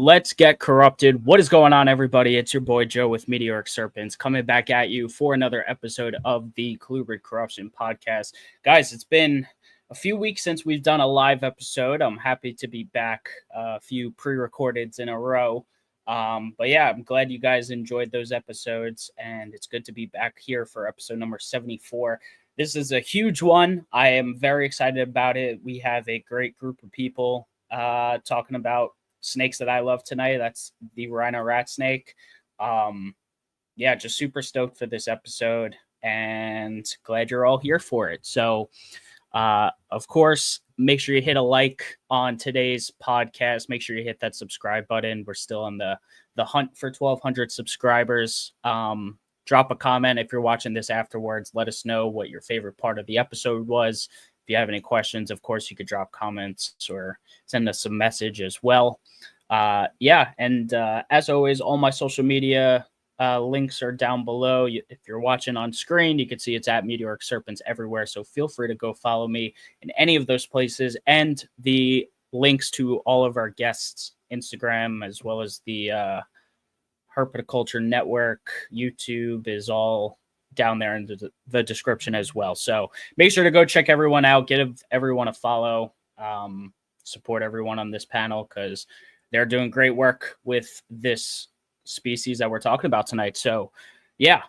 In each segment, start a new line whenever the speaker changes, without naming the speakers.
Let's get corrupted. What is going on, everybody? It's your boy Joe with Meteoric Serpents coming back at you for another episode of the Colubrid Corruption podcast. Guys, it's been a few weeks since we've done a live episode. I'm happy to be back, a few pre-recordeds in a row. But yeah, I'm glad you guys enjoyed those episodes, and it's good to be back here for episode number 74. This is a huge one. I am very excited about it. We have a great group of people talking about snakes that I love tonight. That's the Rhino Rat Snake. Yeah, just super stoked for this episode and glad you're all here for it. So, of course, make sure you hit a like on today's podcast. Make sure you hit that subscribe button. We're still on the hunt for 1,200 subscribers. Drop a comment if you're watching this afterwards. Let us know what your favorite part of the episode was. If you have any questions, of course, you could drop comments or send us a message as well. Yeah, and as always, all my social media links are down below. If you're watching on screen, you can see it's at Meteoric Serpents everywhere. So feel free to go follow me in any of those places. And the links to all of our guests' Instagram, as well as the Herpetoculture Network, YouTube, is all down there in the description as well. So make sure to go check everyone out, give everyone a follow, support everyone on this panel because they're doing great work with this species that we're talking about tonight. So yeah,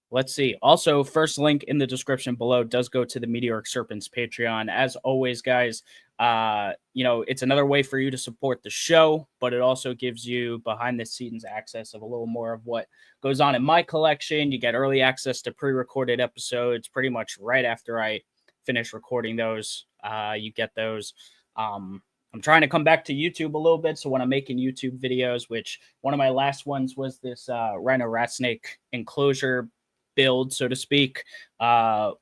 let's see. Also, first link in the description below does go to the Meteoric Serpents Patreon. As always, guys, it's another way for you to support the show, but it also gives you behind the scenes access of a little more of what goes on in my collection. You get early access to pre-recorded episodes pretty much right after I finish recording those. You get those. I'm trying to come back to YouTube a little bit. So when I'm making YouTube videos, which one of my last ones was this Rhino Rat Snake enclosure build, so to speak,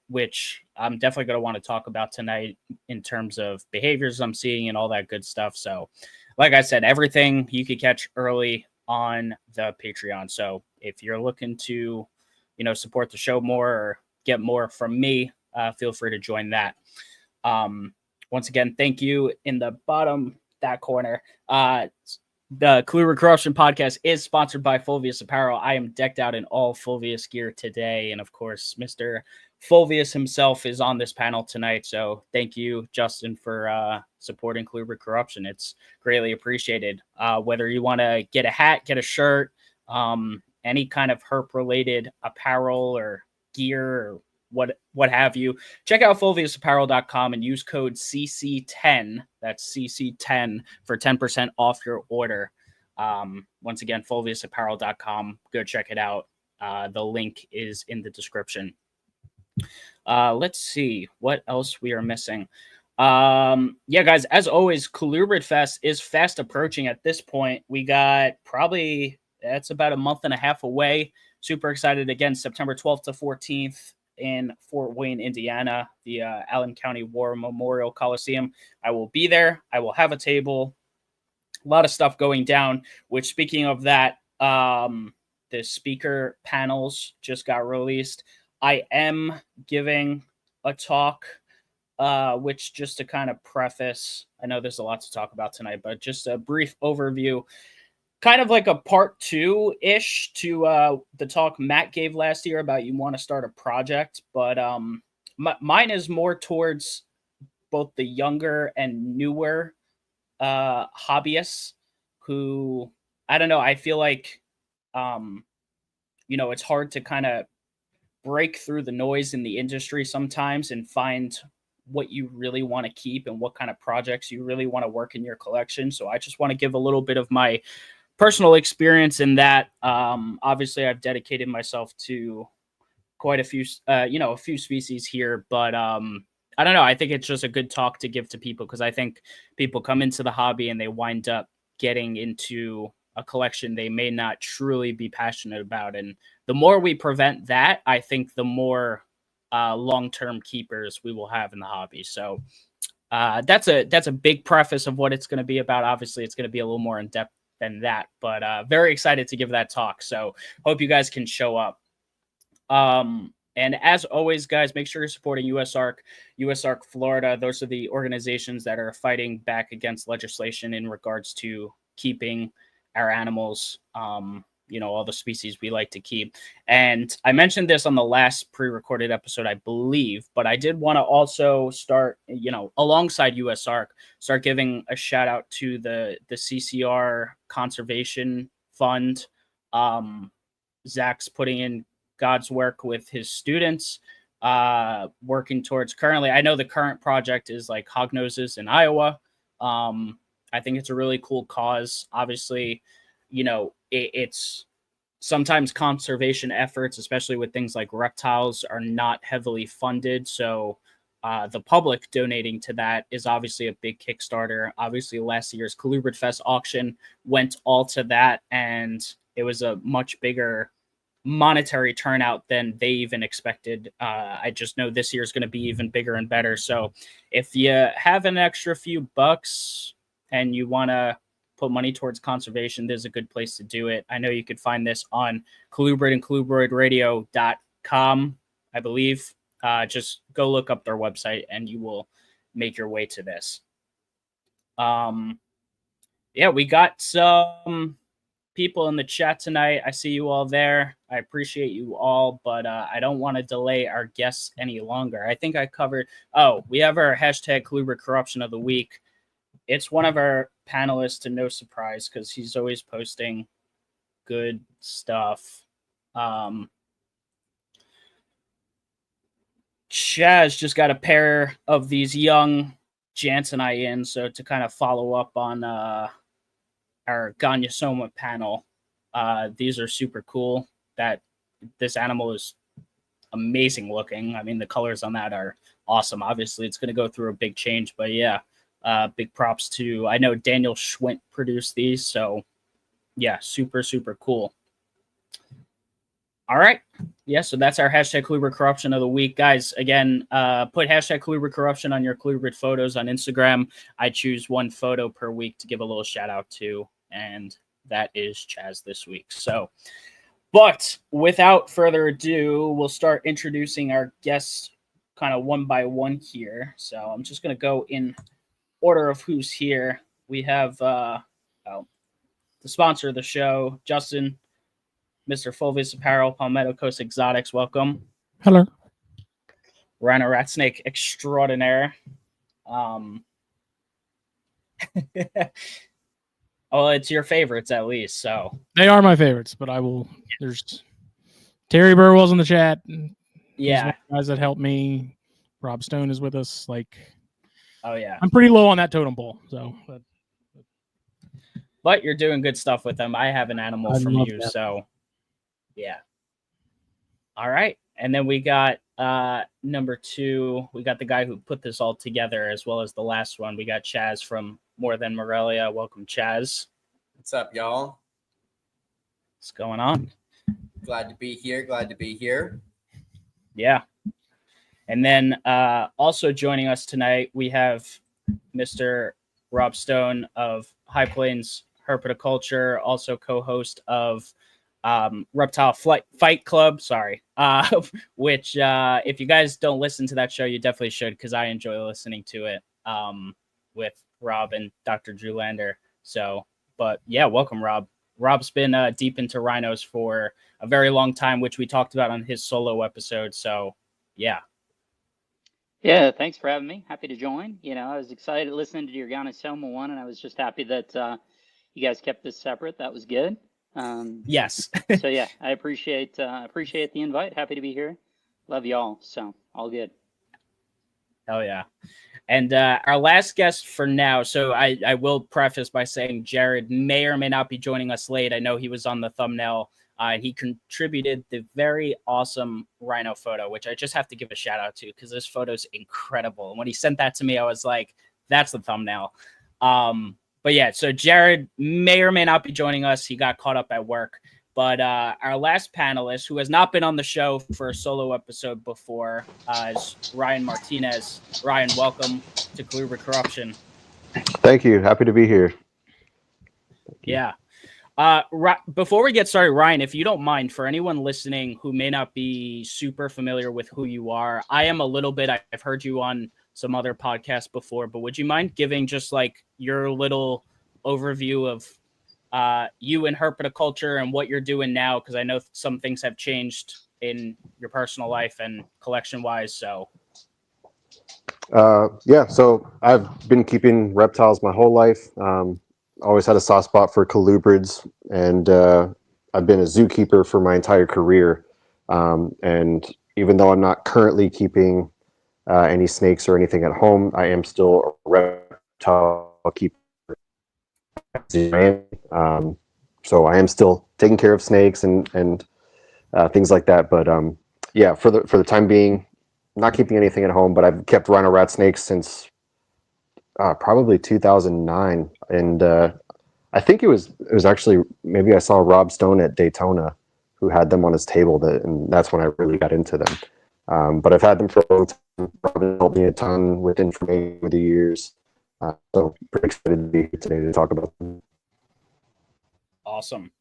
which I'm definitely going to want to talk about tonight in terms of behaviors I'm seeing and all that good stuff. So like I said, everything you could catch early on the Patreon. So if you're looking to, support the show more or get more from me, feel free to join that. Once again, thank you. In the bottom, that corner, the Colubrid Corruption podcast is sponsored by Fulvius Apparel. I am decked out in all Fulvius gear today. And of course, Mr. Fulvius himself is on this panel tonight. So thank you, Justin, for supporting Colubrid Corruption. It's greatly appreciated. Whether you want to get a hat, get a shirt, any kind of herp-related apparel or gear or what have you, check out fulviusapparel.com and use code CC10. That's CC10 for 10% off your order. Once again, fulviusapparel.com. Go check it out. The link is in the description. Let's see what else we are missing. Yeah, guys, as always, Colubrid Fest is fast approaching at this point. We got that's about a month and a half away. Super excited. Again, September 12th to 14th. In Fort Wayne, Indiana, the Allen County War Memorial Coliseum. I will be there. I will have a table. A lot of stuff going down, which, speaking of that, the speaker panels just got released. I am giving a talk, which, just to kind of preface, I know there's a lot to talk about tonight, but just a brief overview. Kind of like a part two-ish to the talk Matt gave last year about you want to start a project. But mine is more towards both the younger and newer hobbyists who, I don't know, I feel like, it's hard to kind of break through the noise in the industry sometimes and find what you really want to keep and what kind of projects you really want to work in your collection. So I just want to give a little bit of my personal experience in that. Obviously I've dedicated myself to quite a few, a few species here, but I don't know. I think it's just a good talk to give to people because I think people come into the hobby and they wind up getting into a collection they may not truly be passionate about. And the more we prevent that, I think the more long-term keepers we will have in the hobby. So that's a big preface of what it's going to be about. Obviously it's going to be a little more in depth than that, but very excited to give that talk. So hope you guys can show up. And as always, guys, make sure you're supporting USARK Florida. Those are the organizations that are fighting back against legislation in regards to keeping our animals, all the species we like to keep. And I mentioned this on the last pre-recorded episode, I believe, but I did want to also start, alongside USARK, start giving a shout out to the CCR Conservation Fund. Zach's putting in God's work with his students, working towards currently. I know the current project is like Hognoses in Iowa. I think it's a really cool cause. Obviously, it's sometimes conservation efforts, especially with things like reptiles, are not heavily funded. So the public donating to that is obviously a big Kickstarter. Obviously, last year's Colubrid Fest auction went all to that, and it was a much bigger monetary turnout than they even expected. I just know this year is going to be even bigger and better. So if you have an extra few bucks and you want to put money towards conservation, there's a good place to do it. I know you could find this on Colubrid and colubridradio.com, I believe. Just go look up their website and you will make your way to this. We got some people in the chat tonight. I see you all there. I appreciate you all, but I don't want to delay our guests any longer. I think I covered. We have our hashtag Colubrid Corruption of the Week. It's one of our panelists, to no surprise, because he's always posting good stuff. Chaz just got a pair of these young Jansenite in, so to kind of follow up on our Ganyasoma panel, these are super cool. That this animal is amazing looking. I mean, the colors on that are awesome. Obviously, it's going to go through a big change, but yeah, big props to, I know Daniel Schwint produced these, so yeah, super, super cool. All right. Yeah, so that's our hashtag Colubrid Corruption of the Week. Guys, again, put hashtag Colubrid Corruption on your Colubrid photos on Instagram. I choose one photo per week to give a little shout out to, and that is Chaz this week. So, but without further ado, we'll start introducing our guests kind of one by one here. So I'm just going to go in order of who's here. We have the sponsor of the show, Justin, Mr. Fulvius Apparel, Palmetto Coast Exotics. Welcome.
Hello.
Rhino Rat Snake extraordinaire. Well, it's your favorites at least, so
they are my favorites. But I will. There's Terry Burwell's in the chat.
Yeah,
guys that helped me. Rob Stone is with us.
Oh yeah,
I'm pretty low on that totem pole. So,
but you're doing good stuff with them. I have an animal from you, so yeah. All right, and then we got number 2. We got the guy who put this all together, as well as the last one. We got Chaz from More Than Morelia. Welcome, Chaz.
What's up, y'all?
What's going on?
Glad to be here.
Yeah. And then also joining us tonight, we have Mr. Rob Stone of High Plains Herpetoculture, also co-host of Reptile Fight Club. Sorry. Which, if you guys don't listen to that show, you definitely should, because I enjoy listening to it with Rob and Dr. Drew Lander. So, but yeah, welcome, Rob. Rob's been deep into rhinos for a very long time, which we talked about on his solo episode. So, yeah.
Yeah, thanks for having me. Happy to join. I was excited listening to your Ganyasoma one, and I was just happy that you guys kept this separate. That was good.
Yes.
So yeah, I appreciate the invite. Happy to be here. Love y'all. So all good.
Hell yeah. And our last guest for now, so I will preface by saying Jared may or may not be joining us late. I know he was on the thumbnail. He contributed the very awesome rhino photo, which I just have to give a shout out to, because this photo is incredible. And when he sent that to me, I was like, that's the thumbnail. But yeah, so Jared may or may not be joining us. He got caught up at work. But our last panelist, who has not been on the show for a solo episode before, is Ryan Martinez. Ryan, welcome to Colubrid Corruption.
Thank you. Happy to be here.
Yeah. Before we get started, Ryan, if you don't mind, for anyone listening who may not be super familiar with who you are, I am a little bit. I've heard you on some other podcasts before, but would you mind giving just like your little overview of you in herpetoculture and what you're doing now? Because I know some things have changed in your personal life and collection wise. So
yeah, so I've been keeping reptiles my whole life. Always had a soft spot for colubrids, and I've been a zookeeper for my entire career. And even though I'm not currently keeping any snakes or anything at home, I am still a reptile keeper. So I am still taking care of snakes and things like that. But yeah, for the time being, not keeping anything at home, but I've kept Rhino Rat Snakes since probably 2009, and I think it was actually, maybe I saw Rob Stone at Daytona, who had them on his table, and that's when I really got into them. But I've had them for a long time. Robin helped me a ton with information over the years, so pretty excited to be here today to talk about them.
awesome.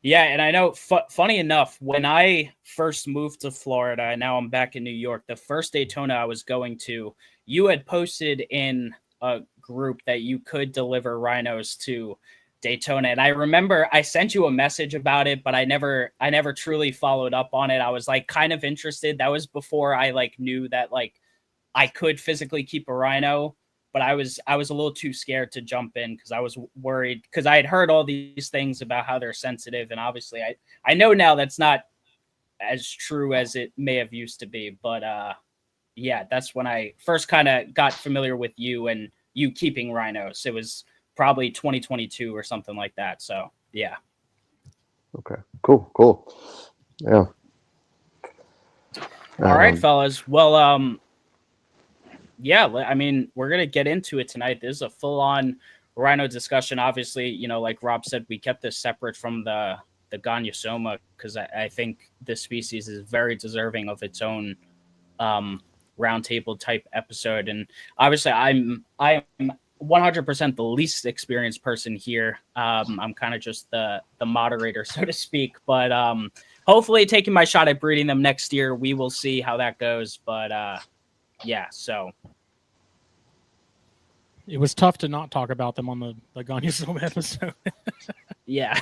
Yeah, and I know, funny enough, when I first moved to Florida, and now I'm back in New York, the first Daytona I was going to, you had posted in a group that you could deliver rhinos to Daytona. And I remember I sent you a message about it, but I never truly followed up on it. I was like kind of interested. That was before I like knew that like I could physically keep a rhino, but I was a little too scared to jump in because I was worried, because I had heard all these things about how they're sensitive, and obviously I know now that's not as true as it may have used to be. But yeah, that's when I first kind of got familiar with you and you keeping rhinos. It was probably 2022 or something like that. So yeah.
Okay, cool. Yeah.
All right, fellas. Well, yeah, I mean, we're going to get into it tonight. This is a full-on rhino discussion. Obviously, you know, like Rob said, we kept this separate from the Gonyosoma because I think this species is very deserving of its own roundtable type episode. And obviously, I'm 100% the least experienced person here. I'm kind of just the moderator, so to speak. But hopefully, taking my shot at breeding them next year, we will see how that goes. But yeah, so
It was tough to not talk about them on the Gonyosoma episode.
yeah.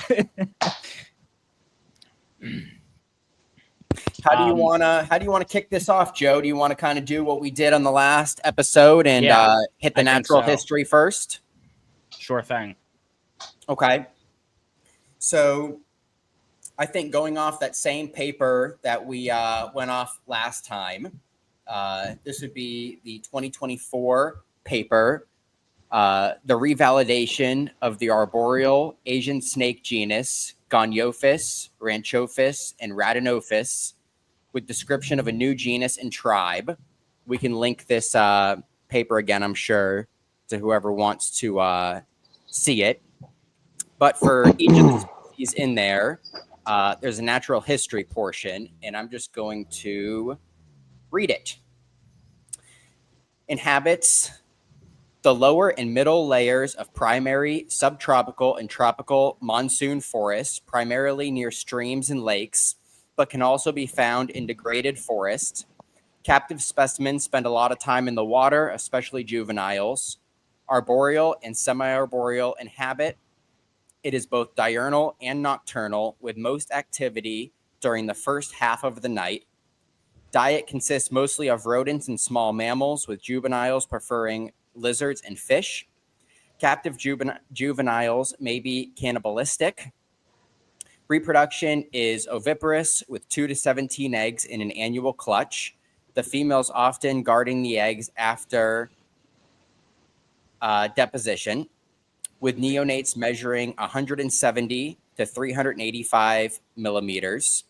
How do you wanna kick this off, Joe? Do you want to kind of do what we did on the last episode and hit the natural history first?
Sure thing.
Okay. So I think going off that same paper that we went off last time, this would be the 2024 paper, the revalidation of the arboreal Asian snake genus Goniophis, Ranchophis, and Radenophis, with description of a new genus and tribe. We can link this paper again, I'm sure, to whoever wants to see it. But for each of the species in there, there's a natural history portion, and I'm just going to read it. Inhabits the lower and middle layers of primary, subtropical, and tropical monsoon forests, primarily near streams and lakes, but can also be found in degraded forest. Captive specimens spend a lot of time in the water, especially juveniles. Arboreal and semi-arboreal inhabit. It is both diurnal and nocturnal, with most activity during the first half of the night. Diet consists mostly of rodents and small mammals, with juveniles preferring lizards and fish. Captive juveniles may be cannibalistic. Reproduction is oviparous, with 2 to 17 eggs in an annual clutch. The females often guarding the eggs after deposition, with neonates measuring 170 to 385 millimeters.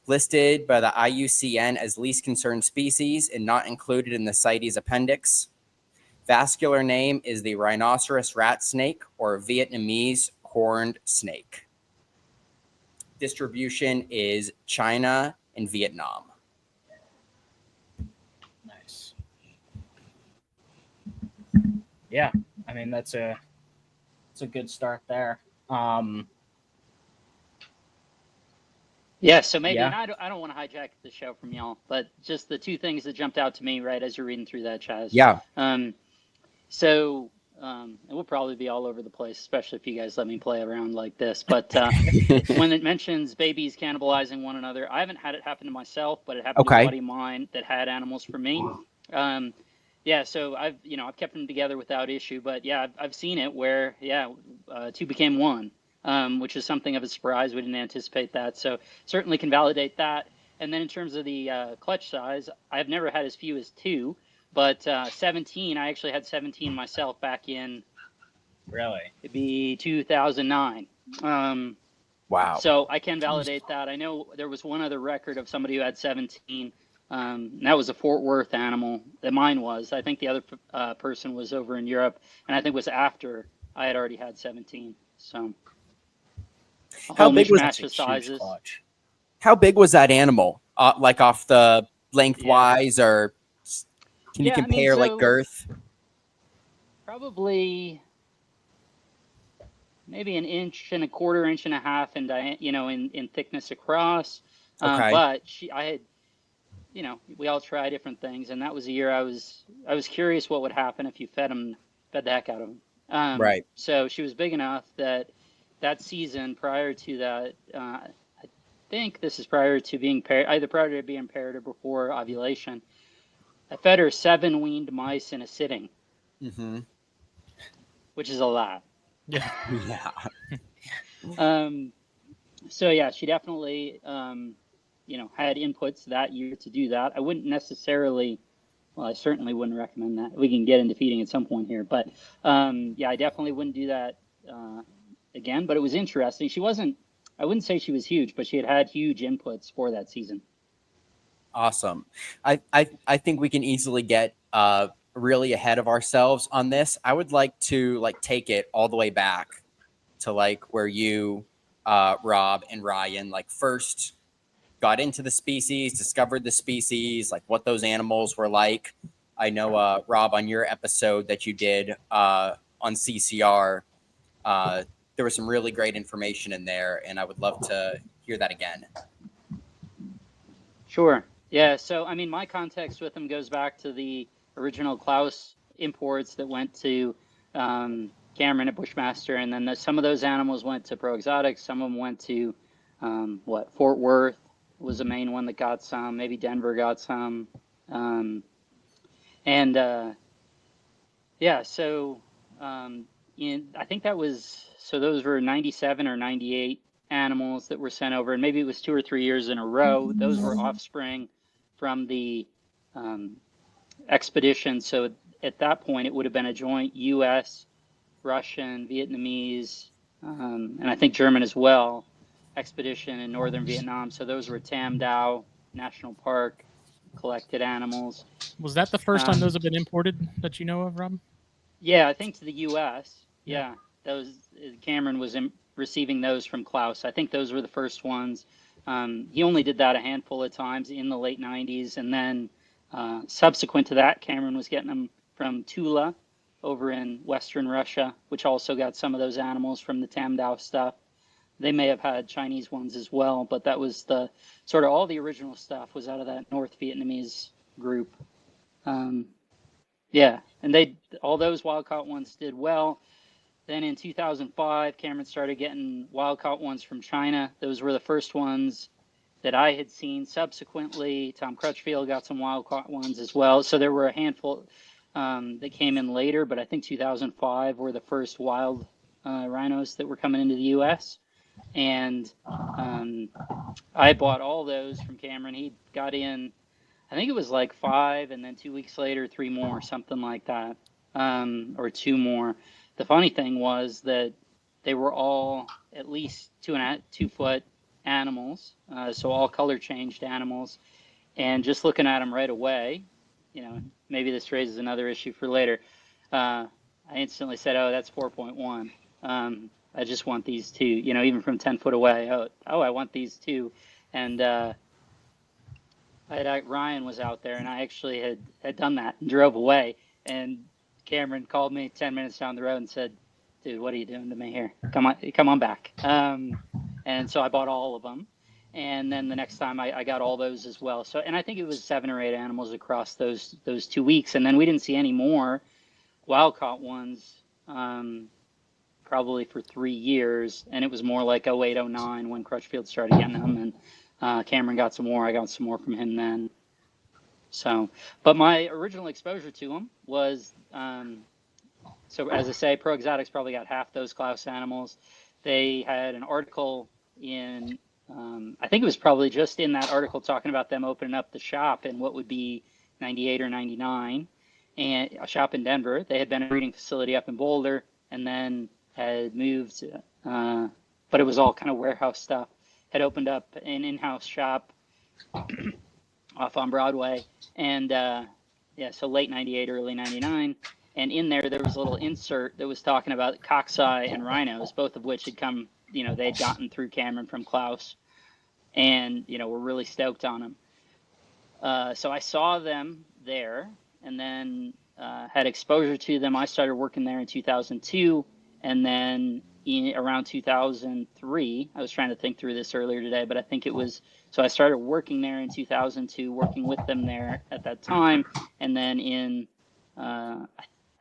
Listed by the IUCN as least concerned species and not included in the CITES appendix. Vascular name is the rhinoceros rat snake or Vietnamese horned snake. Distribution is China and Vietnam.
Nice. Yeah, I mean that's a good start there.
Yeah, so maybe,
Yeah.
and I don't want to hijack the show from y'all, but just the two things that jumped out to me right as you're reading through that, Chaz.
Yeah.
So, and we'll probably be all over the place, especially if you guys let me play around like this. But when it mentions babies cannibalizing one another, I haven't had it happen to myself, but it happened to a
Okay.
buddy of mine that had animals for me. Yeah, so I've kept them together without issue, but yeah, I've seen it where two became one, which is something of a surprise. We didn't anticipate that, so certainly can validate that. And then in terms of the clutch size, I've never had as few as two, but 17. I actually had 17 myself back in
Really?
it'd be 2009.
Wow.
So I can validate that. I know there was one other record of somebody who had 17. And that was a Fort Worth animal that mine was. I think the other person was over in Europe, and I think it was after I had already had 17. So a
How
whole
big was
mishmash of sizes.
How big was that animal? Like off the lengthwise, or can you compare like girth?
Probably maybe an inch and a quarter, inch and a half in in thickness across.
Okay.
But I had, we all try different things, and that was a year I was curious what would happen if you fed the heck out of them.
Right.
So she was big enough that season prior to that, I think this is prior to being paired, either prior to being paired or before ovulation. I fed her 7 weaned mice in a sitting, which is a lot.
Yeah.
Yeah.
So yeah, she definitely, had inputs that year to do that. I wouldn't necessarily, well, I certainly wouldn't recommend that. We can get into feeding at some point here, but yeah, I definitely wouldn't do that again. But it was interesting. I wouldn't say she was huge, but she had huge inputs for that season.
Awesome. I think we can easily get really ahead of ourselves on this. I would like to take it all the way back to where you, Rob and Ryan, first got into the species, discovered the species, what those animals were like. I know, Rob, on your episode that you did on CCR, there was some really great information in there, and I would love to hear that again.
Sure. Yeah. So, I mean, my context with them goes back to the original Klaus imports that went to Cameron at Bushmaster, and then some of those animals went to Pro Exotics. Some of them went to Fort Worth was the main one that got some. Maybe Denver got some, and yeah. So I think that was those were 97 or 98 animals that were sent over, and maybe it was 2 or 3 years in a row. Those were offspring from the expedition. So at that point, it would have been a joint U.S., Russian, Vietnamese, and I think German as well, expedition in northern Vietnam. So those were Tam Dao National Park collected animals.
Was that the first time those have been imported that you know of, Rob?
Yeah, I think to the U.S. Yeah, Cameron was receiving those from Klaus. I think those were the first ones. He only did that a handful of times in the late 90s. And then subsequent to that, Cameron was getting them from Tula over in Western Russia, which also got some of those animals from the Tam Dao stuff. They may have had Chinese ones as well, but that was the sort of all the original stuff was out of that North Vietnamese group. Yeah, and all those wild-caught ones did well. Then in 2005, Cameron started getting wild-caught ones from China. Those were the first ones that I had seen. Subsequently, Tom Crutchfield got some wild-caught ones as well. So there were a handful that came in later, but I think 2005 were the first wild rhinos that were coming into the U.S. And I bought all those from Cameron. He got in, I think it was 5, and then 2 weeks later, 3 more, something like that, or 2 more. The funny thing was that they were all at least 2 foot animals, so all color changed animals. And just looking at them right away, maybe this raises another issue for later. I instantly said, "Oh, that's 4.1. I just want these 2." Even from 10 foot away. Oh, I want these 2. And Ryan was out there, and I actually had done that and drove away. And Cameron called me 10 minutes down the road and said, "Dude, what are you doing to me here? Come on back." And so I bought all of them. And then the next time I got all those as well. So, and I think it was 7 or 8 animals across those 2 weeks. And then we didn't see any more wild caught ones, probably for 3 years. And it was more like 08, 09 when Crutchfield started getting them. And Cameron got some more. I got some more from him then. So, but my original exposure to them was, so as I say, Pro Exotics probably got half those Klaus animals. They had an article in, I think it was probably just in that article talking about them opening up the shop in what would be 98 or 99, and a shop in Denver. They had been a breeding facility up in Boulder and then had moved, but it was all kind of warehouse stuff, had opened up an in-house shop off on Broadway. And yeah, so late 98, early 99. And in there was a little insert that was talking about cockeye and rhinos, both of which had come, they'd gotten through Cameron from Klaus, and, were really stoked on them. So I saw them there, and then had exposure to them. I started working there in 2002, and then around 2003, I was trying to think through this earlier today, but I think it was, so I started working there in 2002, working with them there at that time, and then in,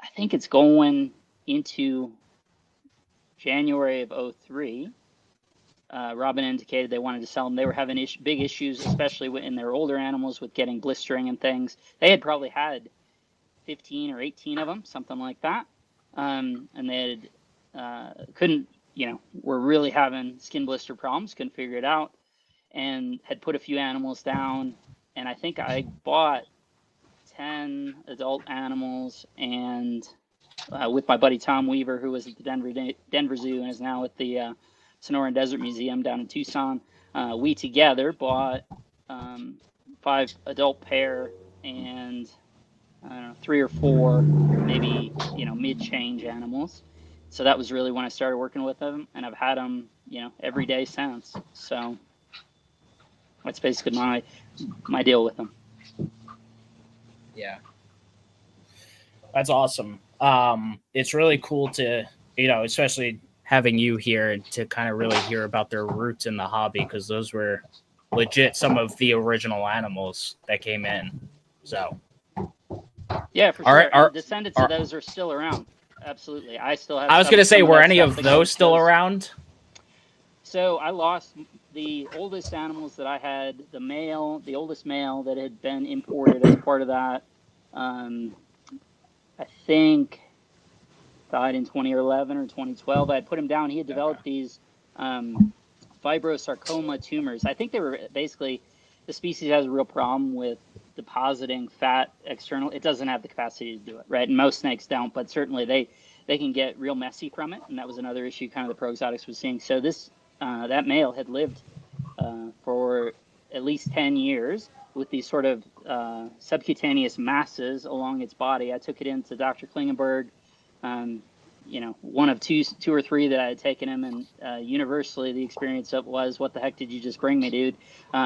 I think it's going into January of 03. Robin indicated they wanted to sell them. They were having big issues, especially in their older animals, with getting blistering and things. They had probably had 15 or 18 of them, something like that. And they had, were really having skin blister problems, couldn't figure it out, and had put a few animals down. And I think I bought 10 adult animals, and with my buddy Tom Weaver, who was at the Denver Zoo and is now at the Sonoran Desert Museum down in Tucson, we together bought 5 adult pair and 3 or 4 maybe mid-change animals. So that was really when I started working with them, and I've had them every day since. So that's basically my deal with them.
Yeah, that's awesome. It's really cool to, especially having you here and to kind of really hear about their roots in the hobby, because those were legit some of the original animals that came in. So
yeah, for sure. Our descendants of those are still around. Absolutely. I still have.
I was going to say, were any of those still around?
So I lost the oldest animals that I had. The oldest male that had been imported as part of that, I think died in 2011 or 2012. I had put him down. He had developed these fibrosarcoma tumors. I think they were basically, the species has a real problem with depositing fat external. It doesn't have the capacity to do it, right? And most snakes don't, but certainly they can get real messy from it. And that was another issue kind of the Pro Exotics was seeing. So this, that male had lived for at least 10 years with these sort of subcutaneous masses along its body. I took it into Dr. Klingenberg, one of two or three that I had taken him, and universally the experience of was, what the heck did you just bring me, dude?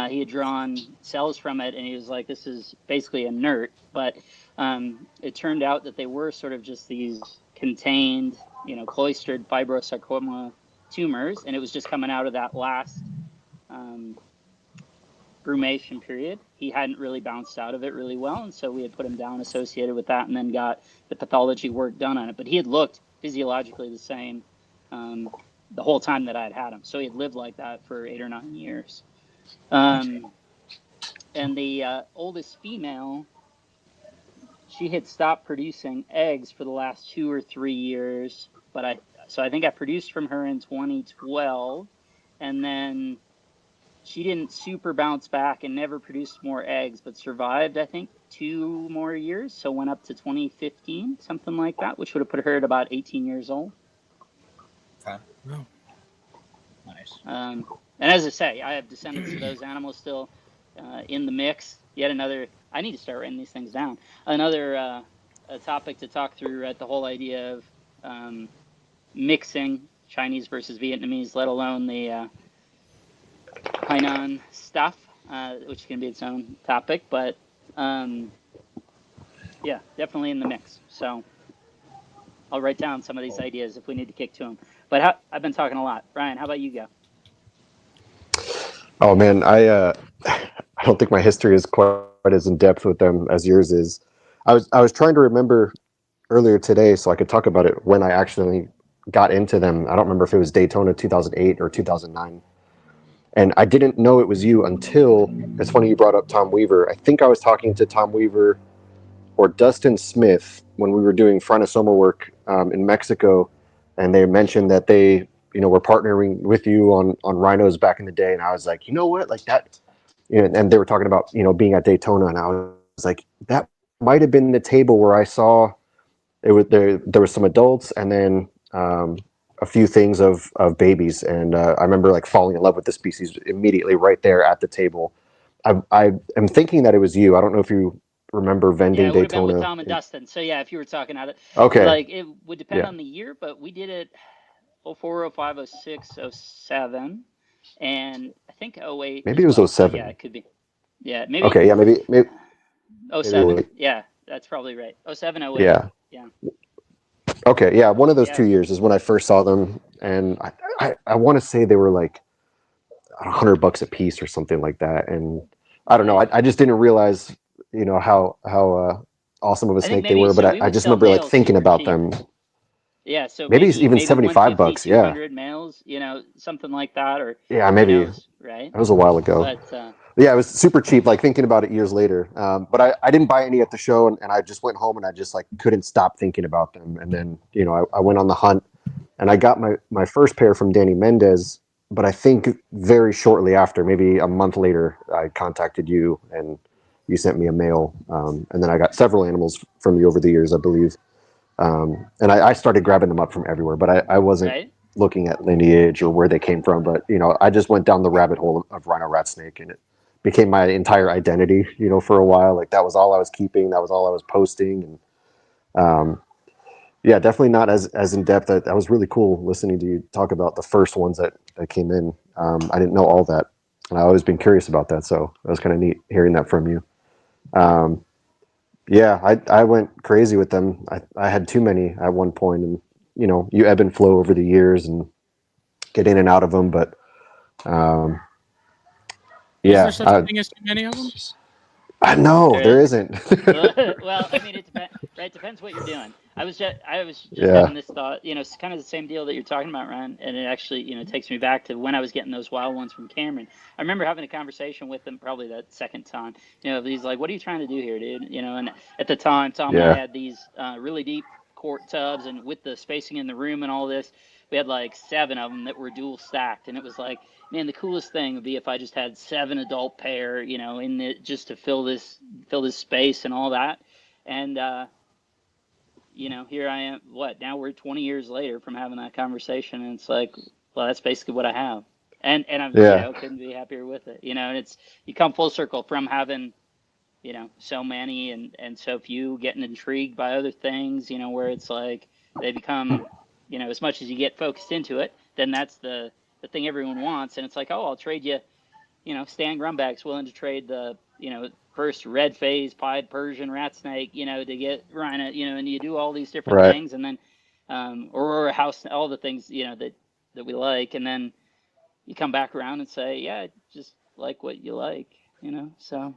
He had drawn cells from it, and he was like, this is basically inert. But it turned out that they were sort of just these contained, cloistered fibrosarcoma tumors, and it was just coming out of that last brumation period. He hadn't really bounced out of it really well, and so we had put him down associated with that, and then got the pathology work done on it. But he had looked physiologically the same the whole time that I had him. So he had lived like that for 8 or 9 years. And the oldest female, she had stopped producing eggs for the last 2 or 3 years. But I think I produced from her in 2012, and then she didn't super bounce back and never produced more eggs, but survived, I think, 2 more years. So went up to 2015, something like that, which would have put her at about 18 years old.
Okay.
Wow.
Nice.
And as I say, I have descendants of those animals still in the mix. Yet another, I need to start writing these things down. Another a topic to talk through, right? The whole idea of mixing Chinese versus Vietnamese, let alone the Hainan stuff, which can be its own topic, but yeah, definitely in the mix. So I'll write down some of these ideas if we need to kick to them. But I've been talking a lot. Brian, how about you go?
Oh man, I don't think my history is quite as in depth with them as yours is. I was trying to remember earlier today so I could talk about it when I actually got into them. I don't remember if it was Daytona 2008 or 2009. And I didn't know it was you until, it's funny you brought up Tom Weaver. I think I was talking to Tom Weaver or Dustin Smith when we were doing Franosoma work in Mexico, and they mentioned that they, were partnering with you on rhinos back in the day. And I was like, you know what, like that, and they were talking about, being at Daytona, and I was like, that might have been the table where I saw it was there was some adults and then a few things of babies, and I remember like falling in love with the species immediately right there at the table. I am thinking that it was you. I don't know if you remember vending
Yeah, it would have been
Daytona.
with Tom and Dustin. So yeah, if you were talking about it,
Okay.
like it would depend
Yeah.
on the year, but we did it 04, 05, 06, 07, and I think 08
Maybe
as
it was
well. So
07.
yeah, it could be. Yeah, maybe
Okay. Yeah. Maybe
07.
08.
Yeah, that's probably right. 07, 08.
Yeah.
Yeah.
Okay. Yeah. One of those
Yeah.
2 years is when I first saw them, and I want to say they were like $100 a piece or something like that, and I don't know. I just didn't realize, how awesome of a
I think
snake they
maybe
were,
so.
but
We
I
would
just
sell
remember like
males
thinking
super
about
cheap.
them.
Yeah, so
Maybe even
maybe
$75. Yeah.
200 males, something like that, or
Yeah.
who
Maybe
knows, right?
that was a while ago.
But
Yeah, it was super cheap, like thinking about it years later. But I didn't buy any at the show, and I just went home and I just like couldn't stop thinking about them. And then, I went on the hunt, and I got my first pair from Danny Mendez, but I think very shortly after, maybe a month later, I contacted you and you sent me a mail. And then I got several animals from you over the years, I believe. And I started grabbing them up from everywhere, but I wasn't
right.
looking at lineage or where they came from. But, I just went down the rabbit hole of Rhino Rat Snake, and it became my entire identity, for a while. Like that was all I was keeping. That was all I was posting. And yeah, definitely not as in depth. That was really cool listening to you talk about the first ones that came in. I didn't know all that, and I've always been curious about that. So it was kind of neat hearing that from you. Yeah, I went crazy with them. I had too many at one point, and you ebb and flow over the years and get in and out of them. But
Is
yeah,
there such a thing as too many of them?
no, there
There is.
isn't.
Well, I mean, it depends. Right, depends what you're doing. I was just
Yeah.
having this thought. It's kind of the same deal that you're talking about, Ryan. And it actually, takes me back to when I was getting those wild ones from Cameron. I remember having a conversation with him probably that second time. He's like, "What are you trying to do here, dude?" And at the time, Tom and I
Yeah.
had these really deep quart tubs, and with the spacing in the room and all this, we had like 7 of them that were dual stacked, and it was like, man, the coolest thing would be if I just had 7 adult pair, in it just to fill this space and all that. And here I am. Now we're 20 years later from having that conversation, and it's like, well, that's basically what I have, and I'm
Yeah.
couldn't be happier with it. And it's you come full circle from having so many and so few, getting intrigued by other things, where it's like they become, as much as you get focused into it, then that's the thing everyone wants. And it's like, oh, I'll trade you, Stan Grumback's willing to trade the, first red phase pied Persian rat snake, to get Rhino, and you do all these different
Right.
things, and then, Aurora house, all the things, that we like. And then you come back around and say, yeah, I just like what you like, so.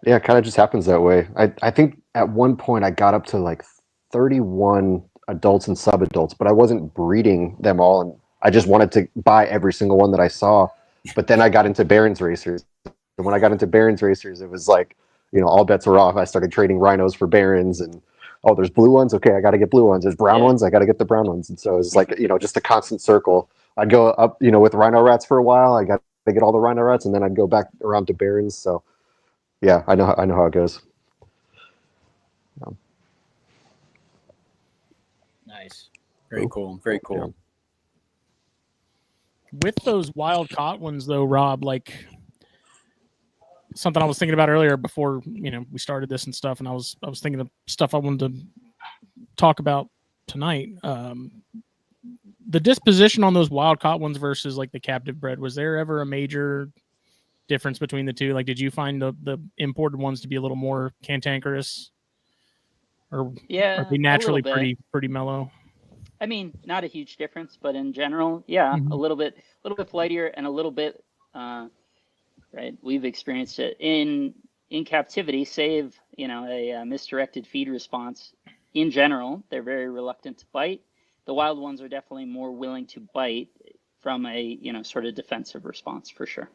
Yeah, it kind of just happens that way. I think at one point I got up to like 31 adults and sub-adults, but I wasn't breeding them all, and I just wanted to buy every single one that I saw. But then I got into Barron's Racers, and when I got into Barron's Racers, it was like, all bets were off. I started trading rhinos for Barons, and oh, there's blue ones. Okay, I got to get blue ones. There's brown
Yeah.
ones. I got to get the brown ones. And so it's like, just a constant circle. I'd go up, with Rhino Rats for a while. I got to get all the Rhino Rats, and then I'd go back around to Barons. So. Yeah, I know how it goes.
Nice.
Very cool. Very cool.
With those wild caught ones, though, Rob, like something I was thinking about earlier before we started this and stuff, and I was thinking of stuff I wanted to talk about tonight. The disposition on those wild caught ones versus like the captive bred, was there ever a major difference between the two? Like, did you find the imported ones to be a little more cantankerous, or
Yeah,
are they naturally pretty mellow?
I mean, not a huge difference, but in general, yeah,
Mhm.
a little bit flightier and a little bit Right? We've experienced it in captivity, save, a misdirected feed response. In general, they're very reluctant to bite. The wild ones are definitely more willing to bite from a, sort of defensive response for sure.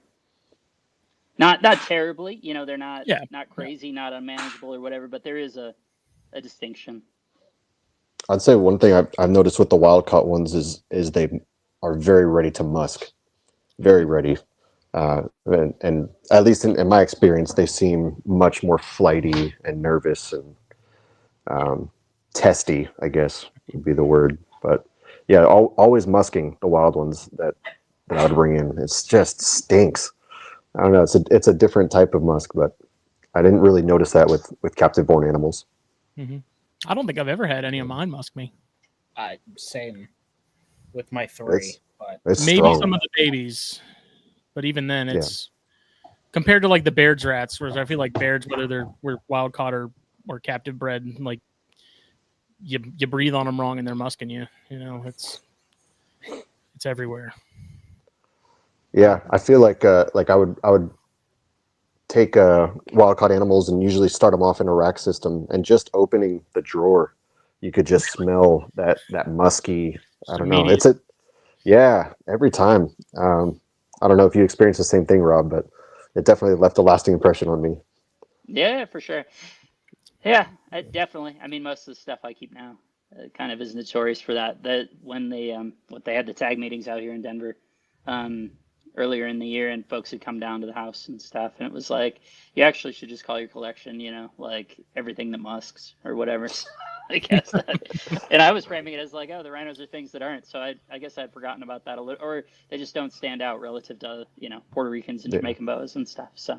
Not terribly, they're not not crazy, not unmanageable or whatever, but there is a distinction.
I'd say one thing I've noticed with the wild caught ones is they are very ready to musk, very ready. And at least in my experience, they seem much more flighty and nervous and testy, I guess would be the word. But yeah, always musking, the wild ones that I would bring in. It's just stinks. I don't know. It's a different type of musk, but I didn't really notice that with captive born animals.
Mm-hmm. I don't think I've ever had any of mine musk me.
Same with my 3, but
maybe
strong.
some of the babies, but even then, it's compared to like the Baird's rats, whereas I feel like Baird's, whether we're wild caught or captive bred, like you breathe on them wrong and they're musking you. It's everywhere.
Yeah, I feel like I would take wild caught animals and usually start them off in a rack system, and just opening the drawer, you could just smell that musky. I don't know. Every time. I don't know if you experienced the same thing, Rob, but it definitely left a lasting impression on me.
Yeah, for sure. Yeah, definitely. I mean, most of the stuff I keep now kind of is notorious for that. That when they had the tag meetings out here in Denver earlier in the year, and folks would come down to the house and stuff, and it was like, you actually should just call your collection, like everything that musks or whatever. So I guess that, and I was framing it as like, oh, the rhinos are things that aren't. So I guess I'd forgotten about that a little, or they just don't stand out relative to Puerto Ricans and Jamaican boas and stuff. So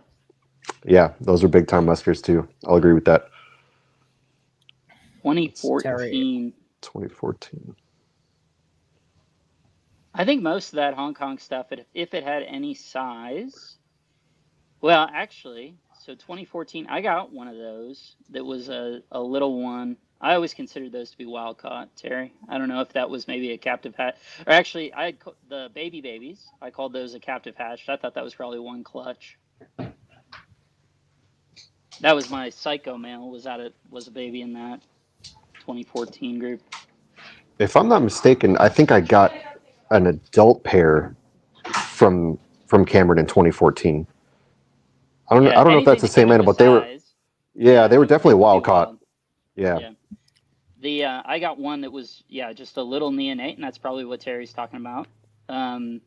yeah, those are big time muskers too. I'll agree with that.
2014.
2014.
I think most of that Hong Kong stuff, if it had any size, well, actually, so 2014, I got one of those that was a little one. I always considered those to be wild caught, Terry. I don't know if that was maybe a captive hatch, or actually, I had the babies. I called those a captive hatch. I thought that was probably one clutch. That was my psycho male. Was a baby in that 2014 group.
If I'm not mistaken, I think I got an adult pair from Cameron in 2014. I don't know if that's the same animal, but they were definitely wild caught. Yeah.
The I got one that was just a little neonate, and that's probably what Terry's talking about. And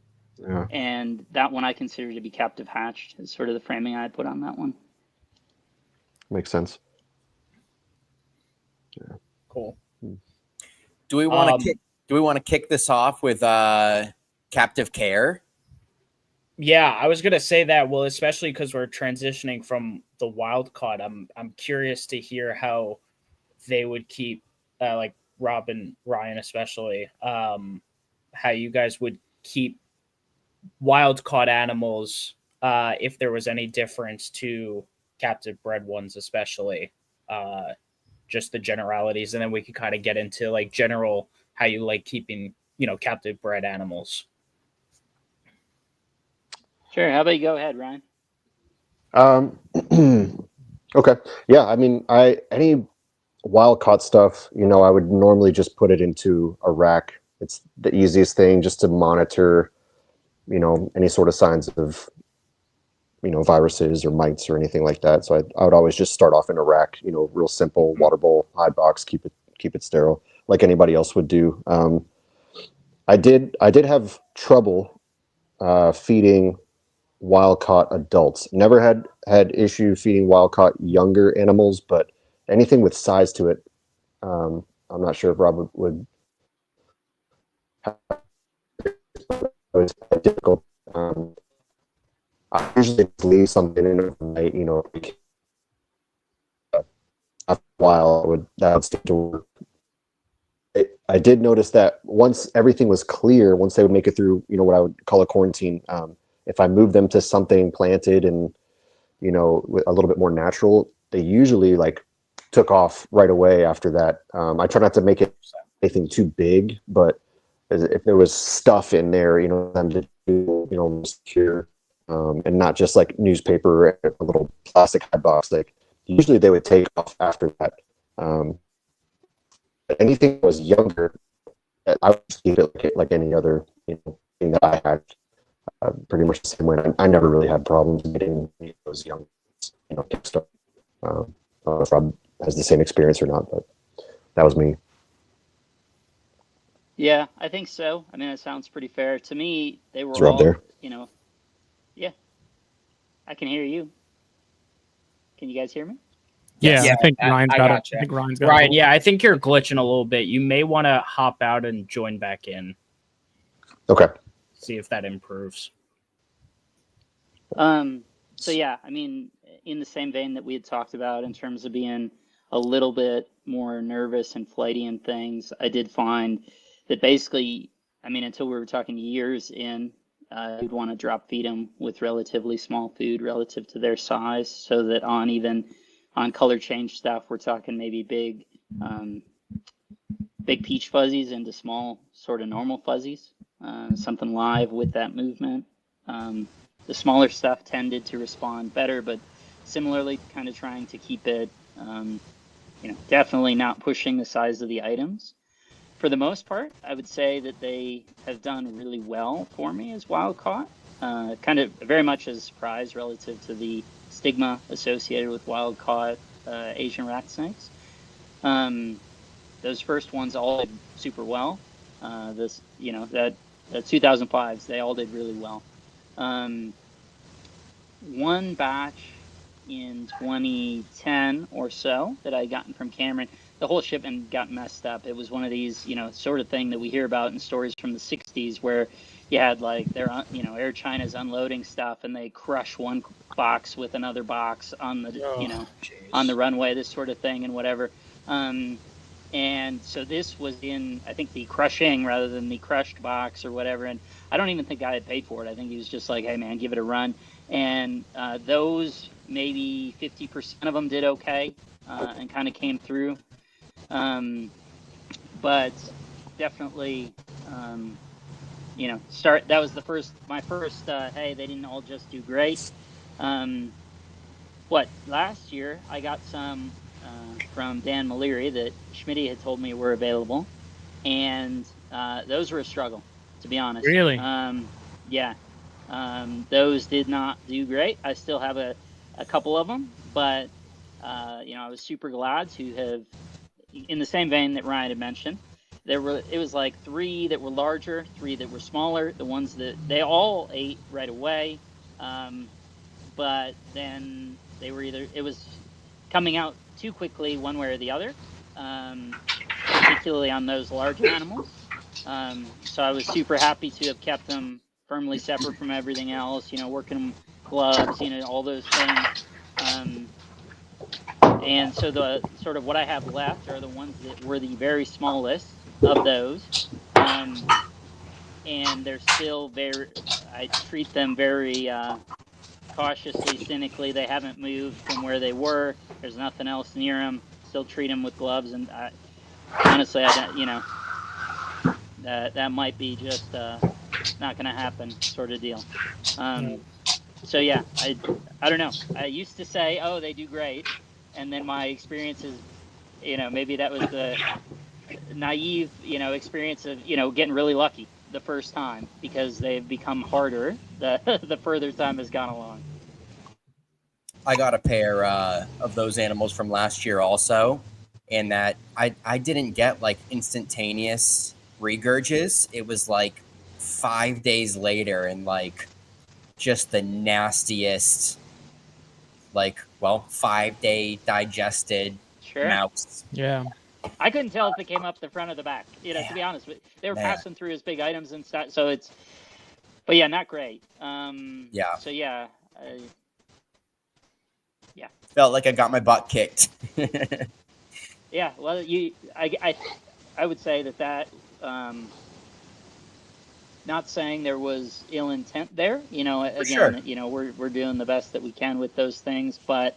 that one I consider to be captive hatched is sort of the framing I put on that one.
Makes sense.
Yeah. Cool.
Do we want to kick this off with captive care?
Yeah, I was gonna say that. Well, especially because we're transitioning from the wild caught, I'm curious to hear how they would keep, like Rob and Ryan especially, how you guys would keep wild caught animals, if there was any difference to captive bred ones, especially, just the generalities, and then we could kind of get into like general how you like keeping, captive bred animals.
Sure. How about you go ahead, Ryan?
Okay. Yeah. I mean, any wild caught stuff, I would normally just put it into a rack. It's the easiest thing just to monitor, any sort of signs of, viruses or mites or anything like that. So I would always just start off in a rack, real simple water bowl, hide box, keep it sterile like anybody else would do. I did have trouble feeding wild caught adults. Never had issue feeding wild caught younger animals, but anything with size to it, I'm not sure if Rob would have it difficult. I usually leave something in it, a while that would stick to work. I did notice that once everything was clear, once they would make it through, what I would call a quarantine, if I moved them to something planted and, a little bit more natural, they usually took off right away after that. I try not to make it anything too big, but if there was stuff in there, them to do, secure, and not just like newspaper, a little plastic hide box. Like usually they would take off after that. But anything that was younger, I would just keep it like any other thing that I had. Pretty much the same way. I never really had problems getting those young, picked up. I don't know if Rob has the same experience or not, but that was me.
Yeah, I think so. I mean, it sounds pretty fair to me. They were
Is Rob
all,
there?
Yeah, I can hear you. Can you guys hear me?
Yeah,
Yeah,
I think Ryan's got it.
gotcha.
I think Ryan's got
Ryan,
it.
yeah, I think you're glitching a little bit. You may want to hop out and join back in.
Okay.
See if that improves.
So yeah, I mean, in the same vein that we had talked about in terms of being a little bit more nervous and flighty and things, I did find that basically, I mean, until we were talking years in, you'd want to drop feed them with relatively small food relative to their size, so that on color change stuff, we're talking maybe big peach fuzzies into small sort of normal fuzzies, something live with that movement. The smaller stuff tended to respond better, but similarly, kind of trying to keep it, definitely not pushing the size of the items. For the most part, I would say that they have done really well for me as wild caught. Kind of very much as a surprise relative to the stigma associated with wild caught Asian rat snakes. Those first ones all did super well. The 2005s, they all did really well. One batch in 2010 or so that I gotten from Cameron, the whole shipment got messed up. It was one of these, sort of thing that we hear about in stories from the 60s where you had like Air China's unloading stuff and they crush one box with another box on the, on the runway, this sort of thing and whatever. And so this was in, I think, the crushing rather than the crushed box or whatever. And I don't even think I had paid for it. I think he was just like, hey, man, give it a run. And those, maybe 50% of them did okay and kind of came through. But definitely, that was my first, hey, they didn't all just do great. Last year I got some from Dan Maleri that Schmitty had told me were available, and those were a struggle, to be honest.
Really?
Yeah. Those did not do great. I still have a couple of them, but I was super glad to have, in the same vein that Ryan had mentioned, it was like 3 that were larger, 3 that were smaller. The ones that they all ate right away, but then it was coming out too quickly one way or the other, particularly on those large animals. So I was super happy to have kept them firmly separate from everything else, working gloves, all those things. And so the sort of what I have left are the ones that were the very smallest of those. And they're still I treat them very cautiously, cynically. They haven't moved from where they were. There's nothing else near them. Still treat them with gloves. And honestly, I don't, that might be just not going to happen sort of deal. So yeah, I don't know. I used to say, oh, they do great. And then my experiences, maybe that was the naive, experience of, getting really lucky the first time because they've become harder the further time has gone along.
I got a pair of those animals from last year also, and that I didn't get like instantaneous regurges. It was like 5 days later and like just the nastiest, 5-day digested mouse.
Yeah.
I couldn't tell if it came up the front or the back, to be honest. They were passing through as big items and stuff. So but yeah, not great.
Yeah.
So yeah.
Felt like I got my butt kicked.
Yeah. Well, I would say that, not saying there was ill intent there, again,
sure.
We're doing the best that we can with those things, but,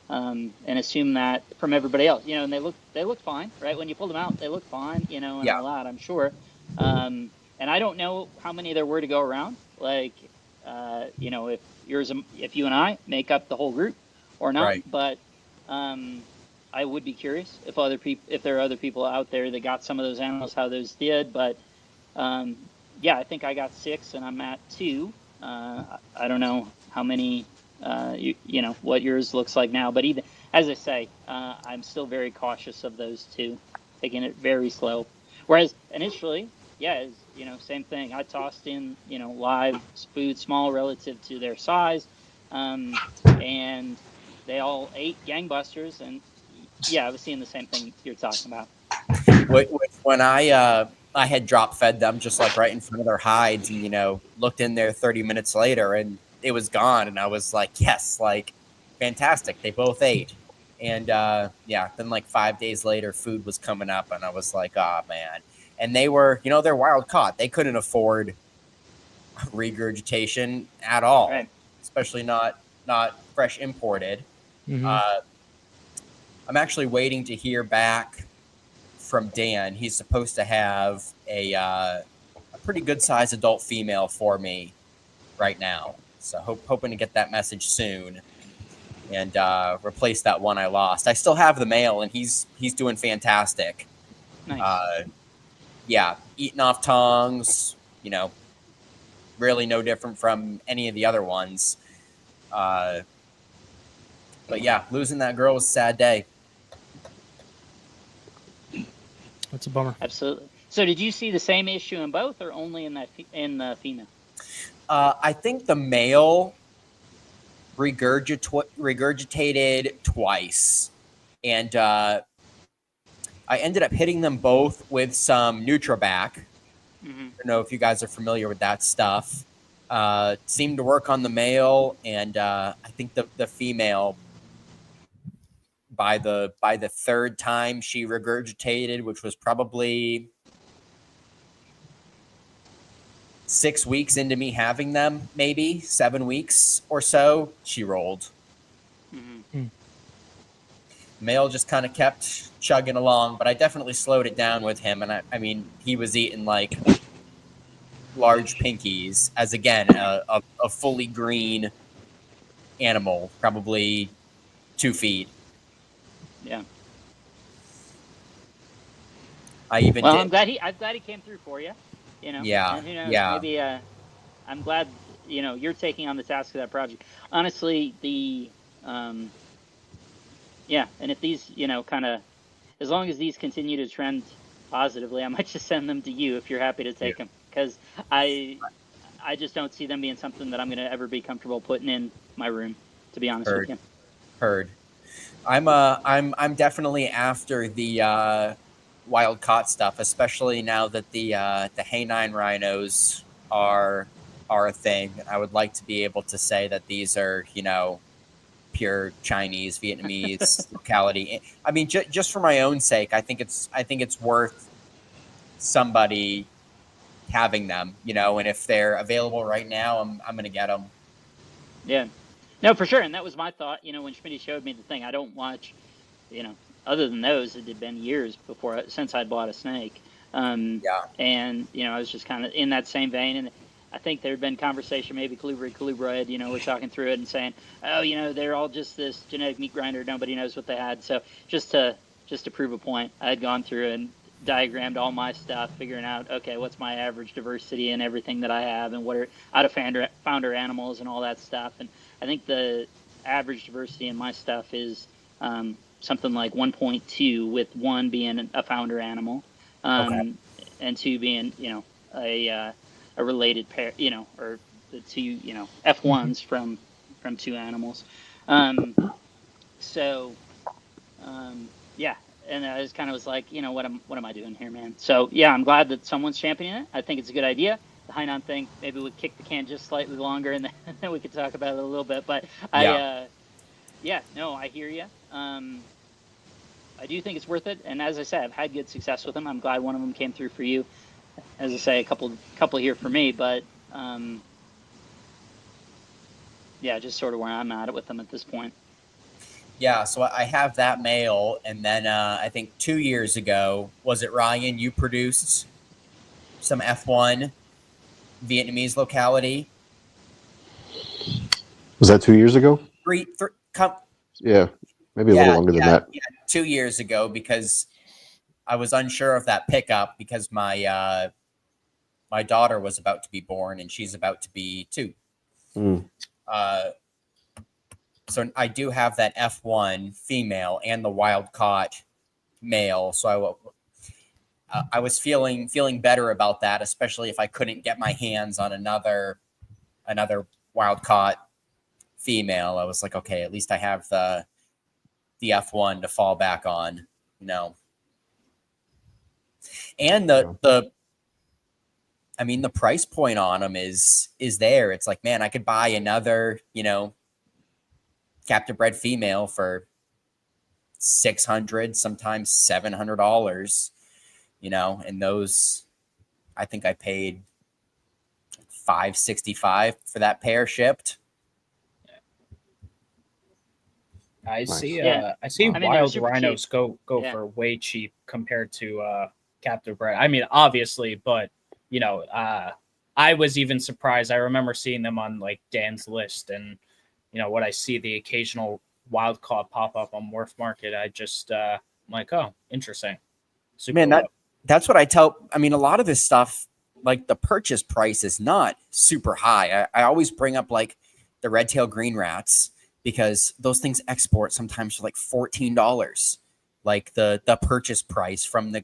and assume that from everybody else, and they look fine, right? When you pull them out, they look fine, and all that, I'm sure. And I don't know how many there were to go around. Like, if you and I make up the whole group or not.
Right.
But I would be curious if there are other people out there that got some of those animals, how those did. But yeah, I think I got 6 and I'm at 2. I don't know how many, you know, what yours looks like now. But even, as I say, I'm still very cautious of those 2, taking it very slow. Whereas initially, yeah, you know, same thing. I tossed in, you know, live food, small relative to their size, and they all ate gangbusters. And yeah, I was seeing the same thing you're talking about.
When I had drop fed them just like right in front of their hides, and you know, looked in there 30 minutes later, and it was gone, and I was like, yes, like fantastic, they both ate. And yeah, then like 5 days later, food was coming up, and I was like, oh man. And they were, you know, they're wild caught. They couldn't afford regurgitation at all,
Right.
especially not fresh imported.
Mhm.
I'm actually waiting to hear back from Dan. He's supposed to have a pretty good sized adult female for me right now. So hoping to get that message soon and replace that one I lost. I still have the male, and he's doing fantastic.
Nice.
Yeah, eating off tongues, you know, really no different from any of the other ones. But yeah, losing that girl was a sad day.
That's a bummer.
Absolutely. So did you see the same issue in both, or only in the female?
I think the male regurgitated twice, and I ended up hitting them both with some Nutrabac.
Mm-hmm.
I don't know if you guys are familiar with that stuff. Seemed to work on the male, and I think the female, by the 3rd time she regurgitated, which was probably 6 weeks into me having them, maybe 7 weeks or so, she rolled.
Mm-hmm.
Male just kind of kept chugging along, but I definitely slowed it down with him. And I mean, he was eating like large pinkies, as again, a fully green animal, probably 2 feet.
Yeah.
I'm
glad he came through for you. You know.
Yeah.
And who knows?
Yeah.
Maybe I'm glad, you know, you're taking on the task of that project. Honestly, yeah, and if these, you know, kind of, as long as these continue to trend positively, I might just send them to you if you're happy to take them, because I just don't see them being something that I'm going to ever be comfortable putting in my room, to be honest with you.
Heard. I'm definitely after the wild caught stuff, especially now that the H9 rhinos are a thing. I would like to be able to say that these are, you know, pure Chinese, Vietnamese locality. I mean, just for my own sake, I think it's worth somebody having them, you know. And if they're available right now, I'm gonna get them.
Yeah, no, for sure. And that was my thought. You know, when Schmitty showed me the thing, I don't watch, you know, other than those, it had been years since I'd bought a snake.
Yeah.
And you know, I was just kind of in that same vein, and I think there had been conversation, maybe Colubrid, you know, we're talking through it and saying, oh, you know, they're all just this genetic meat grinder. Nobody knows what they had. So just to prove a point, I had gone through and diagrammed all my stuff, figuring out, okay, what's my average diversity and everything that I have, and what are out of founder animals and all that stuff. And I think the average diversity in my stuff is something like 1.2, with 1 being a founder animal, and 2 being, you know, a related pair, you know, or the 2, you know, F1s from 2 animals. Yeah, and I just kind of was like, you know, what am I doing here, man? So yeah, I'm glad that someone's championing it. I think it's a good idea. The Hainan thing, maybe we'd kick the can just slightly longer, and then we could talk about it a little bit. But I hear you. I do think it's worth it, and as I said, I've had good success with them. I'm glad one of them came through for you. As I say, a couple here for me, but yeah, just sort of where I'm at with them at this point.
Yeah, so I have that male, and then I think 2 years ago, was it Ryan, you produced some F1 Vietnamese locality?
Was that 2 years ago? Yeah, maybe a little longer than that.
Yeah, 2 years ago, because I was unsure of that pickup because my my daughter was about to be born and she's about to be 2. So I do have that F1 female and the wild caught male. So I was feeling better about that, especially if I couldn't get my hands on another wild caught female. I was like, okay, at least I have the F1 to fall back on, you know. And the price point on them is there. It's like, man, I could buy another, you know, captive bred female for $600, sometimes $700, you know, and those, I think I paid $565 for that pair shipped.
I see.
Yeah.
I see
I mean, they're
wild
super
rhinos
cheap.
go
Yeah.
for way cheap compared to captive bred. I mean, obviously, but you know, I was even surprised. I remember seeing them on like Dan's list, and you know, what I see the occasional wild caught pop up on Wharf Market, I just I'm like, oh, interesting. Super
Man,
low.
that's what I tell. I mean, a lot of this stuff, like the purchase price is not super high. I always bring up like the red tail green rats, because those things export sometimes for like $14, like the purchase price from the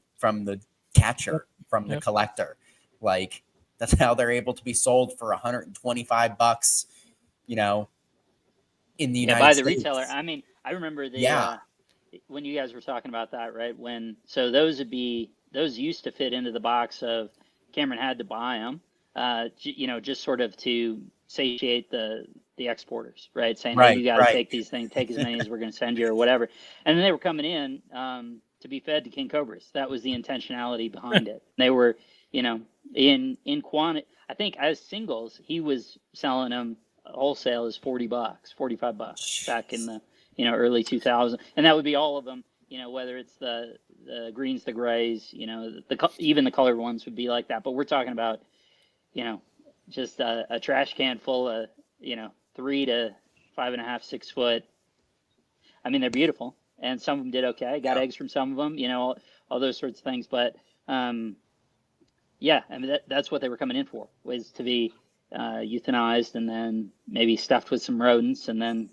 catcher, from the collector. Like that's how they're able to be sold for $125, you know, in the United
by
States.
the retailer. I mean, I remember when you guys were talking about that, right? So those used to fit into the box of Cameron had to buy them, you know, just sort of to satiate the exporters, right? Saying, hey, you got to take these things, take as many as we're going to send you or whatever. And then they were coming in to be fed to king cobras. That was the intentionality behind it. They were, you know, in quantity. I think as singles, he was selling them wholesale is $40, $45 back in the, you know, early 2000s. And that would be all of them, you know, whether it's the greens, the grays, you know, even the colored ones would be like that. But we're talking about, you know, just a trash can full of, you know, 3 to 5.5, 6 foot. I mean, they're beautiful, and some of them did okay. Got eggs from some of them, you know, all those sorts of things. But yeah, I mean, that's what they were coming in for, was to be euthanized and then maybe stuffed with some rodents and then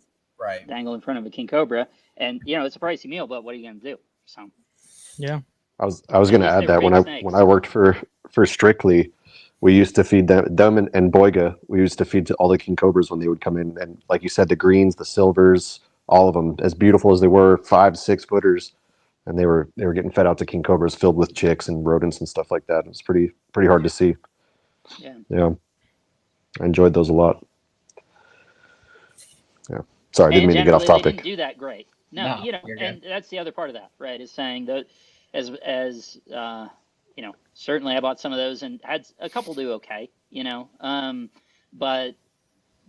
dangle in front of a king cobra. And you know, it's a pricey meal, but what are you going to do? So
yeah,
I was going to add that when I worked for Strictly, we used to feed them and Boyga. We used to feed to all the king cobras when they would come in, and like you said, the greens, the silvers, all of them, as beautiful as they were, 5-6 footers, and they were getting fed out to king cobras filled with chicks and rodents and stuff like that. It was pretty hard to see. Yeah, I enjoyed those a lot. Yeah, sorry, I didn't mean to get off topic.
They didn't do that great. No, you know, and that's the other part of that, right? Is saying that as you know, certainly I bought some of those and had a couple do okay, you know, but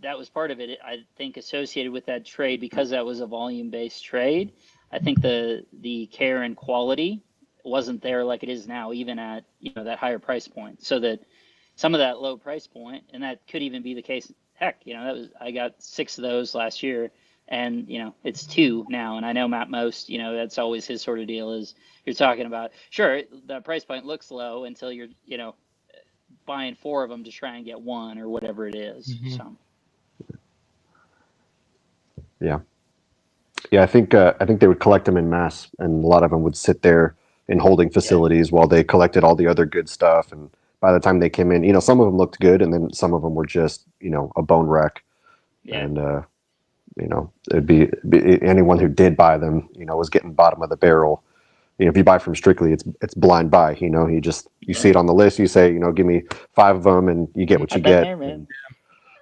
that was part of it. I think associated with that trade, because that was a volume-based trade, I think the care and quality wasn't there like it is now, even at, you know, that higher price point. So that some of that low price point, and that could even be the case. Heck, you know, I got 6 of those last year, and you know, it's 2 now. And I know Matt Most, you know, that's always his sort of deal, is you're talking about, sure, the price point looks low until you're, you know, buying 4 of them to try and get 1 or whatever it is.
Mm-hmm.
So
yeah, I think they would collect them in mass, and a lot of them would sit there in holding facilities while they collected all the other good stuff. And by the time they came in, you know, some of them looked good, and then some of them were just, you know, a bone wreck. And you know, it'd be anyone who did buy them, you know, was getting bottom of the barrel. You know, if you buy from Strictly, it's blind buy. You know, you see it on the list, you say, you know, give me 5 of them, and you get what you get.
there, man.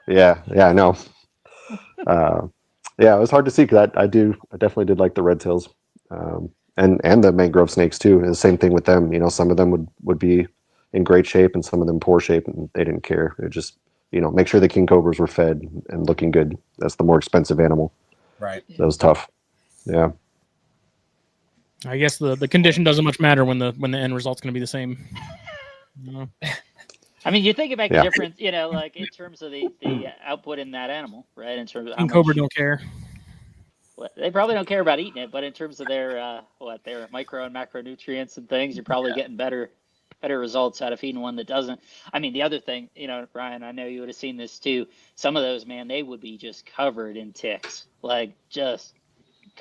Yeah, I know. Yeah, it was hard to see, because I definitely did like the red tails, and the mangrove snakes too. And the same thing with them. You know, some of them would be in great shape, and some of them poor shape, and they didn't care. It just, you know, make sure the king cobras were fed and looking good. That's the more expensive animal.
Right.
That was tough. Yeah.
I guess the condition doesn't much matter when the end result's going to be the same. You know?
I mean, you think about the
Yeah.
difference, like in terms of the output in that animal, right? In terms of how
And Cobra
much
don't care.
they probably don't care about eating it, but in terms of their their micro and macronutrients and things, you're probably getting better results out of feeding one that doesn't. I mean, the other thing, Ryan, I know you would have seen this too. Some of those, man, they would be just covered in ticks, like just.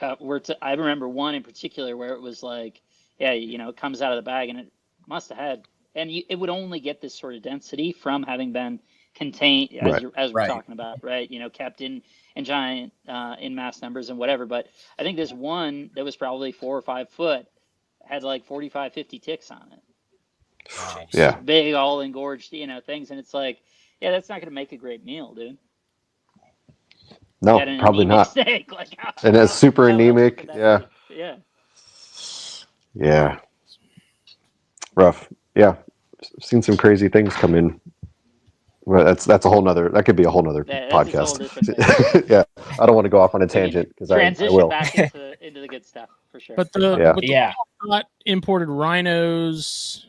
I remember one in particular where it was like, it comes out of the bag and it must have had, and it would only get this sort of density from having been contained, as we're
Right.
talking about, right? Kept in giant, in mass numbers and whatever. But I think this one that was probably 4 or 5 foot had like 45, 50 ticks on it.
Wow.
Yeah.
Just big, all engorged, things. And it's like, that's not going to make a great meal, dude.
No,
Get an
probably
anemic
not.
Snake, like,
And it's super
how else
anemic.
could that
Yeah.
be? Yeah.
Yeah. Rough. Yeah. Seen some crazy things come in. Well, that could be a whole nother
That's a whole
podcast.
different thing.
Yeah. I don't want to go off on a
We can
tangent because I
transition
will.
back into the good stuff for sure.
But
Yeah.
with
Yeah.
the imported rhinos,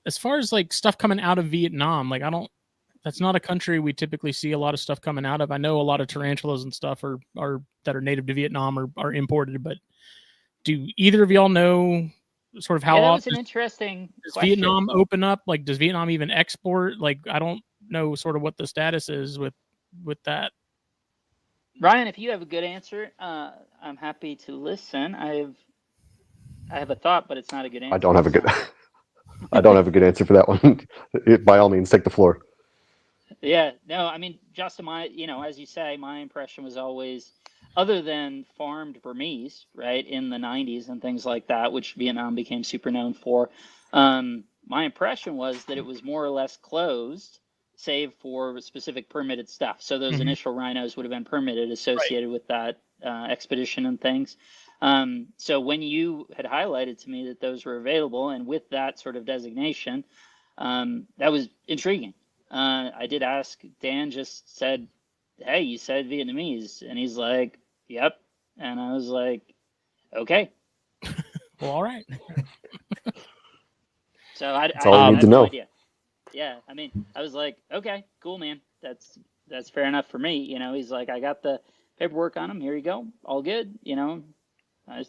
as far as like stuff coming out of Vietnam, like that's not a country we typically see a lot of stuff coming out of. I know a lot of tarantulas and stuff are that are native to Vietnam are imported, but do either of y'all know sort of how
that was
often
an interesting
does
question.
Vietnam open up? Like, does Vietnam even export? Like, I don't know sort of what the status is with that.
Ryan, if you have a good answer, I'm happy to listen. I have a thought, but it's not a good answer.
I don't have a good answer for that one. By all means, take the floor.
Yeah, no, I mean, Justin, as you say, my impression was always, other than farmed Burmese, right, in the 90s and things like that, which Vietnam became super known for, my impression was that it was more or less closed, save for specific permitted stuff. So those initial rhinos would have been permitted associated with that expedition and things. So when you had highlighted to me that those were available, and with that sort of designation, that was intriguing. I did ask, Dan just said, hey, you said Vietnamese. And he's like, yep. And I was like, okay.
Well, all right.
So I
all you
had
need to
no
know.
idea. Yeah, I mean, I was like, okay, cool, man. That's fair enough for me. He's like, I got the paperwork on him. Here you go. All good. I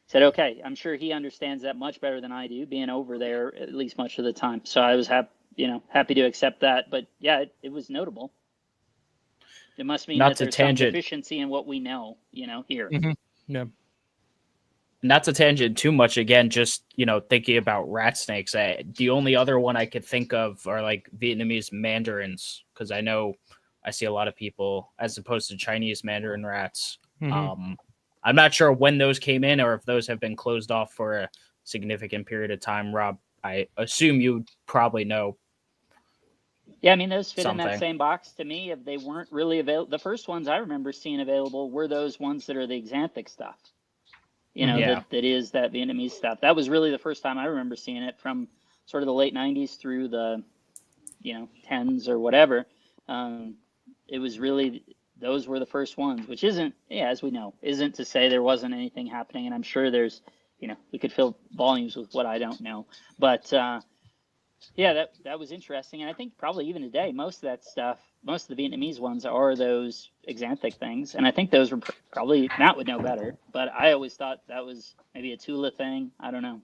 said, okay. I'm sure he understands that much better than I do, being over there at least much of the time. So I was happy to accept that. But yeah, it was notable. It must mean
Not
that
to
there's some
tangent.
deficiency in what we know, here.
Yeah.
Not to tangent too much again, just thinking about rat snakes. The only other one I could think of are like Vietnamese mandarins, because I know I see a lot of people as opposed to Chinese mandarin rats. I'm not sure when those came in or if those have been closed off for a significant period of time. Rob, I assume you probably know.
Yeah, I mean, those fit in
Something.
that same box to me. If they weren't really available, the first ones I remember seeing available were those ones that are the xanthic stuff.
Yeah.
that is that Vietnamese stuff. That was really the first time I remember seeing it, from sort of the late 90s through the, 10s or whatever. It was really, those were the first ones, which isn't, as we know, isn't to say there wasn't anything happening. And I'm sure there's, we could fill volumes with what I don't know. But that was interesting. And I think probably even today, most of that stuff, most of the Vietnamese ones are those xanthic things. And I think those were probably, Matt would know better, but I always thought that was maybe a Tula thing. I don't know.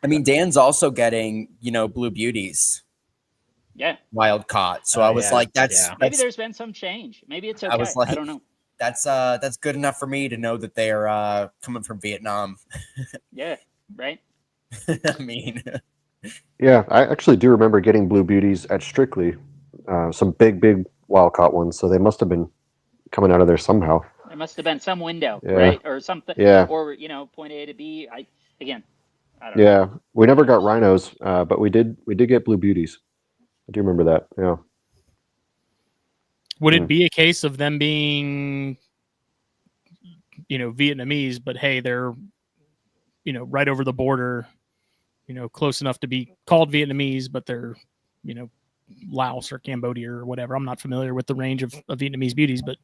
I mean, Dan's also getting, blue beauties.
Yeah.
Wild caught. So I was like,
maybe there's been some change. Maybe it's okay.
I was like,
I don't know.
That's good enough for me to know that they're coming from Vietnam.
Yeah. Right.
I mean,
Yeah, I actually do remember getting blue beauties at Strictly, some big wild caught ones. So they must have been coming out of there somehow.
There must have been some window,
Yeah.
right, or something.
Yeah.
Or point A to B. I don't know.
Yeah, we never got rhinos, but we did get blue beauties. I do remember that. Yeah.
Would it be a case of them being, Vietnamese, but hey, they're, right over the border, close enough to be called Vietnamese, but they're, Laos or Cambodia or whatever. I'm not familiar with the range of Vietnamese beauties, but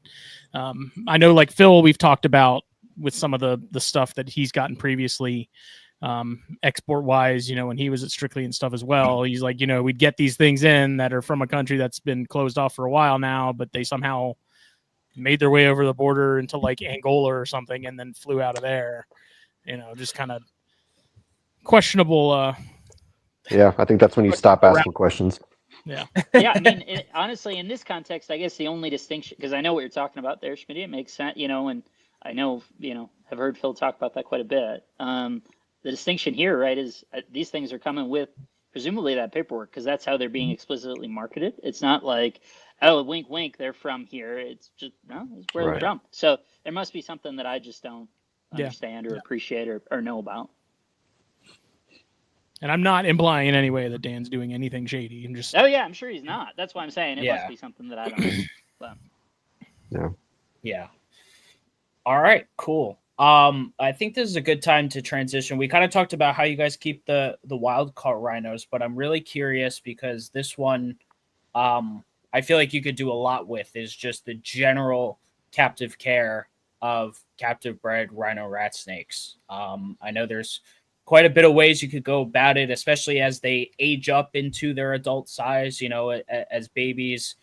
I know, like Phil, we've talked about with some of the stuff that he's gotten previously. export wise, when he was at Strictly and stuff as well. He's like, we'd get these things in that are from a country that's been closed off for a while now, but they somehow made their way over the border into like Angola or something and then flew out of there. Just kind of questionable.
Yeah, I think that's when you stop asking questions.
Yeah.
Yeah, I mean, honestly, in this context, I guess the only distinction, because I know what you're talking about there, Schmidt, it makes sense, and I know, I've heard Phil talk about that quite a bit. The distinction here, right, is these things are coming with presumably that paperwork, because that's how they're being explicitly marketed. It's not like, oh, wink, wink, they're from here. It's just, no, it's where they're from. So there must be something that I just don't understand or appreciate or know about.
And I'm not implying in any way that Dan's doing anything shady. I'm just.
Oh yeah, I'm sure he's not. That's why I'm saying it must be something that I don't know. But.
Yeah.
Yeah. All right. Cool. I think this is a good time to transition. We kind of talked about how you guys keep the wild caught rhinos, but I'm really curious because this one, I feel like you could do a lot with is just the general captive care of captive bred rhino rat snakes. I know there's quite a bit of ways you could go about it, especially as they age up into their adult size, as babies,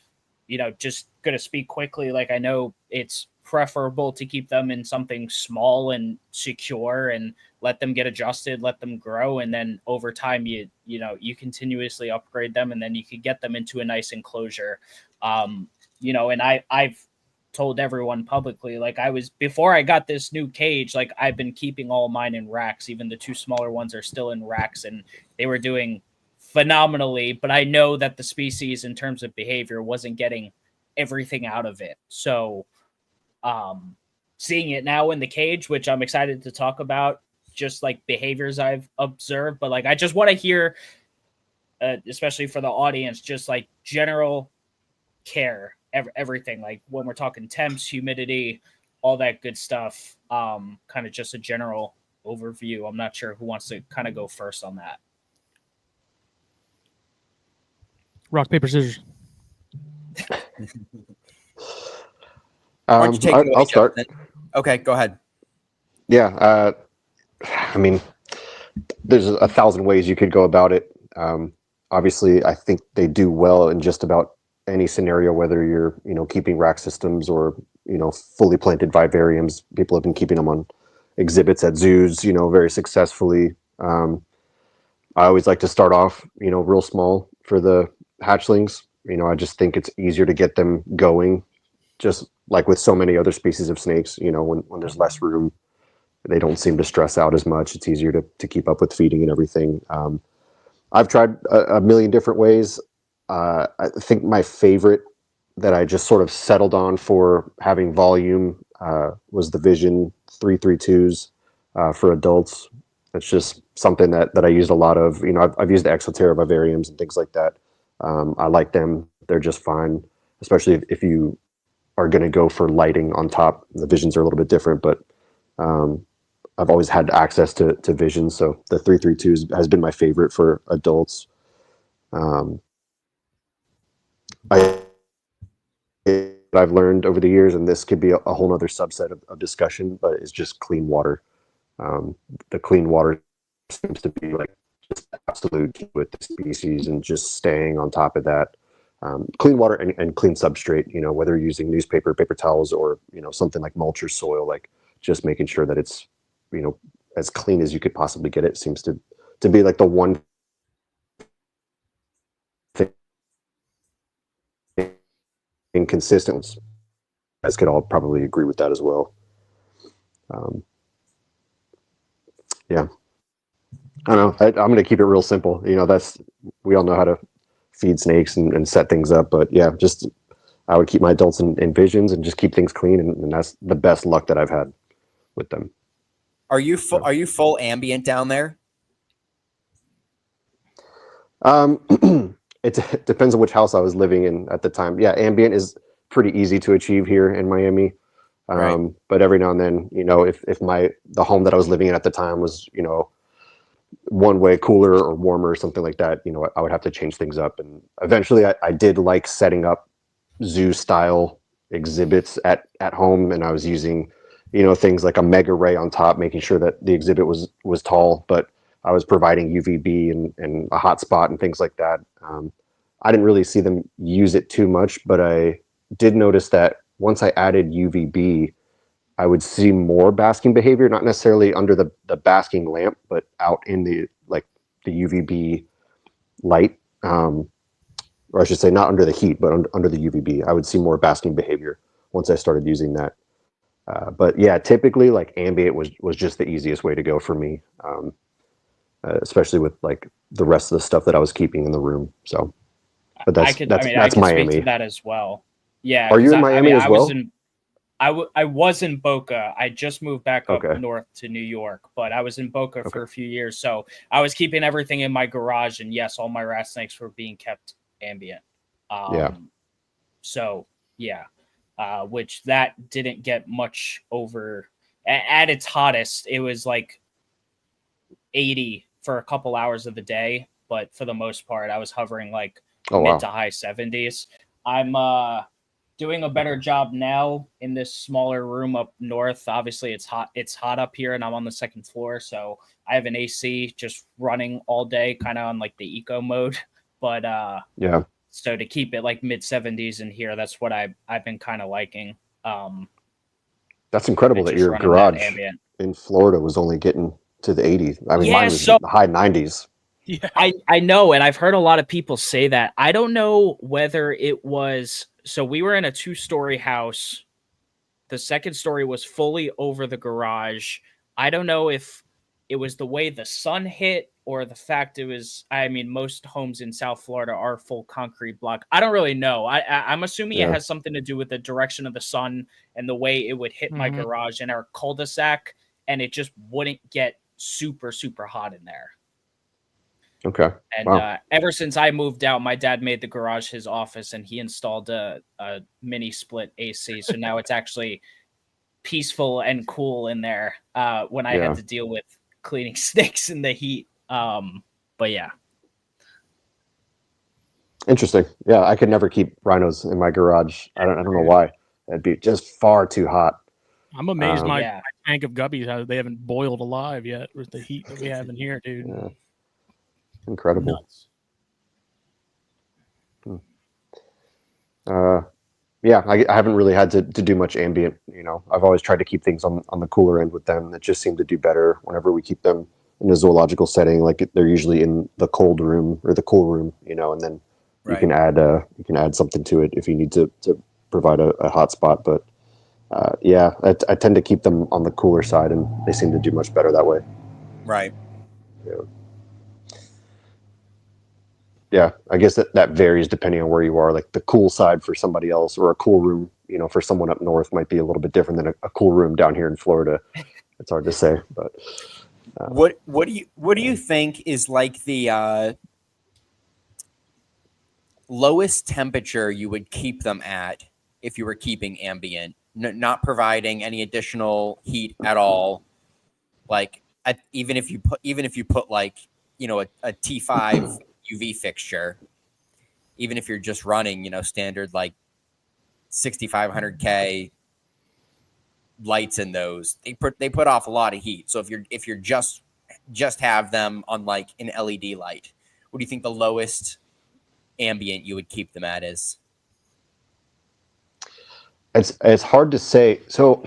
just going to speak quickly. Like, I know it's preferable to keep them in something small and secure and let them get adjusted, let them grow. And then over time, you continuously upgrade them, and then you could get them into a nice enclosure. And I've told everyone publicly, like, before I got this new cage, like, I've been keeping all mine in racks. Even the two smaller ones are still in racks, and they were doing phenomenally, but I know that the species in terms of behavior wasn't getting everything out of it. So seeing it now in the cage, which I'm excited to talk about, just like behaviors I've observed, but like, I just want to hear, especially for the audience, just like general care, everything, like when we're talking temps, humidity, all that good stuff, kind of just a general overview. I'm not sure who wants to kind of go first on that.
Rock, paper, scissors.
Why don't you take it away,
I'll start.
Justin? Okay, go ahead.
Yeah, I mean, there's 1,000 ways you could go about it. Obviously, I think they do well in just about any scenario, whether you're, keeping rack systems or, fully planted vivariums. People have been keeping them on exhibits at zoos, very successfully. I always like to start off, real small for the hatchlings. I just think it's easier to get them going, just like with so many other species of snakes, when there's less room, they don't seem to stress out as much. It's easier to keep up with feeding and everything. I've tried a million different ways. I think my favorite that I just sort of settled on for having volume was the Vision 332s for adults. It's just something that I used a lot of. I've used the Exoterra vivariums and things like that. I like them. They're just fine, especially if you are going to go for lighting on top. The Visions are a little bit different, but I've always had access to Visions, so the 332s has been my favorite for adults. I've learned over the years, and this could be a whole other subset of discussion, but it's just clean water. The clean water seems to be like just absolute key with the species, and just staying on top of that. Clean water and clean substrate, whether you're using newspaper, paper towels, or, something like mulch or soil, like just making sure that it's, as clean as you could possibly get it seems to be like the one thing inconsistent. You guys could all probably agree with that as well. Yeah. I don't know. I'm going to keep it real simple. We all know how to feed snakes and set things up, but yeah, I would keep my adults in Visions and just keep things clean, and that's the best luck that I've had with them.
Are you full ambient down there?
It depends on which house I was living in at the time. Yeah, ambient is pretty easy to achieve here in Miami.
Right.
But every now and then, if the home that I was living in at the time was, one way cooler or warmer or something like that, I would have to change things up. And eventually I did like setting up zoo style exhibits at home, and I was using, things like a mega ray on top, making sure that the exhibit was tall, but I was providing UVB and a hotspot and things like that. I didn't really see them use it too much, but I did notice that once I added UVB, I would see more basking behavior, not necessarily under the basking lamp, but out in the UVB light, or I should say not under the heat, but under the UVB. I would see more basking behavior once I started using that. But yeah, typically like ambient was just the easiest way to go for me, especially with like the rest of the stuff that I was keeping in the room. So, but
I could
Miami.
speak to that as well. Yeah.
Are you in Miami as well?
I was in Boca. I just moved back up
Okay.
north to New York, but I was in Boca for a few years. So I was keeping everything in my garage, and yes, all my rat snakes were being kept ambient.
Yeah.
So yeah, which that didn't get much over at its hottest. It was like 80 for a couple hours of the day, but for the most part, I was hovering like mid to high 70s. I'm doing a better job now in this smaller room up north. Obviously, it's hot. It's hot up here, and I'm on the second floor, so I have an AC just running all day, kind of on like the eco mode. But
yeah.
So to keep it like mid 70s in here, that's what I've been kind of liking.
That's incredible that your garage in Florida was only getting to the 80s. I mean, mine was the high 90s.
Yeah,
I know, and I've heard a lot of people say that. I don't know whether it was. So we were in a 2-story house. The second story was fully over the garage. I don't know if it was the way the sun hit or the fact it was. I mean, most homes in South Florida are full concrete block. I don't really know. I'm assuming it has something to do with the direction of the sun and the way it would hit my garage in our cul-de-sac, and it just wouldn't get super, super hot in there.
Okay.
And ever since I moved out, my dad made the garage his office, and he installed a mini split AC. So now it's actually peaceful and cool in there when I had to deal with cleaning snakes in the heat. But yeah.
Interesting. Yeah, I could never keep rhinos in my garage. I don't know why. It'd be just far too hot.
I'm amazed my tank of guppies, how they haven't boiled alive yet with the heat that we have in here, dude.
Yeah. Incredible. Yeah, I haven't really had to do much ambient. I've always tried to keep things on the cooler end with them. That just seem to do better whenever we keep them in a zoological setting. Like they're usually in the cold room or the cool room, and then you can add something to it if you need to provide a hot spot. But yeah, I tend to keep them on the cooler side, and they seem to do much better that way.
Right.
Yeah. Yeah, I guess that varies depending on where you are. Like the cool side for somebody else, or a cool room, for someone up north might be a little bit different than a cool room down here in Florida. It's hard to say, but
what do you think is like the lowest temperature you would keep them at if you were keeping ambient, not providing any additional heat at all? Like even if you put like a T5 UV fixture, even if you're just running, standard like 6500K lights in those, they put off a lot of heat. So if you're just have them on like an LED light, what do you think the lowest ambient you would keep them at is?
It's hard to say. So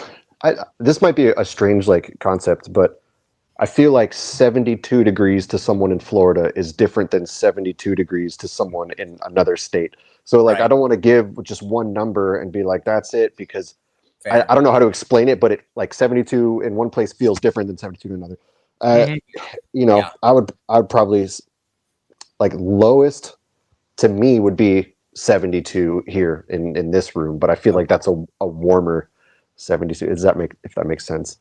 this might be a strange like concept, but I feel like 72 degrees to someone in Florida is different than 72 degrees to someone in another state. So like, I don't want to give just one number and be like, that's it, because I don't know how to explain it, but it like 72 in one place feels different than 72 in another. I would probably like lowest to me would be 72 here in this room, but I feel like that's a warmer 72. If that makes sense?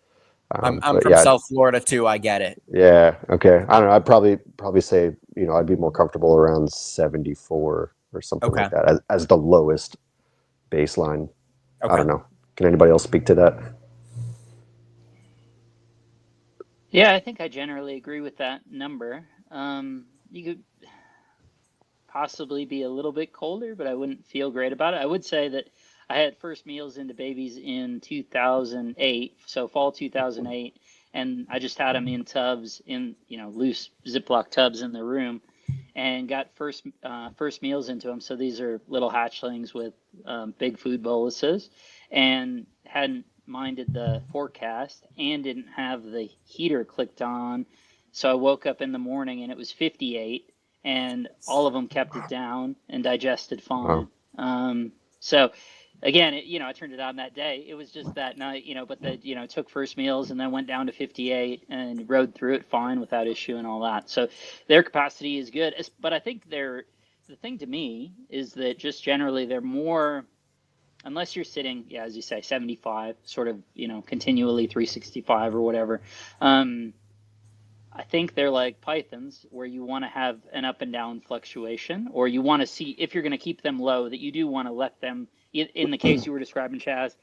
I'm from South Florida too. I get it.
Yeah. Okay. I don't know. I'd probably say, I'd be more comfortable around 74 or something like that as the lowest baseline. I don't know. Can anybody else speak to that?
Yeah, I think I generally agree with that number. You could possibly be a little bit colder, but I wouldn't feel great about it. I would say that I had first meals into babies in 2008, so fall 2008, and I just had them in tubs, in loose Ziploc tubs in the room, and got first meals into them. So these are little hatchlings with big food boluses, and hadn't minded the forecast and didn't have the heater clicked on. So I woke up in the morning and it was 58, and all of them kept it down and digested fine. So again, I turned it on that day. It was just that night, but took first meals and then went down to 58 and rode through it fine without issue and all that. So their capacity is good. But I think the thing to me is that just generally they're more, unless you're sitting, as you say, 75, sort of, continually 365 or whatever. I think they're like pythons, where you want to have an up and down fluctuation, or you want to see, if you're going to keep them low, that you do want to let them, in the case you were describing, Chaz,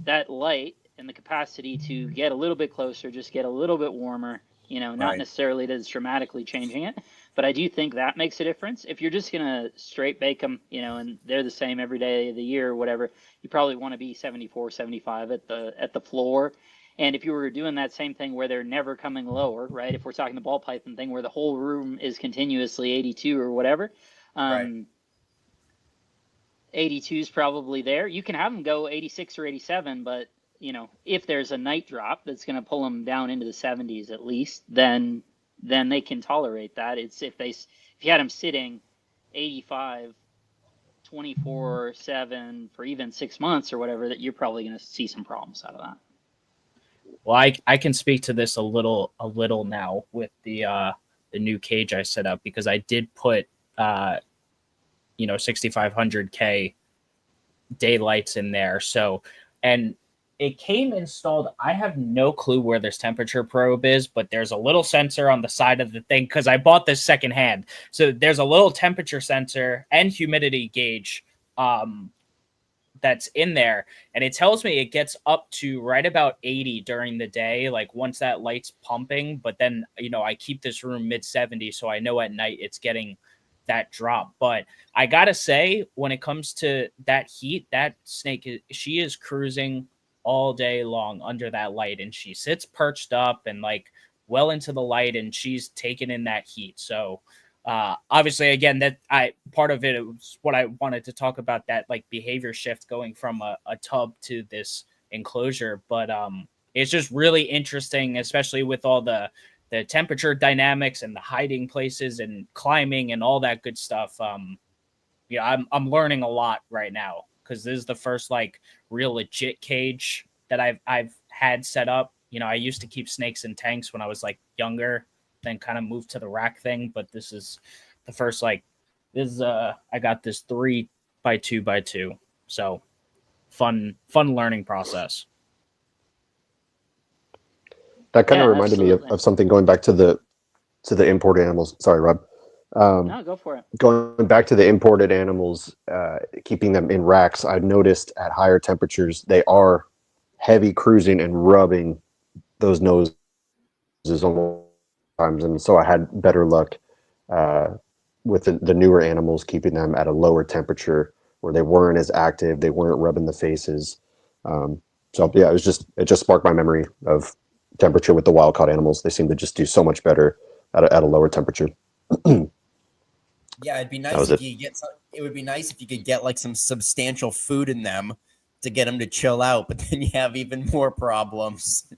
that light and the capacity to get a little bit closer, just get a little bit warmer, not necessarily that it's dramatically changing it, but I do think that makes a difference. If you're just going to straight bake them, and they're the same every day of the year or whatever, you probably want to be 74, 75 at the floor. And if you were doing that same thing where they're never coming lower, right? If we're talking the ball python thing where the whole room is continuously 82 or whatever, 82 is probably there. You can have them go 86 or 87, but if there's a night drop that's going to pull them down into the 70s at least, then they can tolerate that. It's if you had them sitting 85 24/7 for even 6 months or whatever, that you're probably going to see some problems out of that.
Well, I can speak to this a little now with the new cage I set up, because I did put 6500K daylights in there. So, and it came installed. I have no clue where this temperature probe is, but there's a little sensor on the side of the thing, because I bought this secondhand. So there's a little temperature sensor and humidity gauge that's in there, and it tells me it gets up to right about 80 during the day, like once that light's pumping. But then I keep this room mid 70s, so I know at night it's getting that drop. But I gotta say, when it comes to that heat, that snake, she is cruising all day long under that light, and she sits perched up and like well into the light, and she's taking in that heat. So obviously, again, that part of it was what I wanted to talk about, that like behavior shift going from a tub to this enclosure. But it's just really interesting, especially with all the temperature dynamics and the hiding places and climbing and all that good stuff. I'm learning a lot right now, because this is the first like real legit cage that I've had set up. I used to keep snakes in tanks when I was like younger, then kind of moved to the rack thing, but this is the first I got this 3x2x2, so fun learning process.
That kind of reminded me of something, going back to the imported animals. Sorry, Rob.
No, go for it.
Going back to the imported animals, keeping them in racks, I've noticed at higher temperatures they are heavy cruising and rubbing those noses almost times, and so I had better luck with the newer animals, keeping them at a lower temperature where they weren't as active, they weren't rubbing the faces. So yeah, it just sparked my memory of temperature with the wild caught animals. They seem to just do so much better at a lower temperature.
Yeah, it'd be nice if you get it would be nice if you could get like some substantial food in them to get them to chill out, but then you have even more problems.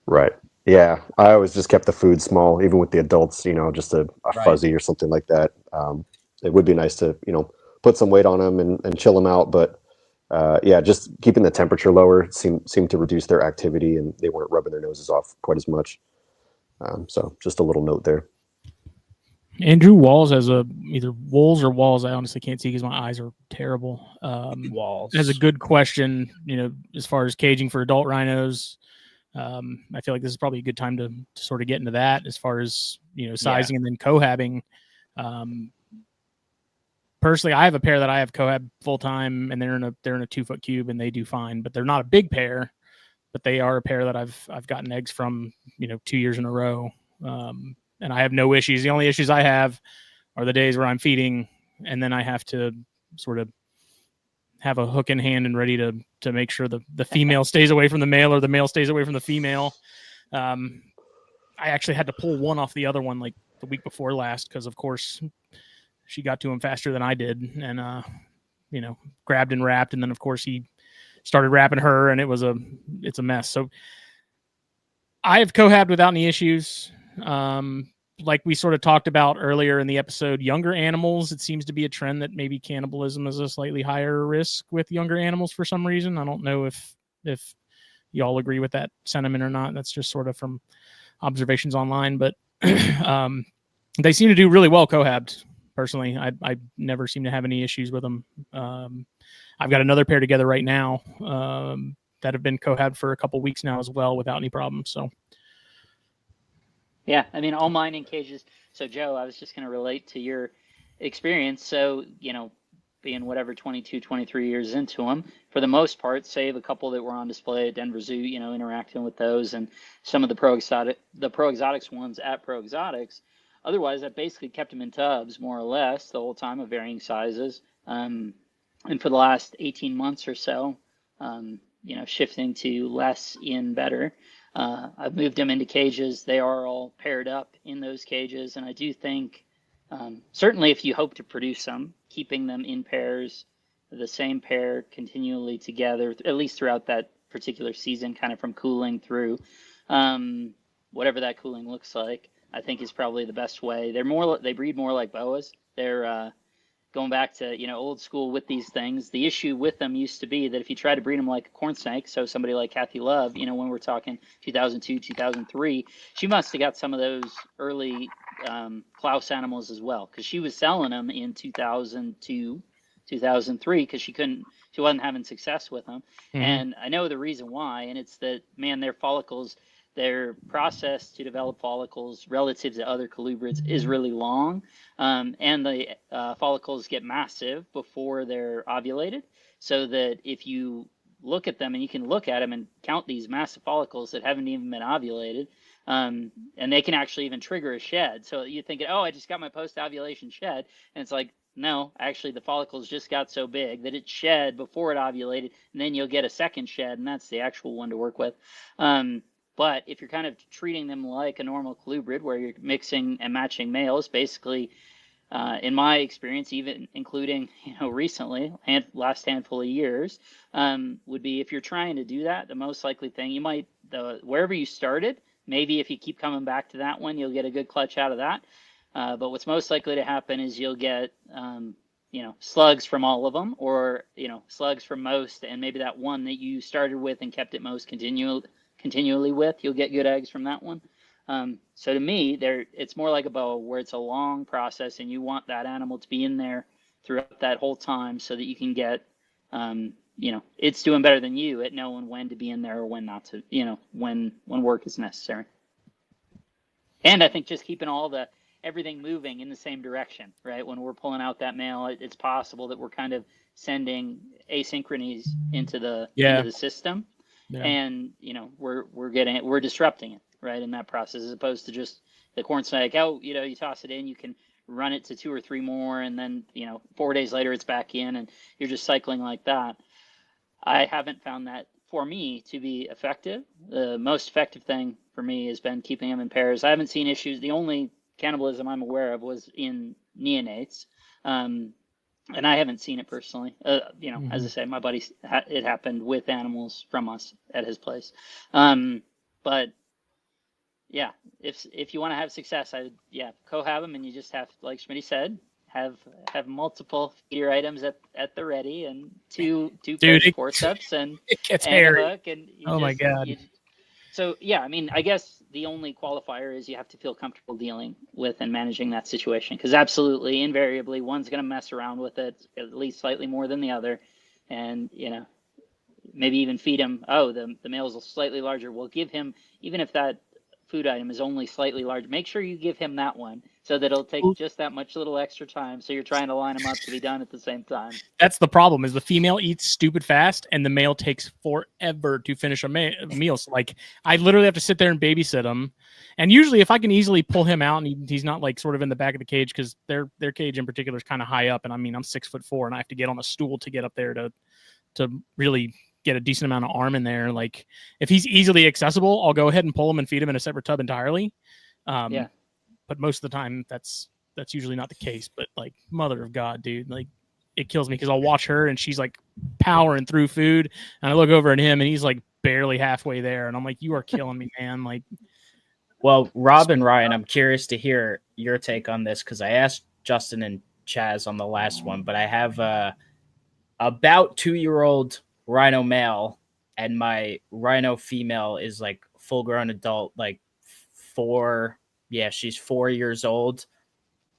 Right. Yeah, I always just kept the food small, even with the adults, just a fuzzy or something like that. It would be nice to, put some weight on them and chill them out. But yeah, just keeping the temperature lower seemed to reduce their activity, and they weren't rubbing their noses off quite as much. So just a little note there.
Andrew Walls has either Wolves or Walls. I honestly can't see because my eyes are terrible.
Walls
has a good question, as far as caging for adult rhinos. I feel like this is probably a good time to sort of get into that as far as, sizing and then cohabbing. Personally, I have a pair that I have cohab full time, and they're in a 2-foot cube, and they do fine, but they're not a big pair, but they are a pair that I've gotten eggs from, 2 years in a row. And I have no issues. The only issues I have are the days where I'm feeding, and then I have to sort of have a hook in hand and ready to make sure the female stays away from the male or the male stays away from the female. I actually had to pull one off the other one like the week before last because, of course, she got to him faster than I did, and grabbed and wrapped, and then of course he started wrapping her, and it's a mess. So I have cohabbed without any issues. Like we sort of talked about earlier in the episode, younger animals, it seems to be a trend that maybe cannibalism is a slightly higher risk with younger animals for some reason. I don't know if y'all agree with that sentiment or not. That's just sort of from observations online, but they seem to do really well cohabbed. Personally, I never seem to have any issues with them. I've got another pair together right now that have been cohabbed for a couple weeks now as well without any problems. So.
Yeah, I mean, all mine in cages. So, Joe, I was just going to relate to your experience. So, being whatever 22, 23 years into them, for the most part, save a couple that were on display at Denver Zoo, interacting with those and some of the Pro Exotics ones at Pro Exotics. Otherwise, I basically kept them in tubs, more or less, the whole time of varying sizes. And for the last 18 months or so, shifting to less in better. I've moved them into cages. They are all paired up in those cages. And I do think, certainly if you hope to produce them, keeping them in pairs, the same pair continually together, at least throughout that particular season, kind of from cooling through, whatever that cooling looks like, I think is probably the best way. They breed more like boas. They're going back to, old school with these things. The issue with them used to be that if you try to breed them like a corn snake, so somebody like Kathy Love, when we're talking 2002, 2003, she must have got some of those early Klaus animals as well, because she was selling them in 2002, 2003, because she wasn't having success with them. Mm-hmm. And I know the reason why, and it's that, man, their process to develop follicles relative to other colubrids is really long, and the follicles get massive before they're ovulated, so that if you look at them, and you can look at them and count these massive follicles that haven't even been ovulated, and they can actually even trigger a shed. So you're thinking, oh, I just got my post-ovulation shed, and it's like, no, actually the follicles just got so big that it shed before it ovulated, and then you'll get a second shed, and that's the actual one to work with. But if you're kind of treating them like a normal colubrid, where you're mixing and matching males, basically, in my experience, even including recently, last handful of years, would be, if you're trying to do that, the most likely thing you might, wherever you started, maybe if you keep coming back to that one, you'll get a good clutch out of that. But what's most likely to happen is you'll get slugs from all of them, or slugs from most, and maybe that one that you started with and kept it most continually with, you'll get good eggs from that one. So to me, it's more like a boa, where it's a long process, and you want that animal to be in there throughout that whole time, so that you can get, it's doing better than you at knowing when to be in there or when not to, when work is necessary. And I think just keeping everything moving in the same direction, right? When we're pulling out that male, it's possible that we're kind of sending asynchronies into the system. Yeah. And we're disrupting it, right, in that process, as opposed to just the corn snake. You toss it in, you can run it to 2 or 3 more, and then 4 days later it's back in, and you're just cycling like that. I haven't found that, for me, to be effective. The most effective thing for me has been keeping them in pairs. I haven't seen issues. The only cannibalism I'm aware of was in neonates. And I haven't seen it personally. Mm-hmm. As I say, my buddy, it happened with animals from us at his place. But yeah, if you want to have success, cohab them, and you just have, like Schmitty said, have multiple feeder items at the ready, and two pairs of forceps and a hook, and
my God.
So yeah, I mean, I guess the only qualifier is you have to feel comfortable dealing with and managing that situation, because absolutely, invariably, one's going to mess around with it at least slightly more than the other, and maybe even feed him. Oh, the male's slightly larger. We'll give him, even if that food item is only slightly large, make sure you give him that one, so that it'll take just that much little extra time. So you're trying to line them up to be done at the same time.
That's the problem, is the female eats stupid fast, and the male takes forever to finish a meal. So like, I literally have to sit there and babysit him. And usually if I can easily pull him out, and he's not like sort of in the back of the cage, because their cage in particular is kind of high up. And I mean, I'm 6'4", and I have to get on a stool to get up there to really get a decent amount of arm in there. Like if he's easily accessible, I'll go ahead and pull him and feed him in a separate tub entirely.
Yeah.
But most of the time that's usually not the case. But like, mother of God, dude, like it kills me because I'll watch her and she's like powering through food, and I look over at him and he's like barely halfway there, and I'm like, you are killing me, man. Like,
well, Rob and Ryan, I'm curious to hear your take on this because I asked Justin and Chaz on the last one, but I have about 2-year-old rhino male, and my rhino female is like full grown adult, like 4. Yeah, she's 4 years old.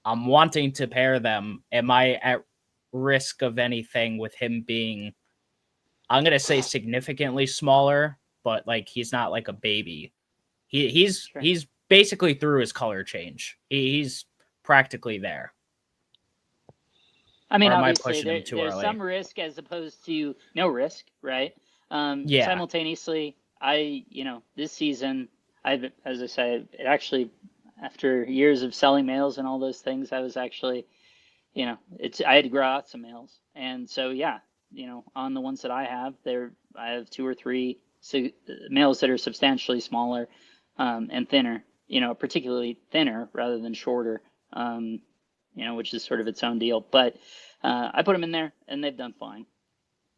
I'm wanting to pair them. Am I at risk of anything with him being, I'm going to say significantly smaller, but like he's not like a baby. He's basically through his color change. He's practically there.
I mean,
or am I
obviously,
pushing him too
there's
early?
some risk as opposed to no risk, right?
Yeah.
Simultaneously, this season, as I said, it actually, after years of selling males and all those things, I was actually, I had to grow out some males. And so, yeah, on the ones that I have, I have 2 or 3 males that are substantially smaller and thinner, particularly thinner rather than shorter, which is sort of its own deal. But I put them in there and they've done fine.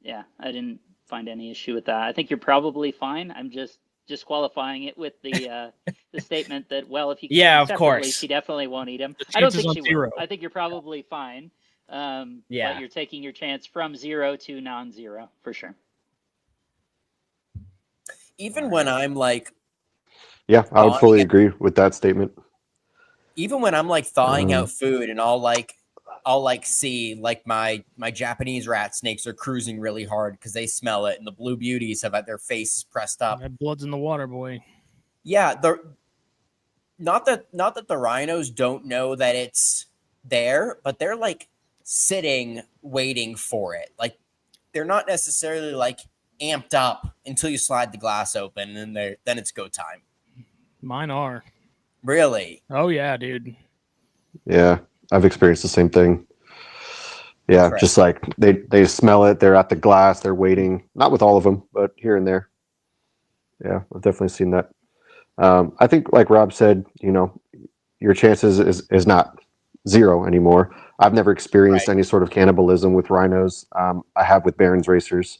Yeah, I didn't find any issue with that. I think you're probably fine. I'm just disqualifying it with the statement that, well, if you keep them
of
separately,
course.
she definitely won't eat them.
The
I don't
chances
think
on
she
zero.
will. I think you're probably fine.
Yeah.
But you're taking your chance from 0 to non-zero for sure.
Even when I'm like,
Yeah, I would
thawing
fully
it-
agree with that statement.
even when I'm like thawing out food and I'll see like my Japanese rat snakes are cruising really hard because they smell it, and the blue beauties have their faces pressed up.
that blood's in the water, boy.
Yeah, not that the rhinos don't know that it's there, but they're like sitting waiting for it. Like they're not necessarily like amped up until you slide the glass open, and then it's go time.
Mine are.
Really?
Oh yeah, dude.
Yeah, I've experienced the same thing. Yeah,
Correct.
just like they smell it, they're at the glass, they're waiting. Not with all of them, but here and there. Yeah, I've definitely seen that. I think, like Rob said, your chances is not 0 anymore. I've never experienced any sort of cannibalism with rhinos. I have with Barons racers.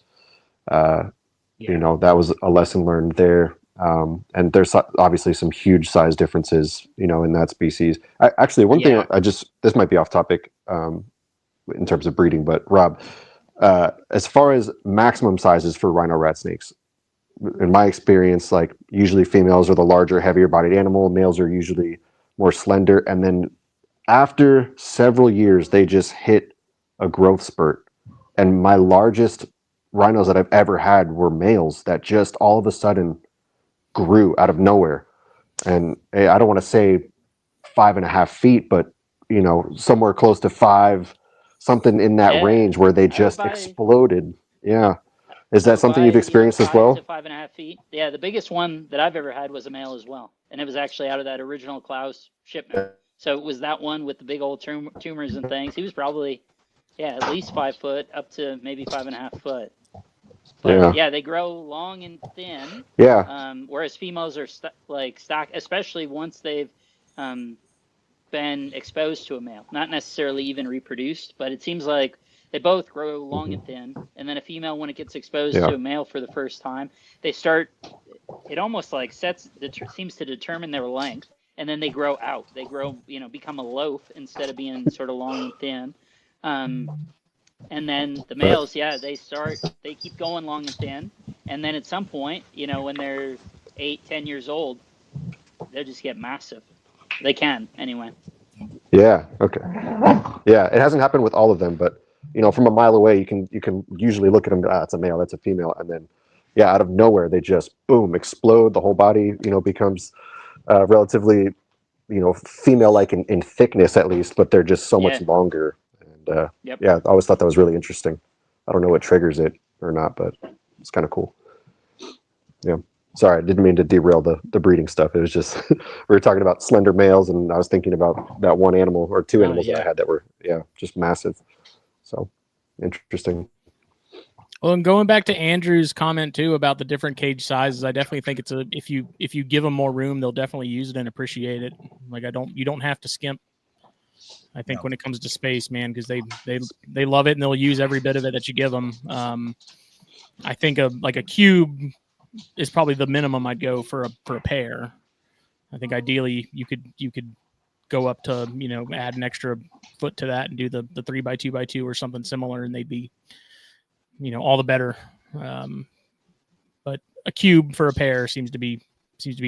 That was a lesson learned there. And there's obviously some huge size differences, in that species. Actually, one thing this might be off topic in terms of breeding, but Rob, as far as maximum sizes for rhino rat snakes, in my experience, like usually females are the larger, heavier bodied animal. Males are usually more slender. And then after several years, they just hit a growth spurt. And my largest rhinos that I've ever had were males that just all of a sudden grew out of nowhere. And I don't want to say 5.5 feet, but somewhere close to 5, something in that range where they just exploded. Yeah. Is that something you've experienced as well?
5 to 5.5 feet. Yeah, the biggest one that I've ever had was a male as well, and it was actually out of that original Klaus shipment. So it was that one with the big old tumors and things. He was probably, at least 5 foot, up to maybe 5.5 foot. But they grow long and thin.
Yeah.
Whereas females are stock, especially once they've been exposed to a male, not necessarily even reproduced, but it seems like they both grow long and thin. And then a female, when it gets exposed to a male for the first time, they start, it almost like seems to determine their length. And then they grow out. They grow, become a loaf instead of being sort of long and thin. And then the males, they keep going long and thin. And then at some point, when they're 8, 10 years old, they'll just get massive. They can, anyway.
Yeah. Okay. Yeah, it hasn't happened with all of them, but from a mile away, you can usually look at them. It's a male. That's a female. And then, out of nowhere, they just boom, explode. The whole body, becomes relatively, female-like in thickness at least, but they're just so much longer. And I always thought that was really interesting. I don't know what triggers it or not, but it's kind of cool. Yeah. Sorry, I didn't mean to derail the breeding stuff. It was just we were talking about slender males, and I was thinking about that one animal or 2 animals that I had that were just massive. So interesting.
Well, and going back to Andrew's comment too about the different cage sizes, I definitely think it's if you give them more room, they'll definitely use it and appreciate it. Like you don't have to skimp. I think when it comes to space, man, because they love it and they'll use every bit of it that you give them. I think a cube is probably the minimum I'd go for a pair. I think ideally you could go up to, add an extra foot to that and do the 3x2x2 or something similar, and they'd be, all the better. But a cube for a pair seems to be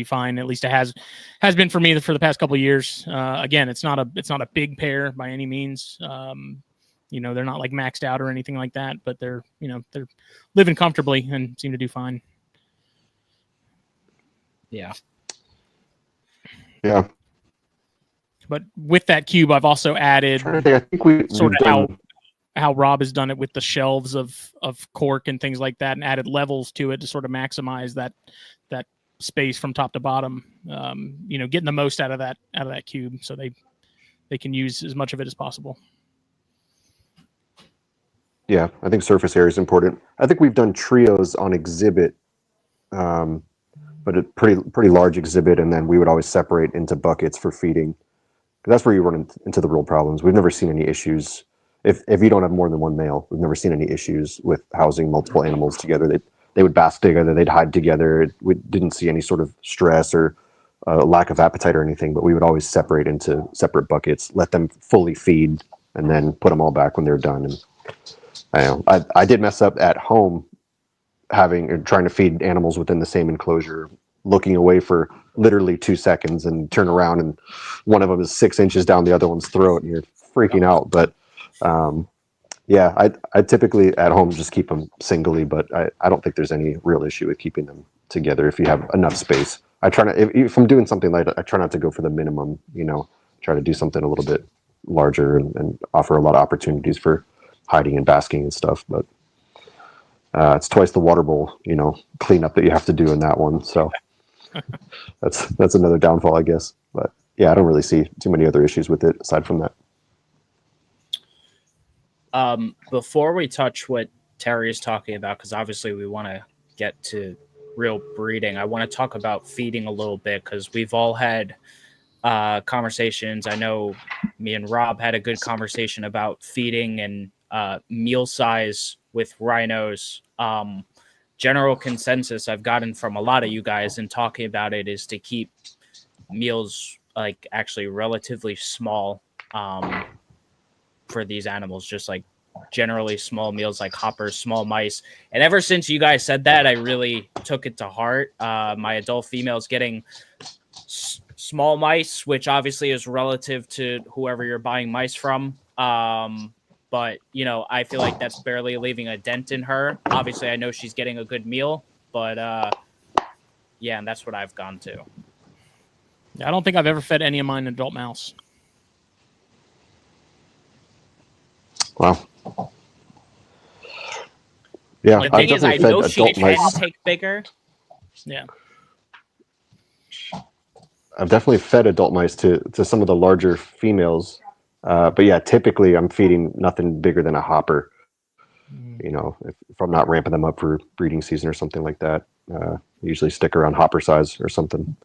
fine. At least it has been for me for the past couple of years. Again, it's not a big pair by any means. They're not like maxed out or anything like that, but they're living comfortably and seem to do fine.
Yeah.
Yeah. But with that cube, I've also added
I think we
sort of how Rob has done it with the shelves of cork and things like that, and added levels to it to sort of maximize that space from top to bottom. Getting the most out of that cube, so they can use as much of it as possible.
Yeah, I think surface area is important. I think we've done trios on exhibit, but a pretty large exhibit, and then we would always separate into buckets for feeding. That's where you run into the real problems. We've never seen any issues. If you don't have more than one male, we've never seen any issues with housing multiple animals together. They would bask together, they'd hide together. We didn't see any sort of stress or lack of appetite or anything, but we would always separate into separate buckets, let them fully feed, and then put them all back when they're done. And I did mess up at home trying to feed animals within the same enclosure, looking away for literally 2 seconds and turn around and one of them is 6 inches down the other one's throat and you're freaking out. But I typically at home just keep them singly, but I don't think there's any real issue with keeping them together if you have enough space. I try not, if I'm doing something like that, I try not to go for the minimum, try to do something a little bit larger and offer a lot of opportunities for hiding and basking and stuff. But it's twice the water bowl, cleanup that you have to do in that one. So that's another downfall, I guess. But yeah, I don't really see too many other issues with it aside from that.
Before we touch what Terry is talking about, because obviously we want to get to real breeding, I want to talk about feeding a little bit, because we've all had conversations. I know me and Rob had a good conversation about feeding and meal size with rhinos. General consensus I've gotten from a lot of you guys in talking about it is to keep meals like actually relatively small for these animals, just like generally small meals like hoppers, small mice. And ever since you guys said that, I really took it to heart. My adult female's getting small mice, which obviously is relative to whoever you're buying mice from. But, I feel like that's barely leaving a dent in her. Obviously, I know she's getting a good meal, but yeah, and that's what I've gone to.
I don't think I've ever fed any of mine an adult mouse.
Wow. Yeah,
The thing is, I know she can take bigger.
Yeah.
I've definitely fed adult mice to some of the larger females. But yeah, typically I'm feeding nothing bigger than a hopper. If I'm not ramping them up for breeding season or something like that, usually stick around hopper size or something.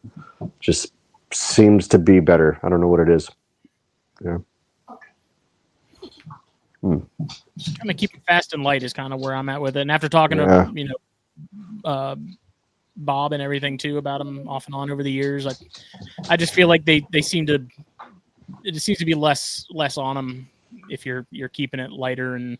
Just seems to be better. I don't know what it is. Yeah.
Just kind of keep it fast and light is kind of where I'm at with it. And after talking to Bob and everything too about them off and on over the years, I just feel like they seem to. It seems to be less on them if you're keeping it lighter. And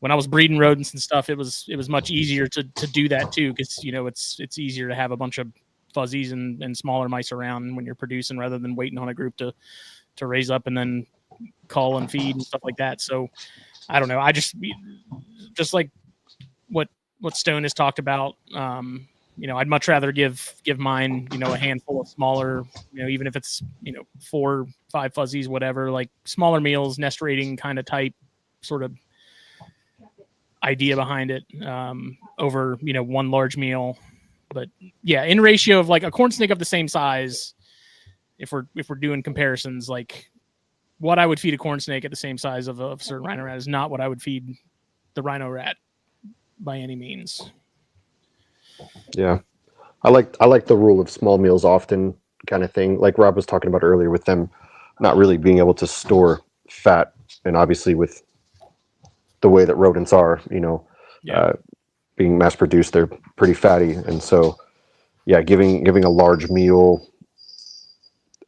when I was breeding rodents and stuff, it was much easier to do that too, because it's easier to have a bunch of fuzzies and smaller mice around when you're producing rather than waiting on a group to raise up and then cull and feed and stuff like that. So I don't know. I just like what Stone has talked about. I'd much rather give mine, a handful of smaller, even if it's, 4, 5 fuzzies, whatever, like smaller meals, nest rating kind of type sort of idea behind it, over, one large meal. But yeah, in ratio of like a corn snake of the same size, if we're doing comparisons, like what I would feed a corn snake at the same size of a certain rhino rat is not what I would feed the rhino rat by any means.
Yeah. I like the rule of small meals often kind of thing. Like Rob was talking about earlier with them not really being able to store fat, and obviously with the way that rodents are,
Yeah.
being mass produced, they're pretty fatty. And so, yeah, giving a large meal,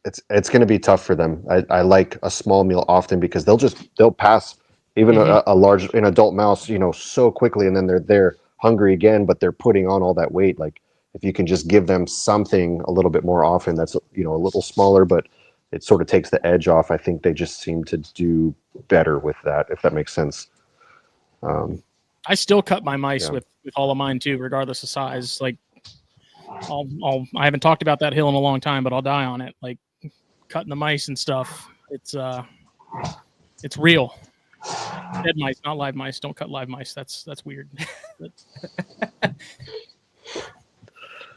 it's going to be tough for them. I like a small meal often because they'll pass even a large an adult mouse, so quickly, and then they're hungry again, but they're putting on all that weight. Like if you can just give them something a little bit more often, that's a little smaller, but it sort of takes the edge off. I think they just seem to do better with that, if that makes sense.
I still cut my mice
Yeah.
with all of mine too, regardless of size. Like I haven't talked about that hill in a long time, but I'll die on it. Like cutting the mice and stuff. It's real. Dead mice, not live mice. Don't cut live mice. That's weird.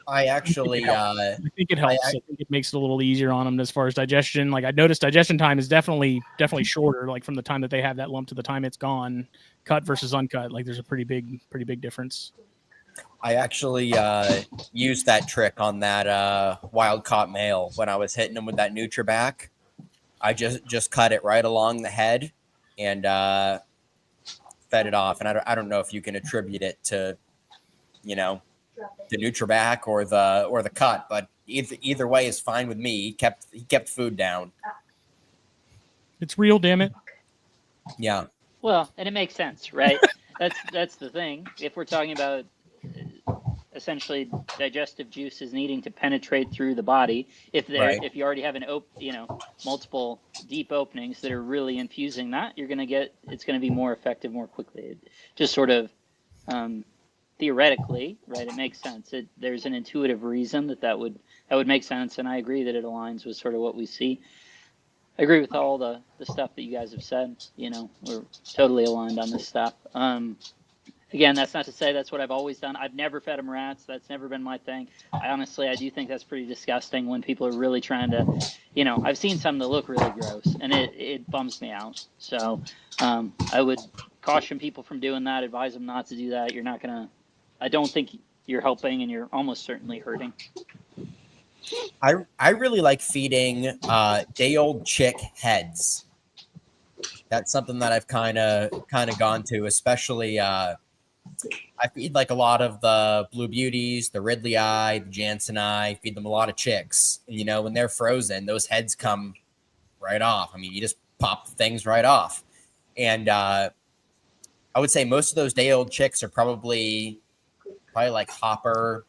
I actually,
I think it helps. I think it makes it a little easier on them as far as digestion. Like I noticed digestion time is definitely shorter. Like from the time that they have that lump to the time it's gone, cut versus uncut. Like there's a pretty big difference.
I actually used that trick on that wild caught male when I was hitting him with that Nutrabac. I just cut it right along the head and fed it off. And I don't know if you can attribute it to, the Nutrabac or the cut, but either way is fine with me. He kept food down.
It's real, damn it.
Yeah.
Well, and it makes sense, right? That's the thing. If we're talking about essentially digestive juices needing to penetrate through the body, if you already have multiple deep openings that are really infusing that, it's going to be more effective more quickly. It just sort of theoretically, right? It makes sense. There's an intuitive reason that would make sense, and I agree that it aligns with sort of what we see. I agree with all the stuff that you guys have said. We're totally aligned on this stuff. Again, that's not to say that's what I've always done. I've never fed them rats. That's never been my thing. I do think that's pretty disgusting when people are really trying to, I've seen some that look really gross, and it bums me out. So I would caution people from doing that, advise them not to do that. I don't think you're helping, and you're almost certainly hurting.
I really like feeding day-old chick heads. That's something that I've kind of gone to, especially I feed like a lot of the Blue Beauties, the Ridley Eye, the Jansen Eye. Feed them a lot of chicks. And, when they're frozen, those heads come right off. I mean, you just pop things right off. And I would say most of those day-old chicks are probably like hopper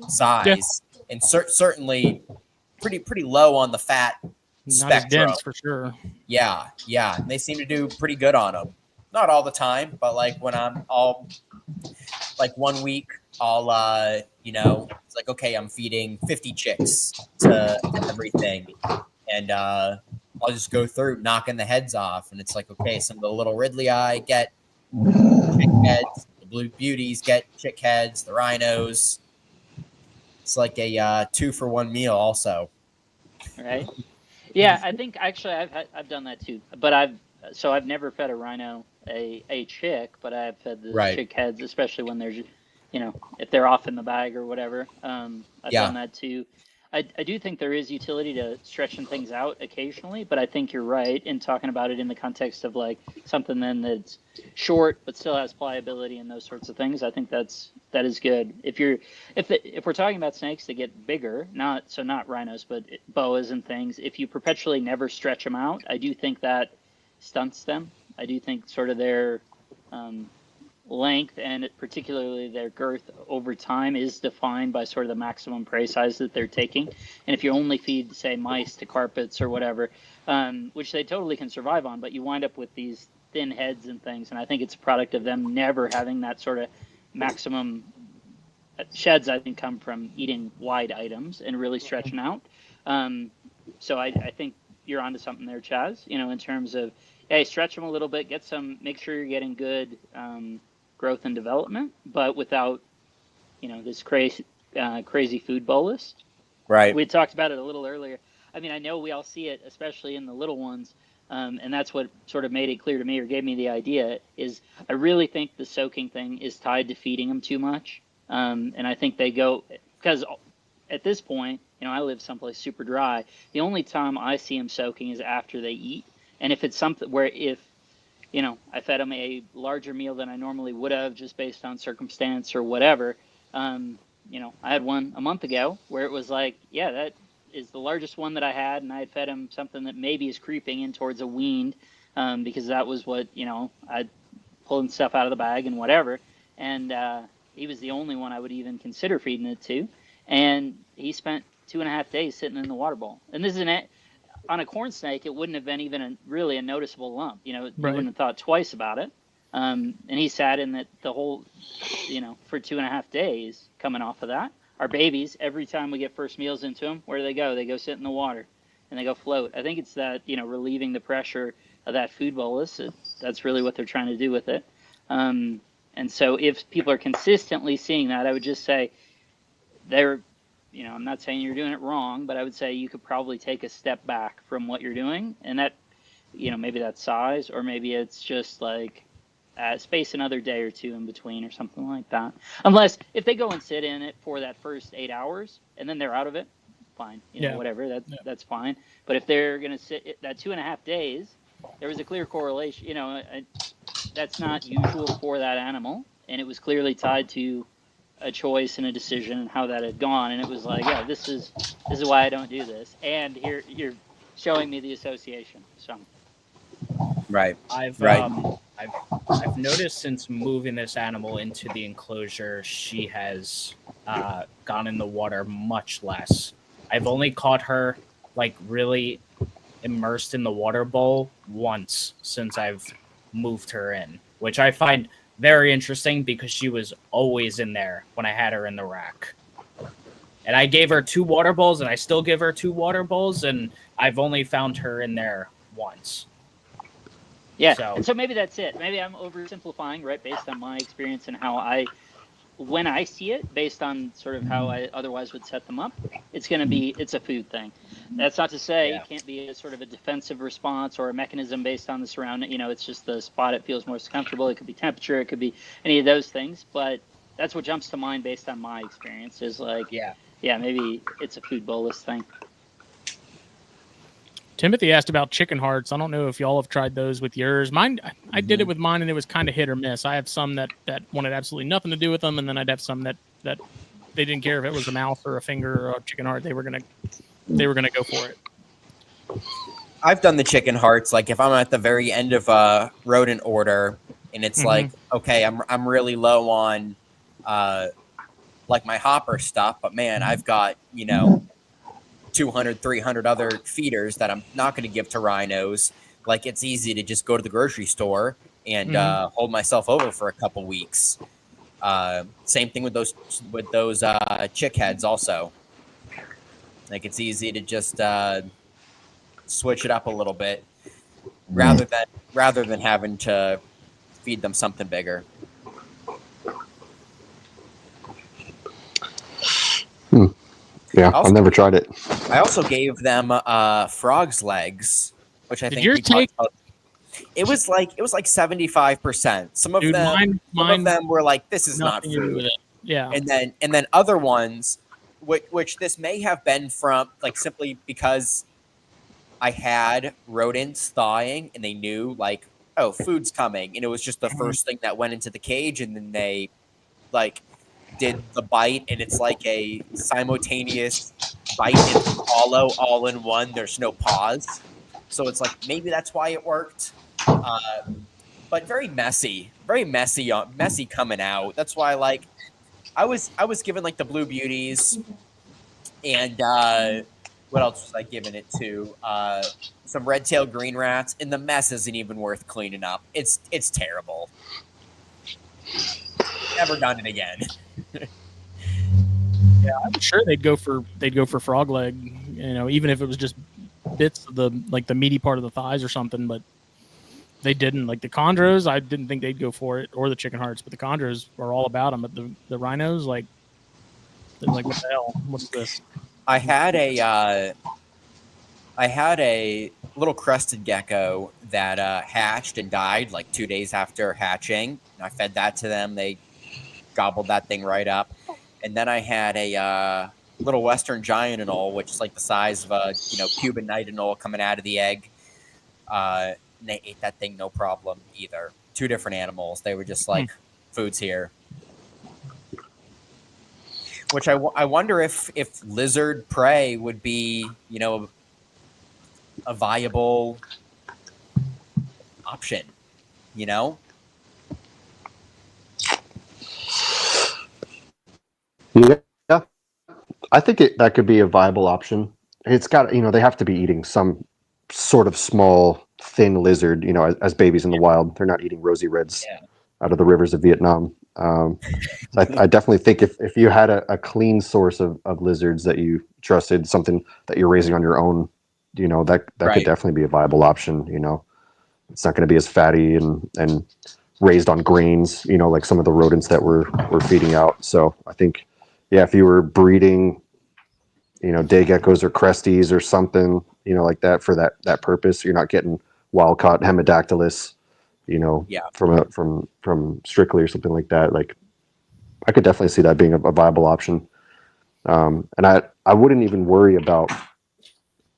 size, and certainly pretty low on the fat spectrum.
Not as dense for sure.
Yeah. And they seem to do pretty good on them. Not all the time, but like when I'm all like 1 week, I'll it's like, okay, I'm feeding 50 chicks to everything, and I'll just go through knocking the heads off, and it's like, okay, some of the little Ridley Eye get chick heads, the Blue Beauties get chick heads, the rhinos. It's like a 2-for-1 meal, also.
Right. Yeah, I think actually I've done that too, but I've never fed a rhino a chick, but I've fed the chick heads, especially when there's, if they're off in the bag or whatever. I've done that too. I do think there is utility to stretching things out occasionally, but I think you're right in talking about it in the context of like something then that's short but still has pliability and those sorts of things. I think that is good. If we're talking about snakes that get bigger, not rhinos, but boas and things, if you perpetually never stretch them out, I do think that stunts them. I do think sort of their length and particularly their girth over time is defined by sort of the maximum prey size that they're taking. And if you only feed, say, mice to carpets or whatever, which they totally can survive on, but you wind up with these thin heads and things. And I think it's a product of them never having that sort of maximum sheds. I think come from eating wide items and really stretching out. So I think you're onto something there, Chaz, in terms of, hey, stretch them a little bit, make sure you're getting good growth and development, but without, this crazy food bolus.
Right.
We talked about it a little earlier. I mean, I know we all see it, especially in the little ones. And that's what sort of made it clear to me, or gave me the idea, is I really think the soaking thing is tied to feeding them too much. And I think they go, because at this point, I live someplace super dry. The only time I see them soaking is after they eat. And if it's something where if, I fed them a larger meal than I normally would have just based on circumstance or whatever. I had one a month ago where it was like, yeah, that is the largest one that I had, and I had fed him something that maybe is creeping in towards a weaned, because that was what, I'd pulling stuff out of the bag and whatever. And he was the only one I would even consider feeding it to. And he spent 2.5 days sitting in the water bowl. And this is on a corn snake, it wouldn't have been even really a noticeable lump. You wouldn't have thought twice about it. And he sat in it the whole, for 2.5 days coming off of that. Our babies, every time we get first meals into them, where do they go? They go sit in the water and they go float. I think it's that, relieving the pressure of that food bolus. That's really what they're trying to do with it. And so if people are consistently seeing that, I would just say they're, I'm not saying you're doing it wrong, but I would say you could probably take a step back from what you're doing. And that, maybe that's size, or maybe it's just like, space another day or two in between or something like that. Unless if they go and sit in it for that first 8 hours and then they're out of it, fine, whatever, that's fine. But if they're going to sit that 2.5 days, there was a clear correlation, that's not usual for that animal. And it was clearly tied to a choice and a decision and how that had gone. And it was like, yeah, this is why I don't do this. And here you're showing me the association. So.
Right.
I've noticed since moving this animal into the enclosure, she has gone in the water much less. I've only caught her like really immersed in the water bowl once since I've moved her in, which I find very interesting because she was always in there when I had her in the rack. And I gave her 2 water bowls, and I still give her 2 water bowls, and I've only found her in there once.
Yeah, and so maybe that's it. Maybe I'm oversimplifying, right, based on my experience and when I see it, based on sort of how I otherwise would set them up, it's a food thing. That's not to say it can't be a sort of a defensive response or a mechanism based on the surrounding, it's just the spot it feels most comfortable. It could be temperature, it could be any of those things, but that's what jumps to mind based on my experience is like, maybe it's a food bolus thing.
Timothy asked about chicken hearts. I don't know if y'all have tried those with yours. Mine, I did it with mine, and it was kind of hit or miss. I have some that wanted absolutely nothing to do with them, and then I'd have some that they didn't care if it was a mouth or a finger or a chicken heart. They were gonna go for it.
I've done the chicken hearts. Like if I'm at the very end of a rodent order, and it's like, okay, I'm really low on like my hopper stuff, but man, I've got 200, 300 other feeders that I'm not going to give to rhinos. Like it's easy to just go to the grocery store and hold myself over for a couple weeks. Same thing with those chick heads also. Like it's easy to just switch it up a little bit rather than having to feed them something bigger.
Yeah, I've never tried it.
I also gave them frog's legs, which I think it was like 75%. Some of them were like, this is not food.
Yeah.
And then other ones, which this may have been from like simply because I had rodents thawing and they knew like, oh, food's coming, and it was just the first thing that went into the cage, and then they like did the bite, and it's like a simultaneous bite and swallow all in one. There's no pause, so it's like maybe that's why it worked. But very messy coming out. That's why like I was given like the Blue Beauties, and what else was I giving it to? Some red-tailed green rats, and the mess isn't even worth cleaning up. It's terrible. Never done it again.
Yeah, I'm sure they'd go for frog leg, even if it was just bits of the meaty part of the thighs or something, but they didn't. Like the chondros, I didn't think they'd go for it, or the chicken hearts, but the chondros are all about them. But the rhinos, like, they're like, what the hell? What's this?
I had a I had a little crested gecko that hatched and died like 2 days after hatching. I fed that to them. They gobbled that thing right up. And then I had a little western giant anole, which is like the size of a Cuban night anole coming out of the egg. And they ate that thing no problem either. 2 different animals. They were just like, food's here. Which I wonder if lizard prey would be, a viable option,
Yeah, I think that could be a viable option. It's got, they have to be eating some sort of small, thin lizard, as babies in the wild. They're not eating rosy reds out of the rivers of Vietnam. So I definitely think if you had a clean source of lizards that you trusted, something that you're raising on your own, that could definitely be a viable option. It's not going to be as fatty and raised on grains, like some of the rodents that we're feeding out. So I think, if you were breeding, day geckos or cresties or something, like that for that purpose, you're not getting wild caught Hemidactylus, from Strictly or something like that. Like, I could definitely see that being a viable option. And I wouldn't even worry about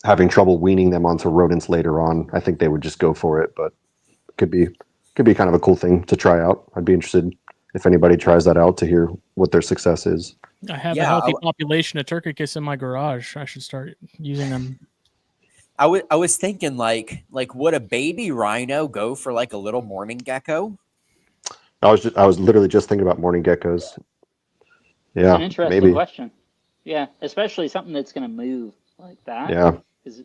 having trouble weaning them onto rodents later on. I think they would just go for it, but it could be kind of a cool thing to try out. I'd be interested if anybody tries that out to hear what their success is.
I have a healthy population of Turkicus in my garage. I should start using them.
I was thinking like would a baby rhino go for like a little morning gecko?
I was literally just thinking about morning geckos. Yeah,
That's an interesting
maybe.
question. Yeah, especially something that's going to move like that.
Yeah.
Because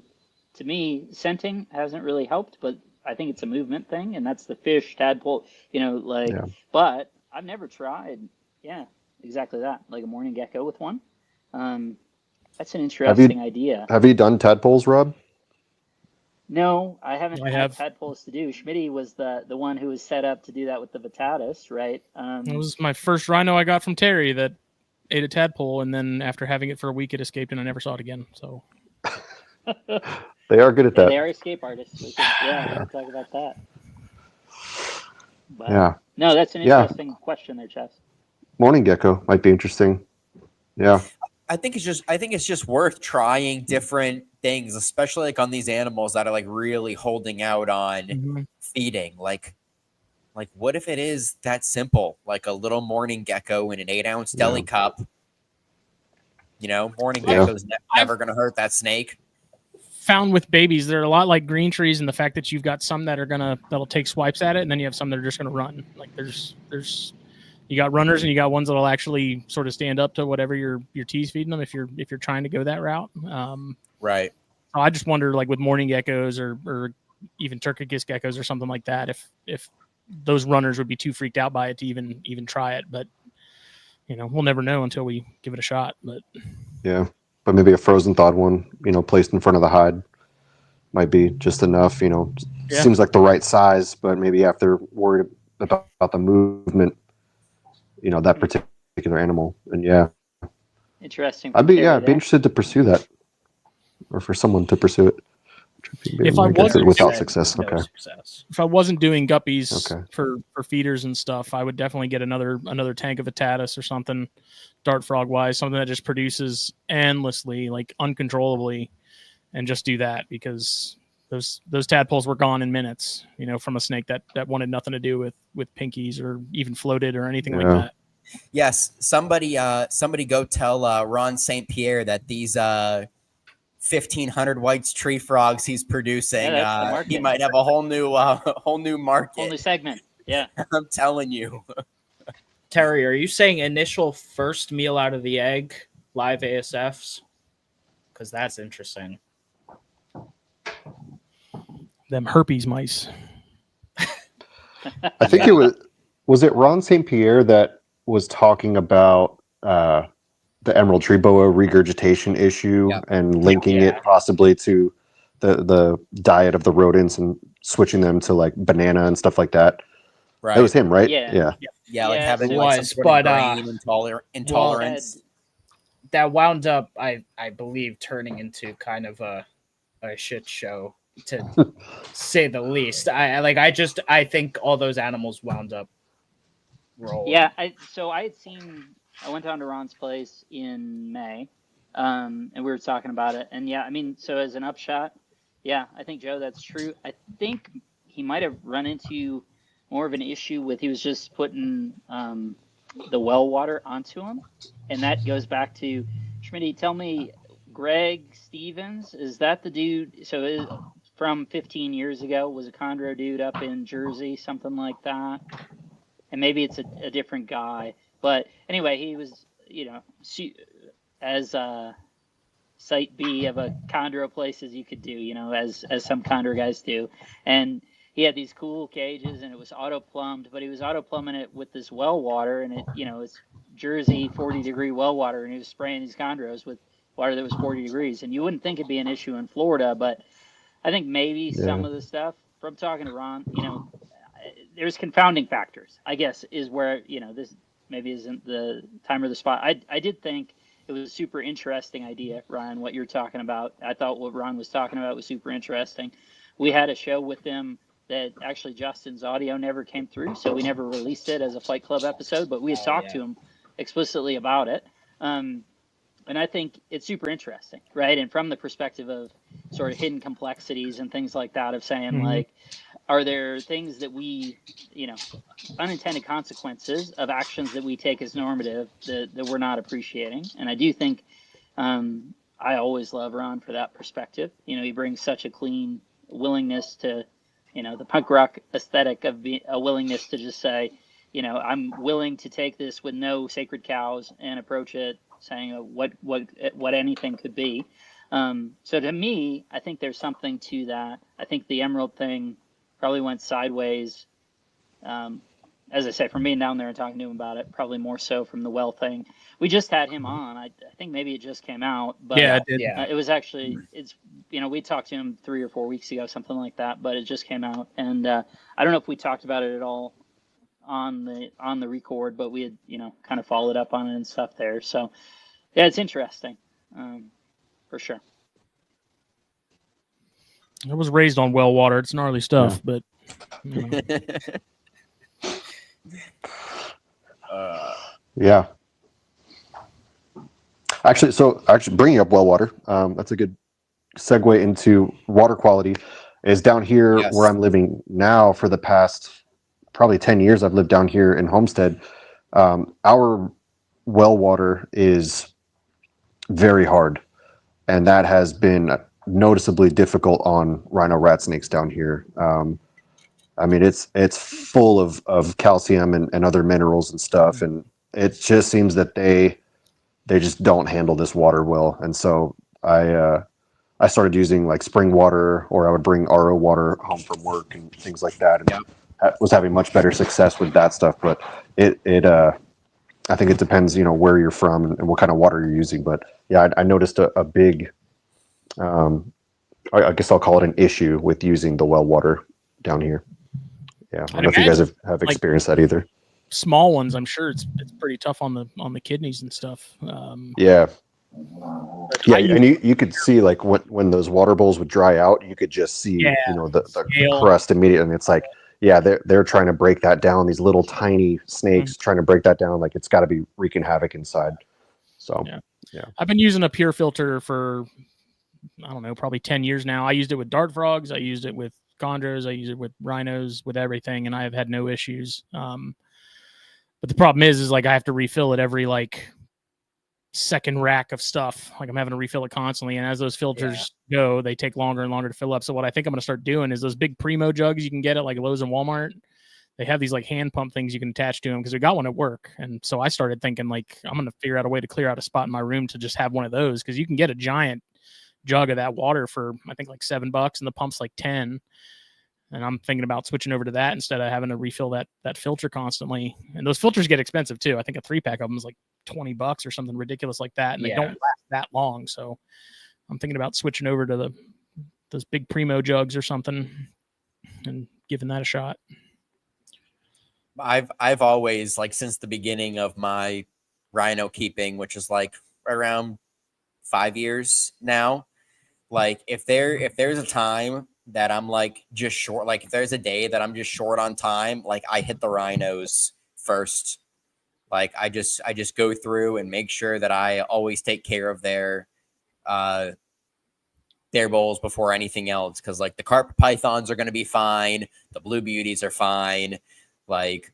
to me, scenting hasn't really helped, but I think it's a movement thing, and that's the fish, tadpole, But I've never tried. Yeah, exactly that. Like a morning gecko with one. That's an interesting idea.
Have you done tadpoles, Rob?
No, I haven't
I
had
have.
tadpoles to do. Schmitty was the one who was set up to do that with the Vitatus, right?
It was my first rhino I got from Terry that ate a tadpole, and then after having it for a week, it escaped, and I never saw it again. So
they are good at that.
They are escape artists. We can talk about that. But, no, that's an interesting question there, Chess.
Morning gecko might be interesting. Yeah.
I think it's just worth trying different things, especially like on these animals that are like really holding out on feeding. Like what if it is that simple? Like a little morning gecko in an 8-ounce deli cup. Morning gecko's never going to hurt that snake.
Found with babies, they're a lot like green trees, and the fact that you've got some that'll take swipes at it, and then you have some that are just gonna run. Like there's you got runners and you got ones that'll actually sort of stand up to whatever your tea's feeding them if you're trying to go that route.
Right.
So I just wonder, like with morning geckos or even Turkicus geckos or something like that, if those runners would be too freaked out by it to even try it. But we'll never know until we give it a shot. But
yeah. But maybe a frozen thawed one, placed in front of the hide might be just enough, Seems like the right size, but maybe after worried about the movement, that particular animal. And
interesting.
I'd be interested to pursue that, or for someone to pursue it.
If I wasn't
without success,
no
okay.
Success.
If I wasn't doing guppies for feeders and stuff, I would definitely get another tank of Vitatus or something, dart frog wise, something that just produces endlessly, like uncontrollably, and just do that, because those tadpoles were gone in minutes, from a snake that wanted nothing to do with pinkies or even floated or anything like that.
Yes, somebody go tell Ron St. Pierre that these 1,500 whites tree frogs he's producing, he might have a whole new market,
whole new segment. Yeah,
I'm telling you.
Terry, are you saying initial first meal out of the egg, live ASFs? Because that's interesting.
Them herpes mice.
I think it was it Ron St. Pierre that was talking about the emerald tree boa regurgitation issue and linking it possibly to the diet of the rodents and switching them to like banana and stuff like that.
Right.
It was him, right?
Yeah, like having
it
like
was,
some sort of
but,
grain intolerance.
That wound up, I believe, turning into kind of a a shit show, to say the least. I think all those animals wound up rolled.
Yeah, I went down to Ron's place in May, and we were talking about it. And yeah, I mean, so as an upshot, yeah, I think, Joe, that's true. I think he might have run into more of an issue with, he was just putting the well water onto him, and that goes back to Schmitty. Tell me, Greg Stevens, is that the dude? So from 15 years ago, was a chondro dude up in Jersey, something like that. And maybe it's a different guy, but anyway, he was, as site B of a chondro place as you could do, as some chondro guys do. And he had these cool cages, and it was auto plumbed, but he was auto plumbing it with this well water, and it's Jersey 40-degree well water, and he was spraying these chondros with water that was 40 degrees. And you wouldn't think it'd be an issue in Florida, but I think maybe some of the stuff, from talking to Ron, there's confounding factors, I guess, is where, this maybe isn't the time or the spot. I did think it was a super interesting idea, Ryan, what you're talking about. I thought what Ron was talking about was super interesting. We had a show with them that actually Justin's audio never came through, so we never released it as a Fight Club episode, but we had talked to him explicitly about it. And I think it's super interesting, right? And from the perspective of sort of hidden complexities and things like that, of saying, like, are there things that we, unintended consequences of actions that we take as normative that we're not appreciating? And I do think, I always love Ron for that perspective. He brings such a clean willingness to, the punk rock aesthetic of a willingness to just say, I'm willing to take this with no sacred cows and approach it saying what anything could be. So to me, I think there's something to that. I think the emerald thing probably went sideways. As I say, from being down there and talking to him about it, probably more so from the well thing. We just had him on. I think maybe it just came out, but
Yeah, it did.
it was actually, we talked to him 3 or 4 weeks ago, something like that, but it just came out. And I don't know if we talked about it at all on the record, but we had, kind of followed up on it and stuff there. So yeah, it's interesting, for sure.
I was raised on well water. It's gnarly stuff, but
yeah. Actually, bringing up well water, that's a good segue into water quality. Is down here where I'm living now for the past probably 10 years. I've lived down here in Homestead. Our well water is very hard, and that has been noticeably difficult on rhino rat snakes down here. I mean, it's full of calcium and other minerals and stuff, and it just seems that they just don't handle this water well. And so I started using like spring water, or I would bring RO water home from work and things like that, and was having much better success with that stuff. But I think it depends, where you're from and what kind of water you're using. But yeah, I noticed a big, I guess I'll call it an issue with using the well water down here. Yeah, I don't know if you guys have experienced that either.
Small ones, I'm sure it's pretty tough on the kidneys and stuff.
Yeah, and you could see, like, when those water bowls would dry out, you could just see the crust immediately, and it's like, yeah, they're trying to break that down. These little tiny snakes trying to break that down, like it's got to be wreaking havoc inside. So yeah,
I've been using a pure filter for, I don't know, probably 10 years now. I used it with dart frogs. I used it with chondros. I use it with rhinos, with everything, and I have had no issues. But the problem is like I have to refill it every like second rack of stuff. Like I'm having to refill it constantly, and as those filters go, they take longer and longer to fill up. So what I think I'm going to start doing is those big Primo jugs you can get at like Lowe's and Walmart. They have these like hand pump things you can attach to them, because we got one at work. And so I started thinking, like, I'm going to figure out a way to clear out a spot in my room to just have one of those, because you can get a giant jug of that water for I think like $7, and the pump's like 10. And I'm thinking about switching over to that instead of having to refill that filter constantly. And those filters get expensive too. I think a 3-pack of them is like $20 or something ridiculous like that, and they don't last that long. So I'm thinking about switching over to those big Primo jugs or something and giving that a shot.
I've always, like, since the beginning of my rhino keeping, which is like around 5 years now, Like if there's a time that I'm like just short, like if there's a day that I'm just short on time, like I hit the rhinos first. Like I just go through and make sure that I always take care of their bowls before anything else, because like the carpet pythons are going to be fine, the blue beauties are fine. Like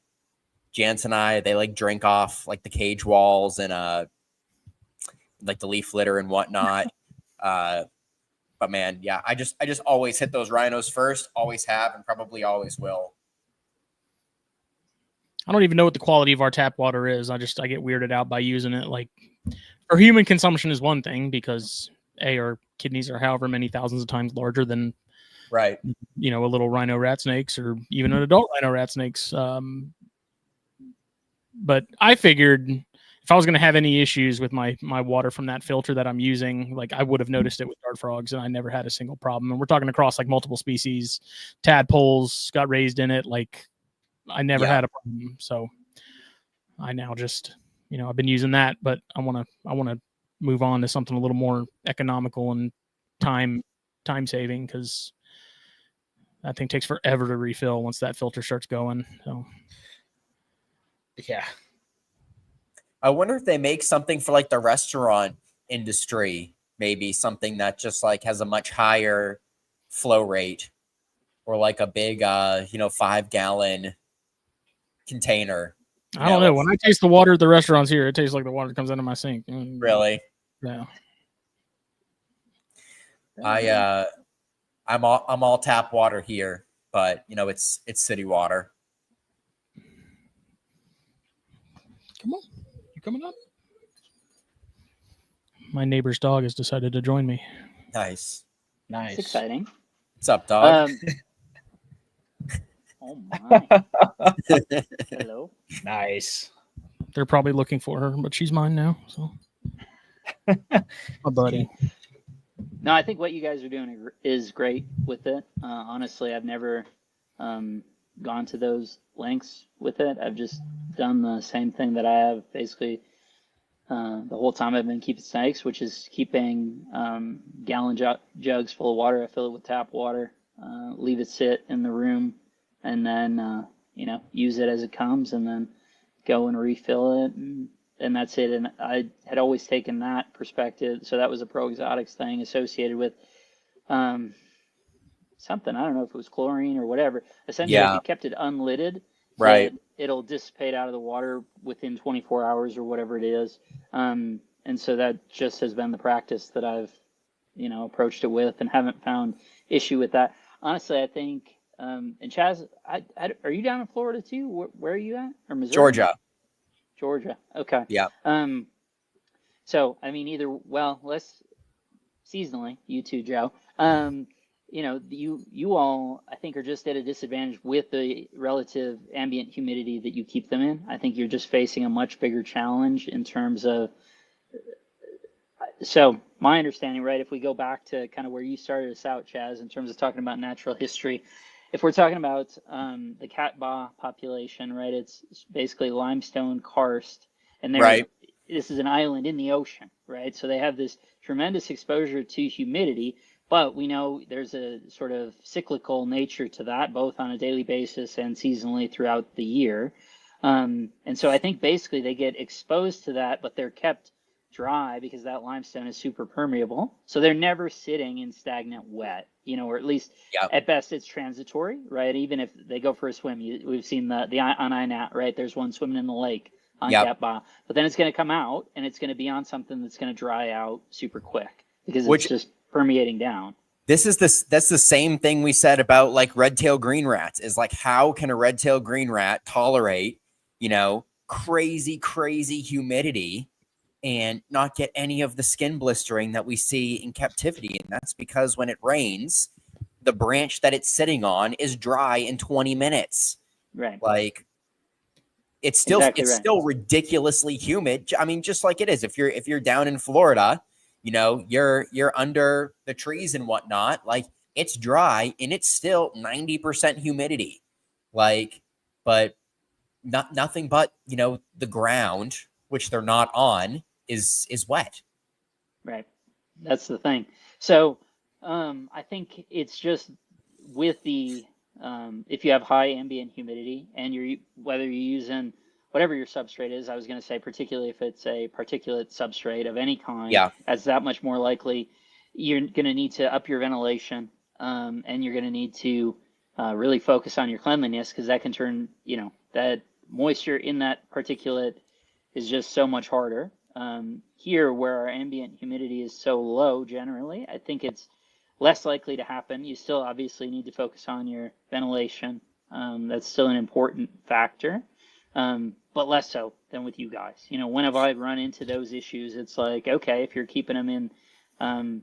Jance and I, they like drink off like the cage walls and like the leaf litter and whatnot. But man, yeah, I just always hit those rhinos first, always have, and probably always will.
I don't even know what the quality of our tap water is. I get weirded out by using it. Like for human consumption is one thing, because our kidneys are however many thousands of times larger than
right,
a little rhino rat snakes or even an adult rhino rat snakes. But I figured if I was going to have any issues with my water from that filter that I'm using, like I would have noticed it with dart frogs, and I never had a single problem. And we're talking across like multiple species. Tadpoles got raised in it. Like I never had a problem. So I now just, I've been using that, but I want to move on to something a little more economical and time saving, because that thing takes forever to refill once that filter starts going. So
yeah.
I wonder if they make something for like the restaurant industry, maybe something that just like has a much higher flow rate, or like a big 5-gallon container.
I don't know. When I taste the water at the restaurants here, it tastes like the water that comes out of my sink.
Really?
Yeah.
I'm all tap water here, but it's city water.
Come on, you coming up? My neighbor's dog has decided to join me.
Nice.
It's exciting.
What's up, dog?
Oh my. Hello.
Nice.
They're probably looking for her, but she's mine now. So, my buddy.
No, I think what you guys are doing is great with it. Honestly, I've never gone to those lengths with it. I've just done the same thing that I have basically the whole time I've been keeping snakes, which is keeping gallon jugs full of water. I fill it with tap water, leave it sit in the room, and then use it as it comes, and then go and refill it, and that's it. And I had always taken that perspective, so that was a Pro Exotics thing associated with something. I don't know if it was chlorine or whatever. Essentially, if you kept it unlidded,
right,
it'll dissipate out of the water within 24 hours or whatever it is. And so that just has been the practice that I've approached it with, and haven't found issue with that. Honestly, I think. And Chaz, are you down in Florida too? Where are you at? Or Missouri? Georgia. Okay.
Yeah.
So I mean, let's seasonally, you too, Joe. You all, I think, are just at a disadvantage with the relative ambient humidity that you keep them in. I think you're just facing a much bigger challenge in terms of. So my understanding, right, if we go back to kind of where you started us out, Chaz, in terms of talking about natural history, if we're talking about the Catbaw population, right, it's basically limestone karst, and this is an island in the ocean, right? So they have this tremendous exposure to humidity, but we know there's a sort of cyclical nature to that, both on a daily basis and seasonally throughout the year. And so I think basically they get exposed to that, but they're kept dry because that limestone is super permeable. So they're never sitting in stagnant wet, or at least at best it's transitory, right? Even if they go for a swim, we've seen the on INAT, right? There's one swimming in the lake on Catbaw, but then it's going to come out and it's going to be on something that's going to dry out super quick because it's just permeating down.
That's the same thing we said about like red-tailed green rats, is like, how can a red-tailed green rat tolerate, crazy humidity and not get any of the skin blistering that we see in captivity? And that's because when it rains, the branch that it's sitting on is dry in 20 minutes.
Right.
Like it's still still ridiculously humid. I mean, just like it is if you're down in Florida, you're under the trees and whatnot, like it's dry and it's still 90% humidity. Like, but nothing but, the ground, which they're not on, is wet.
Right. That's the thing. So I think it's just with the if you have high ambient humidity and whether you're using whatever your substrate is, I was going to say particularly if it's a particulate substrate of any kind, that's that much more likely you're going to need to up your ventilation, and you're going to need to really focus on your cleanliness, because that can turn, that moisture in that particulate is just so much harder. Here, where our ambient humidity is so low generally, I think it's less likely to happen. You still obviously need to focus on your ventilation. That's still an important factor, but less so than with you guys. When have I run into those issues? It's like, okay, if you're keeping them in,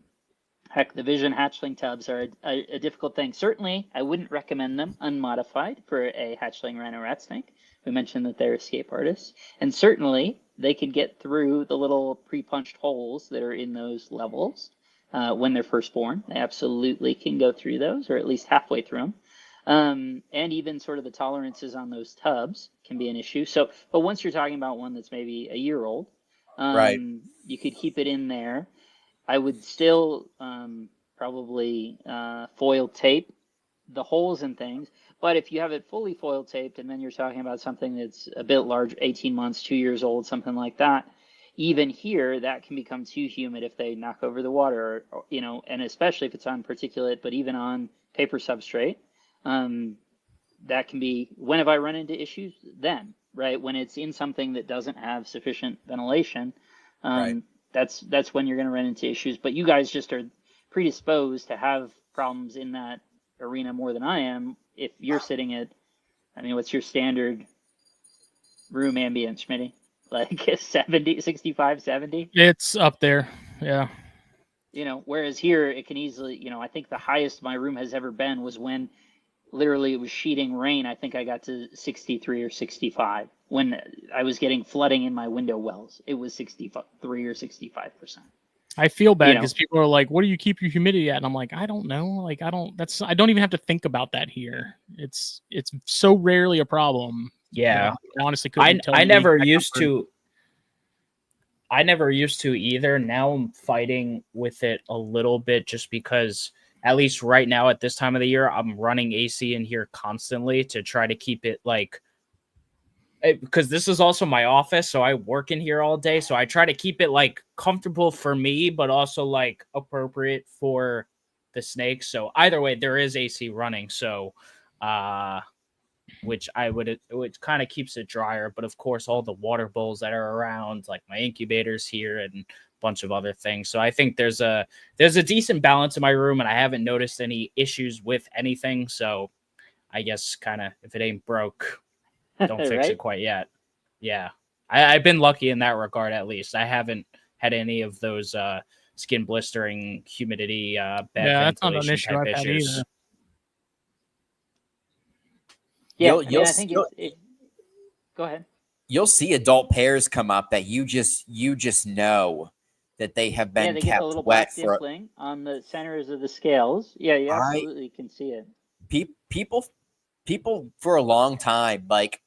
heck, the Vision hatchling tubs are a difficult thing. Certainly, I wouldn't recommend them unmodified for a hatchling rhino rat snake. We mentioned that they're escape artists. And certainly, they can get through the little pre-punched holes that are in those levels when they're first born. They absolutely can go through those, or at least halfway through them. And even sort of the tolerances on those tubs can be an issue. So, but once you're talking about one that's maybe a year old,
Right.
you could keep it in there. I would still probably foil tape the holes and things. But if you have it fully foil taped, and then you're talking about something that's a bit large, 18 months, 2 years old, something like that, even here, that can become too humid if they knock over the water, or, and especially if it's on particulate, but even on paper substrate, that can be, when have I run into issues? Then, right? When it's in something that doesn't have sufficient ventilation,
Right.
that's when you're going to run into issues. But you guys just are predisposed to have problems in that arena more than I am. If you're sitting at, what's your standard room ambient, Schmitty? Like 70, 65, 70?
It's up there. Yeah.
Whereas here it can easily, I think the highest my room has ever been was when literally it was sheeting rain. I think I got to 63 or 65 when I was getting flooding in my window wells. It was 63 or 65%.
I feel bad because people are like, "What do you keep your humidity at?" And I'm like, "I don't know. Like, I don't even have to think about that here. It's so rarely a problem."
Yeah,
I honestly couldn't tell
I
you
never
the exact
used
number.
to. I never used to either. Now I'm fighting with it a little bit, just because at least right now at this time of the year, I'm running AC in here constantly to try to keep it like, because this is also my office, so I work in here all day. So I try to keep it like comfortable for me, but also like appropriate for the snakes. So either way, there is AC running. So, which it kind of keeps it drier. But of course, all the water bowls that are around, like my incubators here and a bunch of other things. So I think there's a decent balance in my room, and I haven't noticed any issues with anything. So I guess kind of, if it ain't broke, don't fix
Right?
it quite yet. Yeah. I've been lucky in that regard, at least. I haven't had any of those skin blistering, humidity, bad
That's not an
ventilation
issue
type
I've had
issues.
either.
Yeah,
You'll
I think go ahead.
you'll see adult pairs come up that you just know that they have been
they get the
kept
little
wet
black
for
dimpling on the centers of the scales. Yeah, you absolutely can see it.
people for a long time, like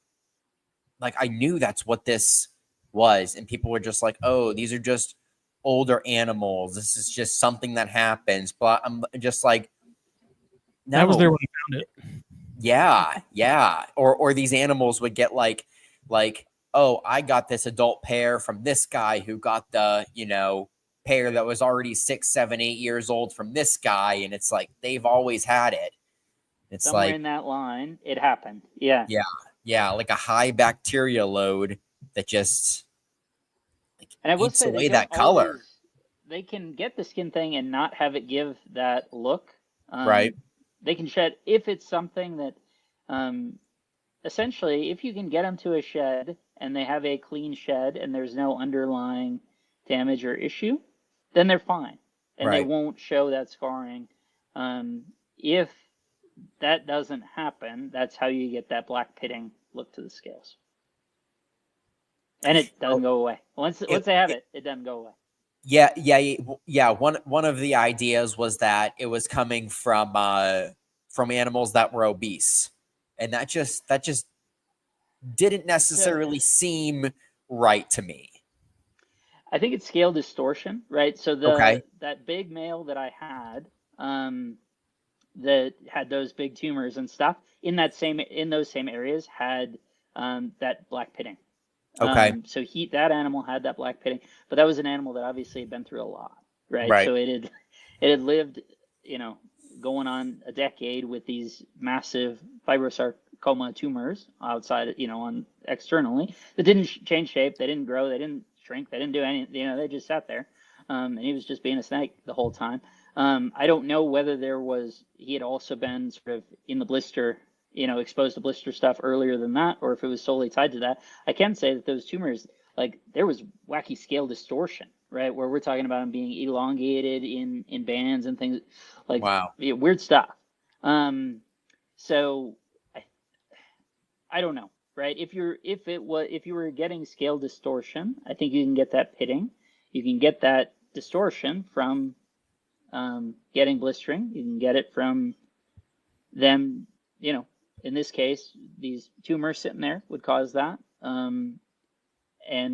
I knew that's what this was, and people were just like, oh, these are just older animals, this is just something that happens. But I'm just like, no.
That was there when I found it.
Yeah. Or these animals would get like, oh, I got this adult pair from this guy who got the, pair that was already 6, 7, 8 years old from this guy. And it's like, they've always had it. It's
Somewhere
like,
in that line, it happened. Yeah.
Yeah. Like a high bacteria load that just
And I will
eats
say
away that color.
They can get the skin thing and not have it give that look.
Right.
They can shed if it's something that, essentially, if you can get them to a shed and they have a clean shed and there's no underlying damage or issue, then they're fine and they
Right.
won't show that scarring. If that doesn't happen, that's how you get that black pitting look to the scales. And it doesn't go away. Once they have it, it doesn't go away.
Yeah. One of the ideas was that it was coming from animals that were obese, and that just didn't necessarily seem right to me.
I think it's scale distortion, right? So
Okay.
that big male that I had, that had those big tumors and stuff in those same areas had that black pitting.
Okay.
So that animal had that black pitting, but that was an animal that obviously had been through a lot, right?
Right.
So it had lived, going on a decade with these massive fibrosarcoma tumors outside, on externally that didn't change shape, they didn't grow, they didn't shrink, they didn't do anything, they just sat there, and he was just being a snake the whole time. I don't know whether he had also been sort of in the blister, exposed to blister stuff earlier than that, or if it was solely tied to that. I can say that those tumors, like there was wacky scale distortion, right? Where we're talking about them being elongated in bands and things like
Wow.
weird stuff. So I don't know, right? If you were getting scale distortion, I think you can get that pitting. You can get that distortion from getting blistering. You can get it from them, in this case, these tumors sitting there would cause that. And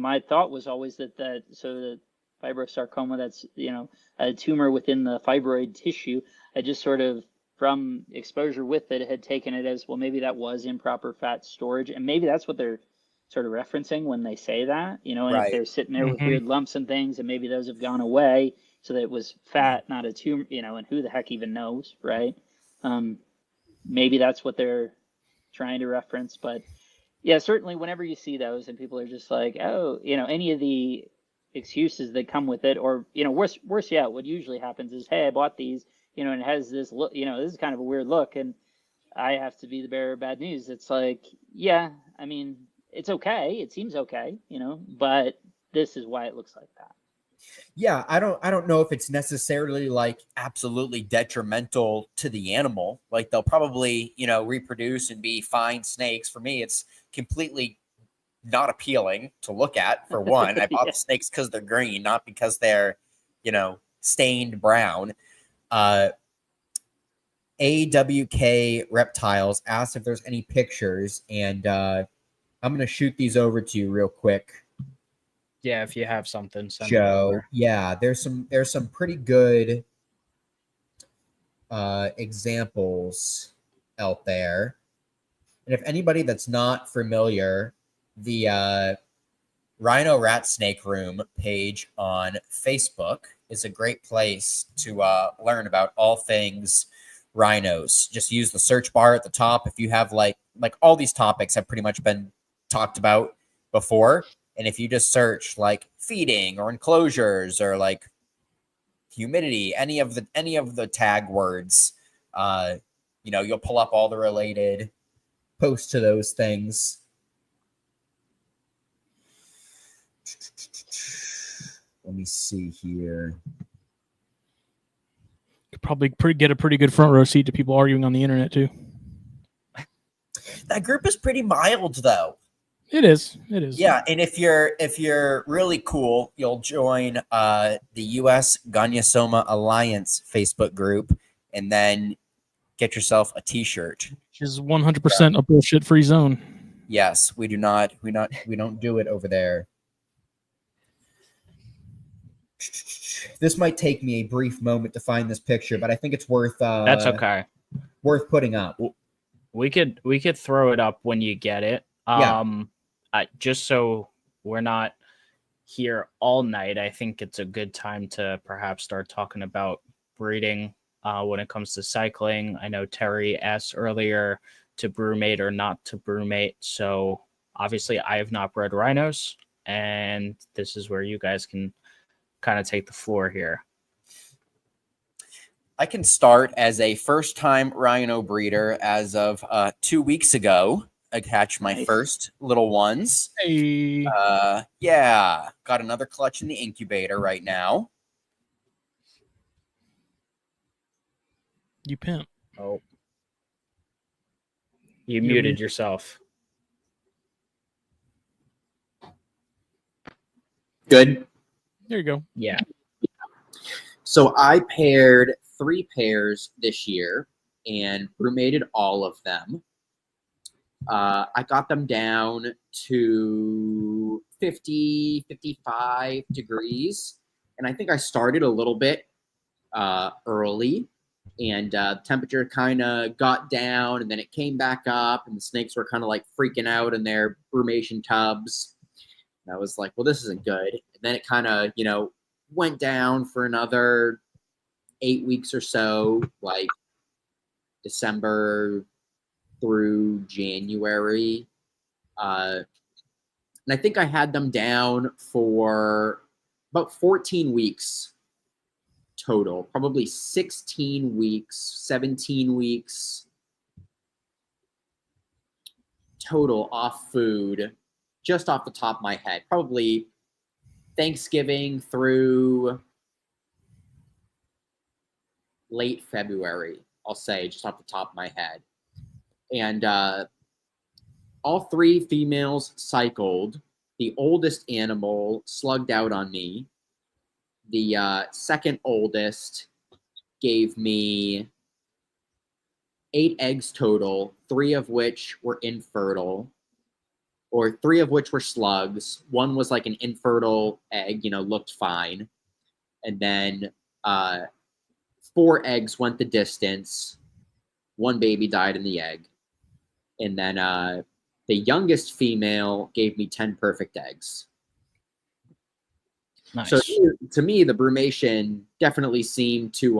my thought was always that the fibrosarcoma, that's, a tumor within the fibroid tissue, I just sort of, from exposure with it, had taken it as, well, maybe that was improper fat storage. And maybe that's what they're sort of referencing when they say that, and if
Right.
they're sitting there with
Mhm.
weird lumps and things, and maybe those have gone away so that it was fat, not a tumor, and who the heck even knows, right? Maybe that's what they're trying to reference. But yeah, certainly whenever you see those and people are just like, oh, any of the excuses that come with it, or, worse yet, what usually happens is, hey, I bought these, and it has this look, this is kind of a weird look, and I have to be the bearer of bad news. It's like, yeah, I mean, it's okay. It seems okay, but this is why it looks like that.
Yeah, I don't know if it's necessarily like absolutely detrimental to the animal. Like they'll probably, reproduce and be fine snakes. For me, it's completely not appealing to look at, for one. I bought
Yeah.
the snakes because they're green, not because they're, stained brown. AWK Reptiles asked if there's any pictures, and I'm going to shoot these over to you real quick.
Yeah, if you have something, send it
Joe.
over.
Yeah, there's some pretty good examples out there. And if anybody that's not familiar, the Rhino Rat Snake Room page on Facebook is a great place to learn about all things rhinos. Just use the search bar at the top. If you have like all these topics have pretty much been talked about before. And if you just search like feeding or enclosures or like humidity, any of the tag words, you'll pull up all the related posts to those things. Let me see here.
Could probably get a pretty good front row seat to people arguing on the internet too.
That group is pretty mild, though.
It is.
Yeah, and if you're really cool, you'll join the U.S. Gonyosoma Alliance Facebook group, and then get yourself a T-shirt.
Which is 100% a bullshit-free zone.
Yes, we do not. We don't do it over there. This might take me a brief moment to find this picture, but I think it's worth.
That's okay.
Worth putting up.
We could throw it up when you get it.
Yeah.
Just so we're not here all night, I think it's a good time to perhaps start talking about breeding when it comes to cycling. I know Terry asked earlier to brewmate or not to brewmate. So obviously I have not bred rhinos, and this is where you guys can kind of take the floor here.
I can start as a first-time rhino breeder as of 2 weeks ago. I hatched my first little ones.
Hey.
Yeah, got another clutch in the incubator right now.
You pimp.
Oh, you muted yourself.
Good.
There you go.
Yeah.
So I paired 3 pairs this year and brewmated all of them. I got them down to 50, 55 degrees. And I think I started a little bit early. and temperature kind of got down, and then it came back up, and the snakes were kind of like freaking out in their brumation tubs. And I was like, well, this isn't good. And then it kind of, went down for another 8 weeks or so, like December through January. And I think I had them down for about 14 weeks total, probably 16 weeks, 17 weeks total off food, just off the top of my head. Probably Thanksgiving through late February, I'll say, just off the top of my head. And all 3 females cycled. The oldest animal slugged out on me. The second oldest gave me 8 eggs total, 3 of which were infertile, or 3 of which were slugs. 1 was like an infertile egg, looked fine. And then 4 eggs went the distance. 1 baby died in the egg. And then the youngest female gave me 10 perfect eggs.
Nice.
So to me, the brumation definitely seemed to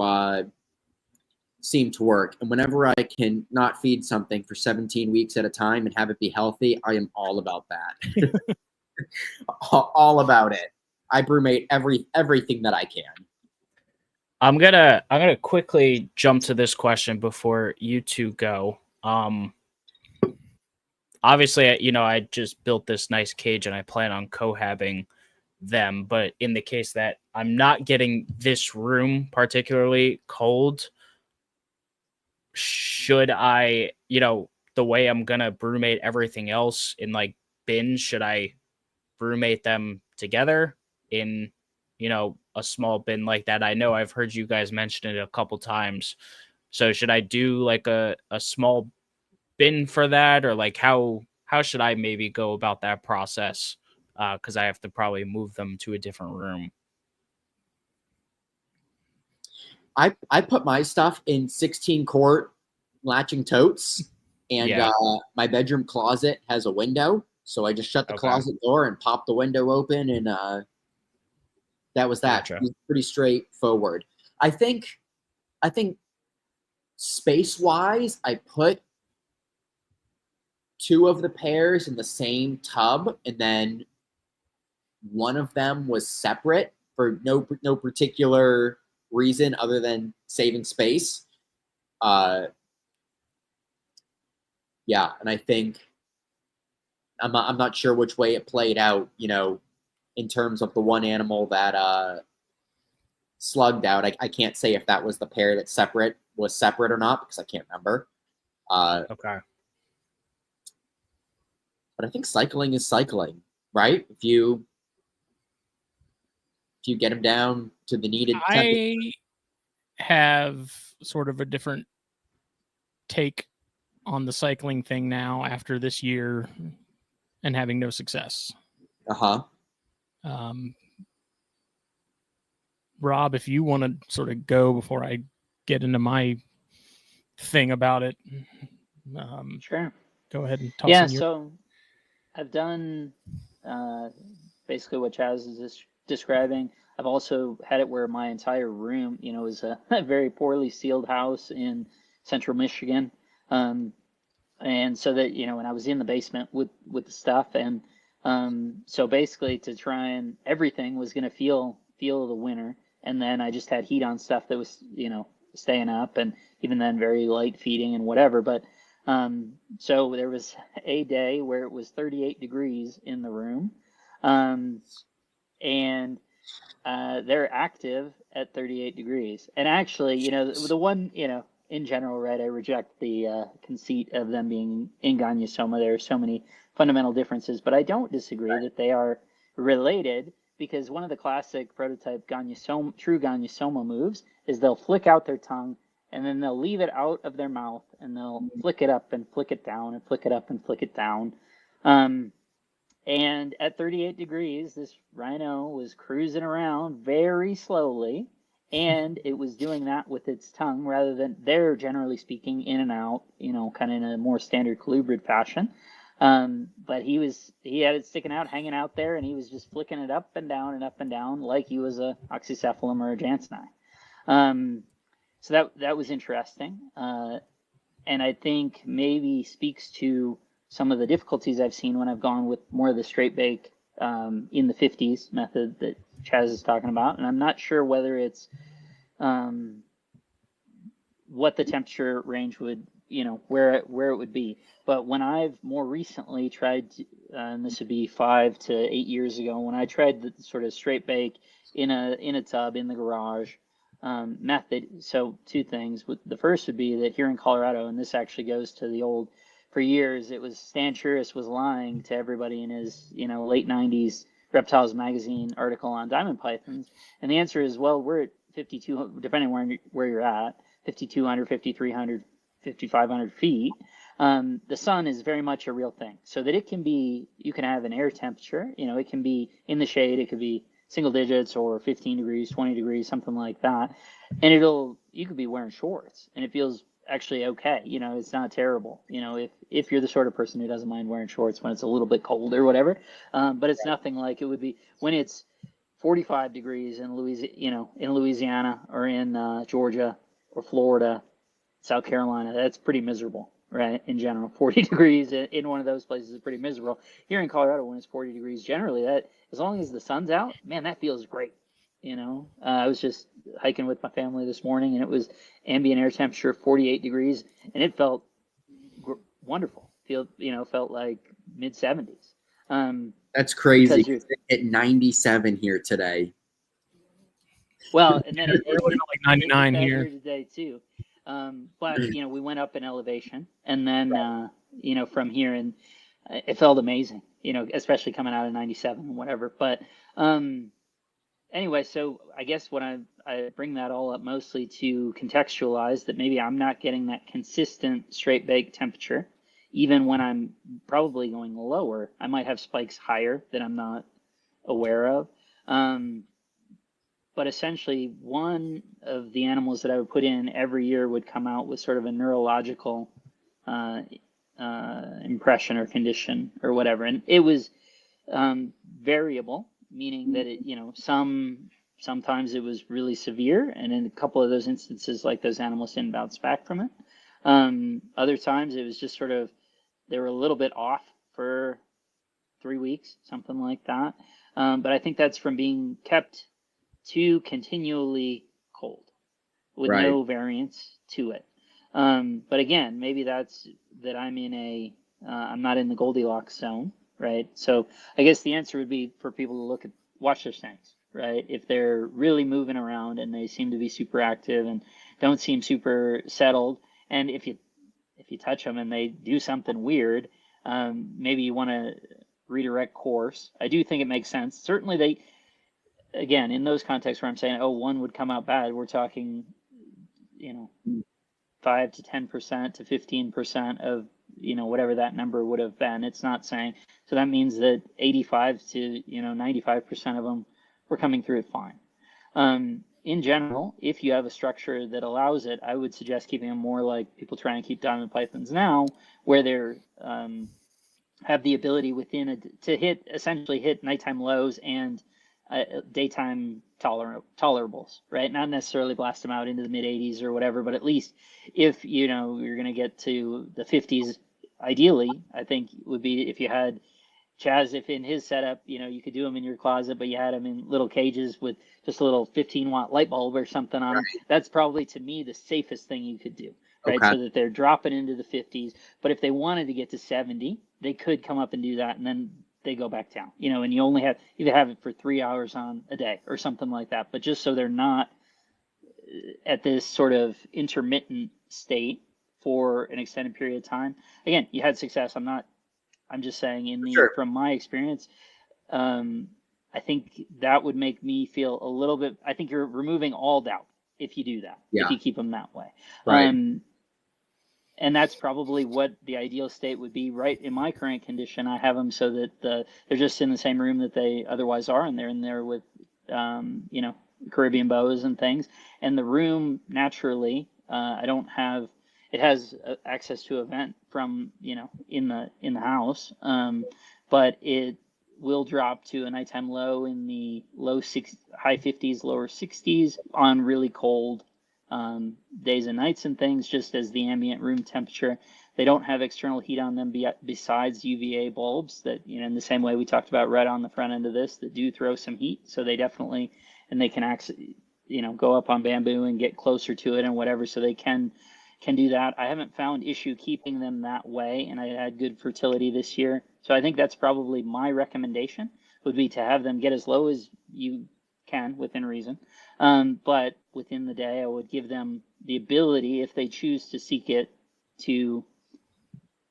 work. And whenever I can not feed something for 17 weeks at a time and have it be healthy, I am all about that. All about it. I brumate everything that I can.
I'm gonna quickly jump to this question before you two go. Obviously, I just built this nice cage and I plan on cohabbing them, but in the case that I'm not getting this room particularly cold, should I, the way I'm gonna brumate everything else in like bins, should I brumate them together in, a small bin like that? I know I've heard you guys mention it a couple times. So should I do like a small bin for that, or like how should I maybe go about that process? Because I have to probably move them to a different room.
I put my stuff in 16 quart latching totes, and my bedroom closet has a window, so I just shut the closet door and pop the window open, and that was that.
Gotcha.
It was pretty straightforward. I think space wise, I put 2 of the pairs in the same tub, and then one of them was separate for no particular reason other than saving space. And I think I'm not sure which way it played out, in terms of the one animal that slugged out. I can't say if that was the pair that was separate or not, because I can't remember.
Okay.
But I think cycling is cycling, right? If you get them down to the needed temperature.
I have sort of a different take on the cycling thing now after this year and having no success. Rob, if you want to sort of go before I get into my thing about it,
Sure.
Go ahead and toss in your...
So I've done basically what Chaz is describing. I've also had it where my entire room, is a very poorly sealed house in central Michigan. And so that, when I was in the basement with the stuff, and so basically to try and everything was going to feel the winter. And then I just had heat on stuff that was, staying up, and even then very light feeding and whatever. But so there was a day where it was 38 degrees in the room. And they're active at 38 degrees. And actually, the one, in general, right, I reject the conceit of them being in Gonyosoma. There are so many fundamental differences, but I don't disagree that they are related, because one of the classic prototype true Gonyosoma moves is they'll flick out their tongue, and then they'll leave it out of their mouth, and they'll flick it up and flick it down and flick it up and flick it down. And at 38 degrees, this rhino was cruising around very slowly, and it was doing that with its tongue rather than they're generally speaking in and out, kind of in a more standard colubrid fashion. But he had it sticking out, hanging out there, and he was just flicking it up and down like he was a oxycephalum or a jansenii. So that was interesting. And I think maybe speaks to some of the difficulties I've seen when I've gone with more of the straight bake in the 50s method that Chaz is talking about. And I'm not sure whether it's what the temperature range would, where it would be. But when I've more recently tried, and this would be 5 to 8 years ago, when I tried the sort of straight bake in a tub in the garage method. So two things. The first would be that here in Colorado, and this actually goes to the old, for years, it was Stan Churis was lying to everybody in his, late 90s Reptiles magazine article on diamond pythons. And the answer is, well, we're at 52, depending where you're at, 5,200, 5,300, 5,500 feet. The sun is very much a real thing. So that you can have an air temperature, it can be in the shade, it could be single digits or 15 degrees, 20 degrees, something like that. And you could be wearing shorts and it feels actually okay. It's not terrible, if you're the sort of person who doesn't mind wearing shorts when it's a little bit cold or whatever. But it's nothing like it would be when it's 45 degrees in Louisiana or in Georgia or Florida, South Carolina. That's pretty miserable, right? In general, 40 degrees in one of those places is pretty miserable. Here in Colorado, when it's 40 degrees, generally that, as long as the sun's out, man, that feels great. I was just hiking with my family this morning, and it was ambient air temperature 48 degrees, and it felt wonderful. Felt like mid 70s.
That's crazy. It's at 97 here today.
Well, and then it
like 99 here
today too. But we went up in elevation, and then from here, and it felt amazing. Especially coming out of 97 and whatever. But anyway, so I guess when I bring that all up mostly to contextualize that maybe I'm not getting that consistent straight bake temperature, even when I'm probably going lower. I might have spikes higher that I'm not aware of. But essentially, one of the animals that I would put in every year would come out with sort of a neurological impression or condition or whatever. And it was variable, meaning that it, sometimes it was really severe, and in a couple of those instances, like those animals didn't bounce back from it. Other times it was just sort of, they were a little bit off for 3 weeks, something like that. But I think that's from being kept too continually cold with no variance to it. But again, maybe that's that I'm I'm not in the Goldilocks zone, right? So I guess the answer would be for people to watch their snakes, right? If they're really moving around and they seem to be super active and don't seem super settled, and if you touch them and they do something weird, maybe you want to redirect course. I do think it makes sense. Certainly again, in those contexts where I'm saying, one would come out bad, we're talking, 5 to 10% to 15% of, whatever that number would have been. It's not saying, so that means that 85 to, 95% of them were coming through it fine. In general, if you have a structure that allows it, I would suggest keeping them more like people trying to keep diamond pythons now, where they're, have the ability to essentially hit nighttime lows and daytime tolerables, right? Not necessarily blast them out into the mid 80s or whatever, but at least if you're going to get to the 50s, ideally, I think would be if you had Chaz, if in his setup, you could do them in your closet, but you had them in little cages with just a little 15-watt light bulb or something on them. That's probably, to me, the safest thing you could do, right? Okay. So that they're dropping into the 50s. But if they wanted to get to 70, they could come up and do that, and then they go back down, and you only have it for 3 hours on a day or something like that. But just so they're not at this sort of intermittent state for an extended period of time. Again, you had success. I'm just saying from my experience, I think that would make me feel a little bit, I think you're removing all doubt if you do that, if you keep them that way. Right. And that's probably what the ideal state would be. Right in my current condition, I have them so that they're just in the same room that they otherwise are, and they're in there with, Caribbean boas and things. And the room naturally, it has access to a vent from, in the house. But it will drop to a nighttime low in the high 50s, lower 60s on really cold days and nights and things, just as the ambient room temperature. They don't have external heat on them besides UVA bulbs that, in the same way we talked about right on the front end of this, that do throw some heat. So they definitely, and they can actually, go up on bamboo and get closer to it and whatever. So they can do that. I haven't found issue keeping them that way, and I had good fertility this year. So I think that's probably my recommendation, would be to have them get as low as you can within reason. But within the day, I would give them the ability, if they choose to seek it, to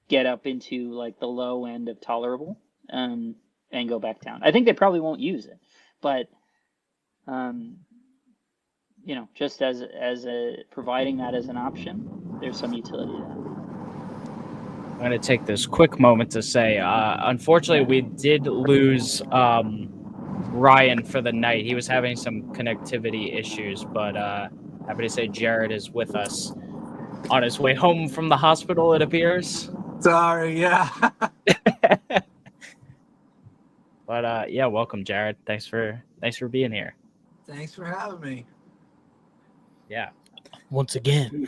get up into like the low end of tolerable, and go back down. I think they probably won't use it, but just as providing that as an option, there's some utility to that.
I'm going to take this quick moment to say, unfortunately, we did lose Ryan for the night. He was having some connectivity issues, but happy to say Jared is with us on his way home from the hospital, it appears.
Sorry, yeah.
But yeah, welcome, Jared. Thanks for being here.
Thanks for having me.
Yeah.
Once again.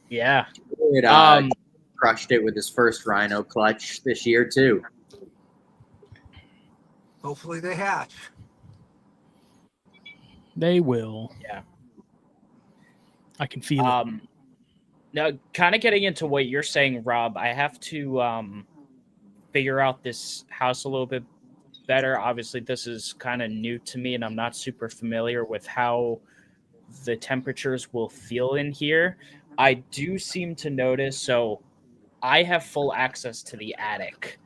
Yeah.
It, crushed it with his first rhino clutch this year too.
Hopefully they hatch.
They will.
Yeah.
I can feel it.
Now, kind of getting into what you're saying, Rob, I have to figure out this house a little bit better. Obviously, this is kind of new to me, and I'm not super familiar with how the temperatures will feel in here. I do seem to notice, so I have full access to the attic,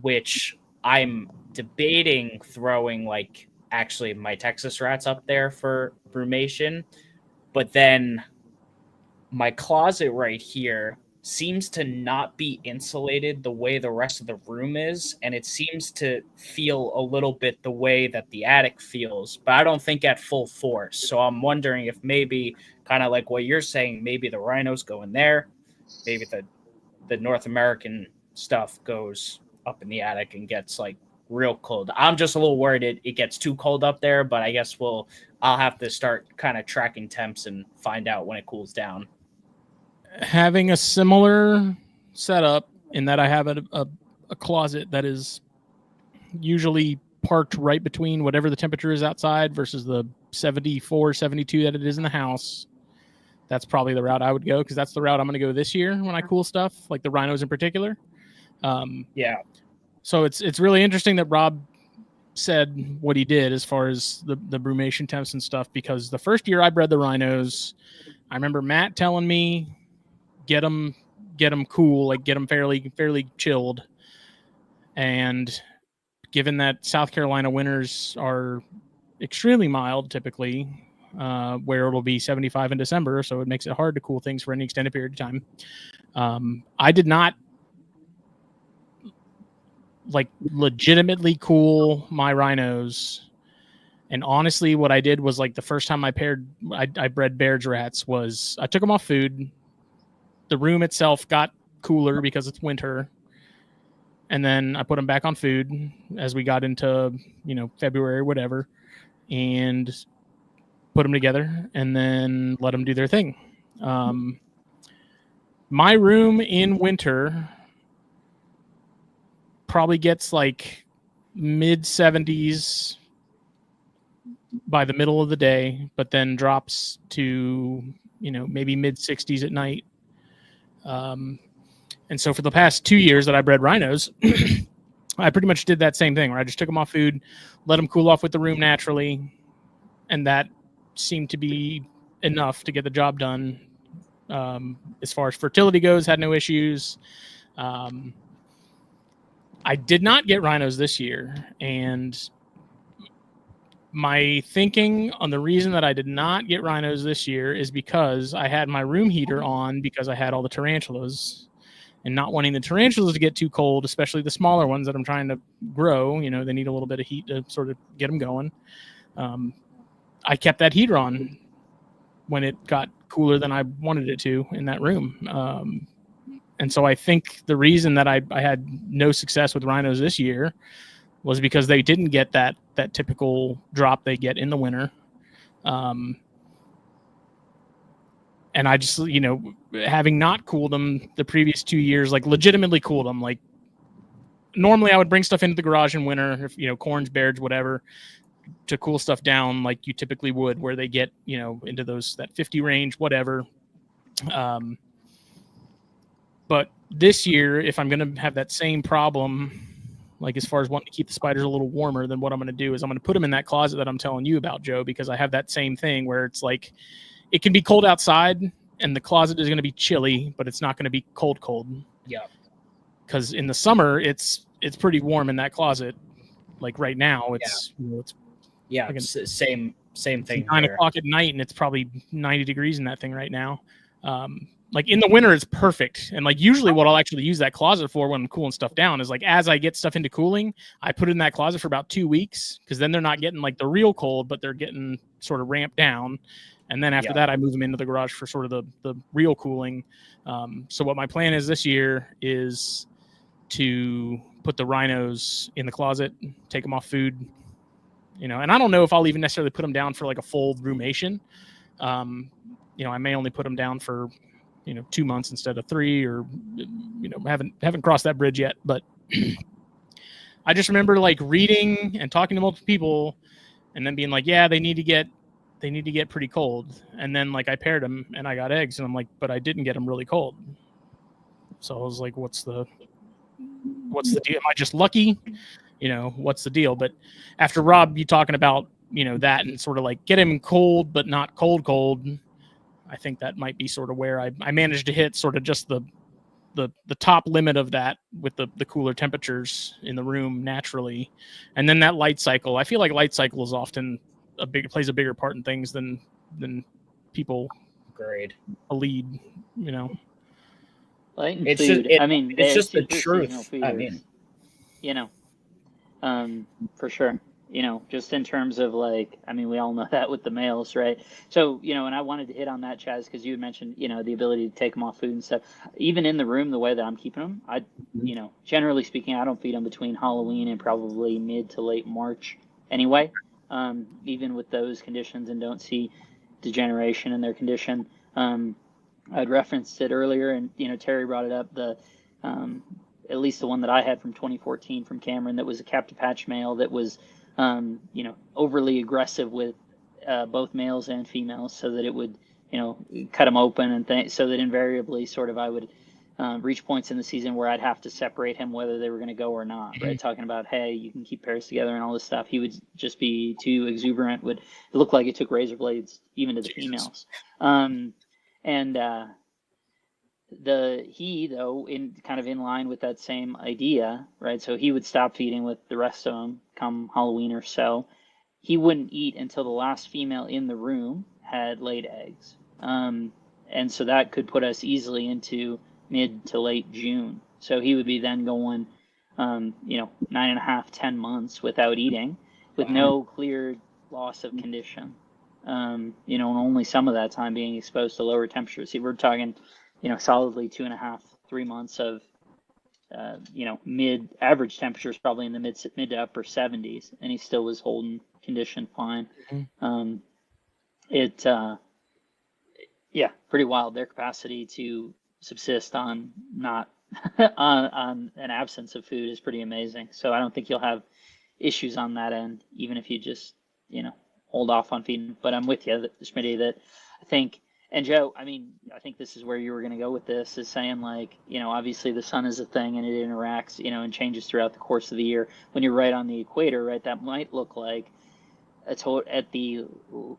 which I'm debating throwing, like, actually my Texas rats up there for brumation, but then my closet right here seems to not be insulated the way the rest of the room is, and it seems to feel a little bit the way that the attic feels, but I don't think at full force. So I'm wondering if maybe, kind of like what you're saying, maybe the rhinos go in there, maybe the North American stuff goes up in the attic and gets like real cold. I'm just a little worried it gets too cold up there, but I guess I'll have to start kind of tracking temps and find out when it cools down.
Having a similar setup in that I have a closet that is usually parked right between whatever the temperature is outside versus the 74, 72 that it is in the house. That's probably the route I would go, because that's the route I'm going to go this year when I cool stuff, like the rhinos in particular.
Yeah.
So it's really interesting that Rob said what he did as far as the brumation temps and stuff, because the first year I bred the rhinos, I remember Matt telling me, get them cool, like get them fairly chilled. And given that South Carolina winters are extremely mild typically, where it'll be 75 in December, so it makes it hard to cool things for any extended period of time. I did not like legitimately cool my rhinos. And honestly, what I did was, like, the first time I bred Baird's rats was I took them off food. The room itself got cooler because it's winter. And then I put them back on food as we got into, February or whatever, and put them together and then let them do their thing. My room in winter probably gets like mid 70s by the middle of the day, but then drops to, maybe mid 60s at night. And so for the past 2 years that I bred rhinos, I pretty much did that same thing, where I just took them off food, let them cool off with the room naturally, and that seemed to be enough to get the job done. As far as fertility goes, had no issues. I did not get rhinos this year, and my thinking on the reason that I did not get rhinos this year is because I had my room heater on because I had all the tarantulas. and not wanting the tarantulas to get too cold, especially the smaller ones that I'm trying to grow. You know, they need a little bit of heat to sort of get them going. I kept that heater on when it got cooler than I wanted it to in that room. And so I think the reason that I had no success with rhinos this year was because they didn't get that typical drop they get in the winter. And I just, you know, having not cooled them the previous 2 years, like legitimately cooled them, like normally I would bring stuff into the garage in winter, if, you know, corns, bears, whatever, to cool stuff down like you typically would, where they get, you know, into that 50 range, whatever. But this year, if I'm going to have that same problem, like as far as wanting to keep the spiders a little warmer, then what I'm going to do is I'm going to put them in that closet that I'm telling you about, Joe, because I have that same thing where it's like, it can be cold outside and the closet is going to be chilly, but it's not going to be cold.
Yeah.
Because in the summer, it's pretty warm in that closet. Like right now, it's, you know, it's like
same thing.
9 o'clock at night, and it's probably 90 degrees in that thing right now. Like in the winter, it's perfect. And like usually what I'll actually use that closet for when I'm cooling stuff down is like, as I get stuff into cooling, I put it in that closet for about 2 weeks, because then they're not getting like the real cold, but they're getting sort of ramped down. And then after that, I move them into the garage for sort of the real cooling. So what my plan is this year is to put the rhinos in the closet, take them off food, you know, and I don't know if I'll even necessarily put them down for like a full rumation. You know, I may only put them down for, you know, 2 months instead of 3, or, you know, haven't crossed that bridge yet. But I just remember like reading and talking to multiple people and then being like, yeah, they need to get pretty cold. And then like I paired them and I got eggs, and I'm like, but I didn't get them really cold. So I was like, what's the deal? Am I just lucky? You know, what's the deal? But after Rob, you talking about, you know, that and sort of like get him cold, but not cold, I think that might be sort of where I managed to hit sort of just the top limit of that with the cooler temperatures in the room naturally. And then that light cycle, I feel like light cycle is often plays a bigger part in things than people lead, you know.
Light and
It's
food.
just,
I mean,
it's just the
seasonal
truth.
food
I
is,
mean,
you know, for sure. You know, just in terms of like, I mean, we all know that with the males, right? So, you know, and I wanted to hit on that, Chaz, because you had mentioned, you know, the ability to take them off food and stuff. Even in the room, the way that I'm keeping them, you know, generally speaking, I don't feed them between Halloween and probably mid to late March anyway, even with those conditions, and don't see degeneration in their condition. I'd referenced it earlier, and, you know, Terry brought it up, at least the one that I had from 2014 from Cameron, that was a captive hatch male that was, you know, overly aggressive with both males and females, so that it would, you know, cut them open, and so that invariably sort of I would reach points in the season where I'd have to separate him whether they were going to go or not, right? Talking about, hey, you can keep pairs together and all this stuff. He would just be too exuberant, would look like it took razor blades even to the females. And he, though, in kind of in line with that same idea, right? So he would stop feeding with the rest of them come Halloween or so. He wouldn't eat until the last female in the room had laid eggs. And so that could put us easily into mid to late June. So he would be then going, you know, 9.5, 10 months without eating, with no clear loss of condition. You know, and only some of that time being exposed to lower temperatures. See, we're talking, you know, solidly 2.5, 3 months of, you know, mid average temperatures, probably in the mid to upper 70s, and he still was holding condition fine. Yeah, pretty wild. Their capacity to subsist on not on an absence of food is pretty amazing. So I don't think you'll have issues on that end, even if you just, you know, hold off on feeding. But I'm with you, Smitty, that I think, and Joe, I mean, I think this is where you were going to go with this, is saying, like, you know, obviously the sun is a thing and it interacts, you know, and changes throughout the course of the year. When you're right on the equator, right, that might look like at the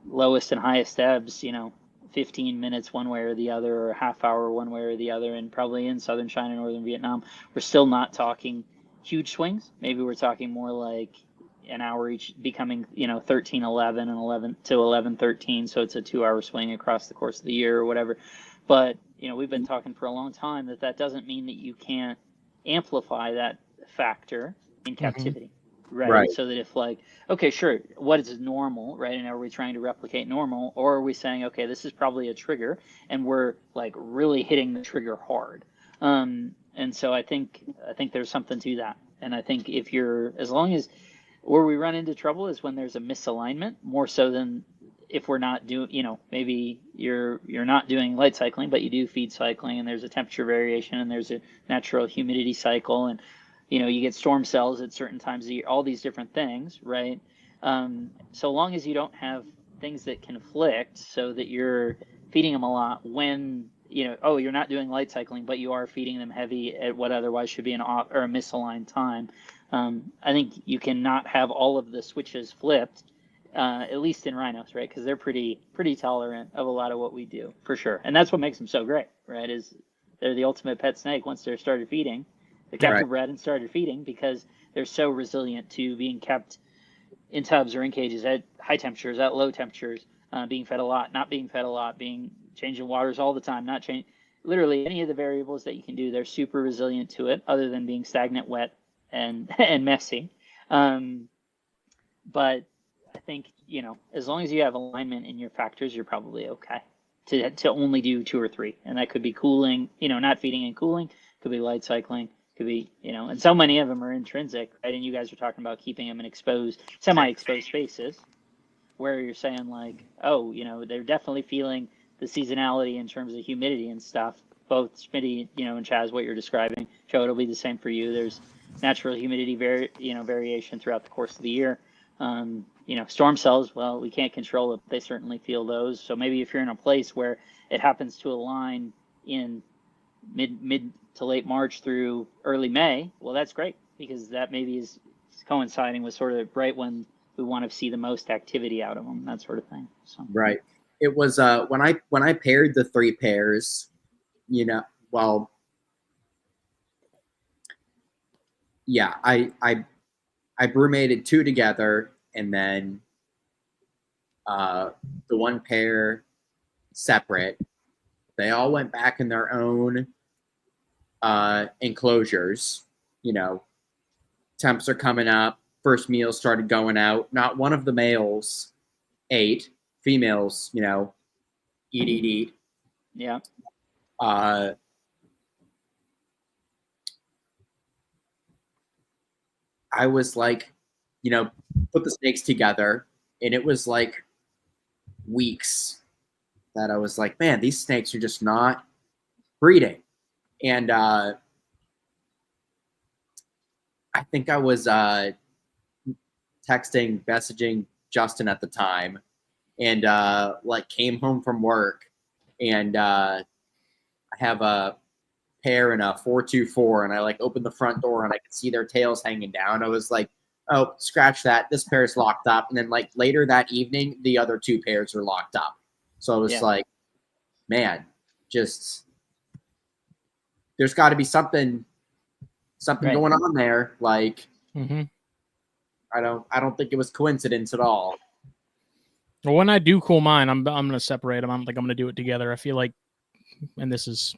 lowest and highest ebbs, you know, 15 minutes one way or the other, or a half hour one way or the other. And probably in southern China, northern Vietnam, we're still not talking huge swings. Maybe we're talking more like an hour each, becoming, you know, 13-11 and 11 to 11-13. So it's a 2 hour swing across the course of the year or whatever. But we've been talking for a long time that doesn't mean that you can't amplify that factor in captivity, right?
Right.
So that if like, okay, sure, what is normal, right? And are we trying to replicate normal, or are we saying, okay, this is probably a trigger, and we're like really hitting the trigger hard? And so I think there's something to that, and I think as long as where we run into trouble is when there's a misalignment, more so than if we're not doing, maybe you're not doing light cycling, but you do feed cycling, and there's a temperature variation, and there's a natural humidity cycle, and you get storm cells at certain times of year, all these different things, right? So long as you don't have things that conflict, so that you're feeding them a lot when you're not doing light cycling, but you are feeding them heavy at what otherwise should be an off or a misaligned time. I think you cannot have all of the switches flipped, at least in rhinos, right? Because they're pretty tolerant of a lot of what we do, for sure. And that's what makes them so great, right? Is they're the ultimate pet snake once they're started feeding. They're captive bred and started feeding because they're so resilient to being kept in tubs or in cages at high temperatures, at low temperatures, being fed a lot, not being fed a lot, changing waters all the time, not change. Literally any of the variables that you can do, they're super resilient to it, other than being stagnant, wet, and messy. But I think as long as you have alignment in your factors, you're probably okay to only do 2 or 3, and that could be cooling, not feeding and cooling, could be light cycling, could be and so many of them are intrinsic, right? And you guys are talking about keeping them in semi-exposed spaces, where you're saying like, oh, they're definitely feeling the seasonality in terms of humidity and stuff. Both Smitty, and Chaz, what you're describing, Joe, it'll be the same for you. There's natural humidity variation throughout the course of the year. Storm cells, well, we can't control it, but they certainly feel those. So maybe if you're in a place where it happens to align in mid to late March through early May, well, that's great, because that maybe is coinciding with sort of right when we want to see the most activity out of them, that sort of thing. So.
Right. It was when I paired the 3 pairs, I brumated 2 together, and then the 1 pair separate. They all went back in their own enclosures. Temps are coming up. First meals started going out. Not one of the males ate. Females, eat.
Yeah.
I was like, put the snakes together, and it was like weeks that I was like, man, these snakes are just not breeding. And I think I was messaging Justin at the time, and came home from work, and I have a pair in a 424, and I opened the front door, and I could see their tails hanging down. I was like, oh, scratch that. This pair's locked up. And then later that evening, the other 2 pairs were locked up. So I was like, man, just there's got to be something going on there. I don't think it was coincidence at all.
Well, when I do cool mine, I'm going to separate them. I'm going to do it together. I feel like, and this is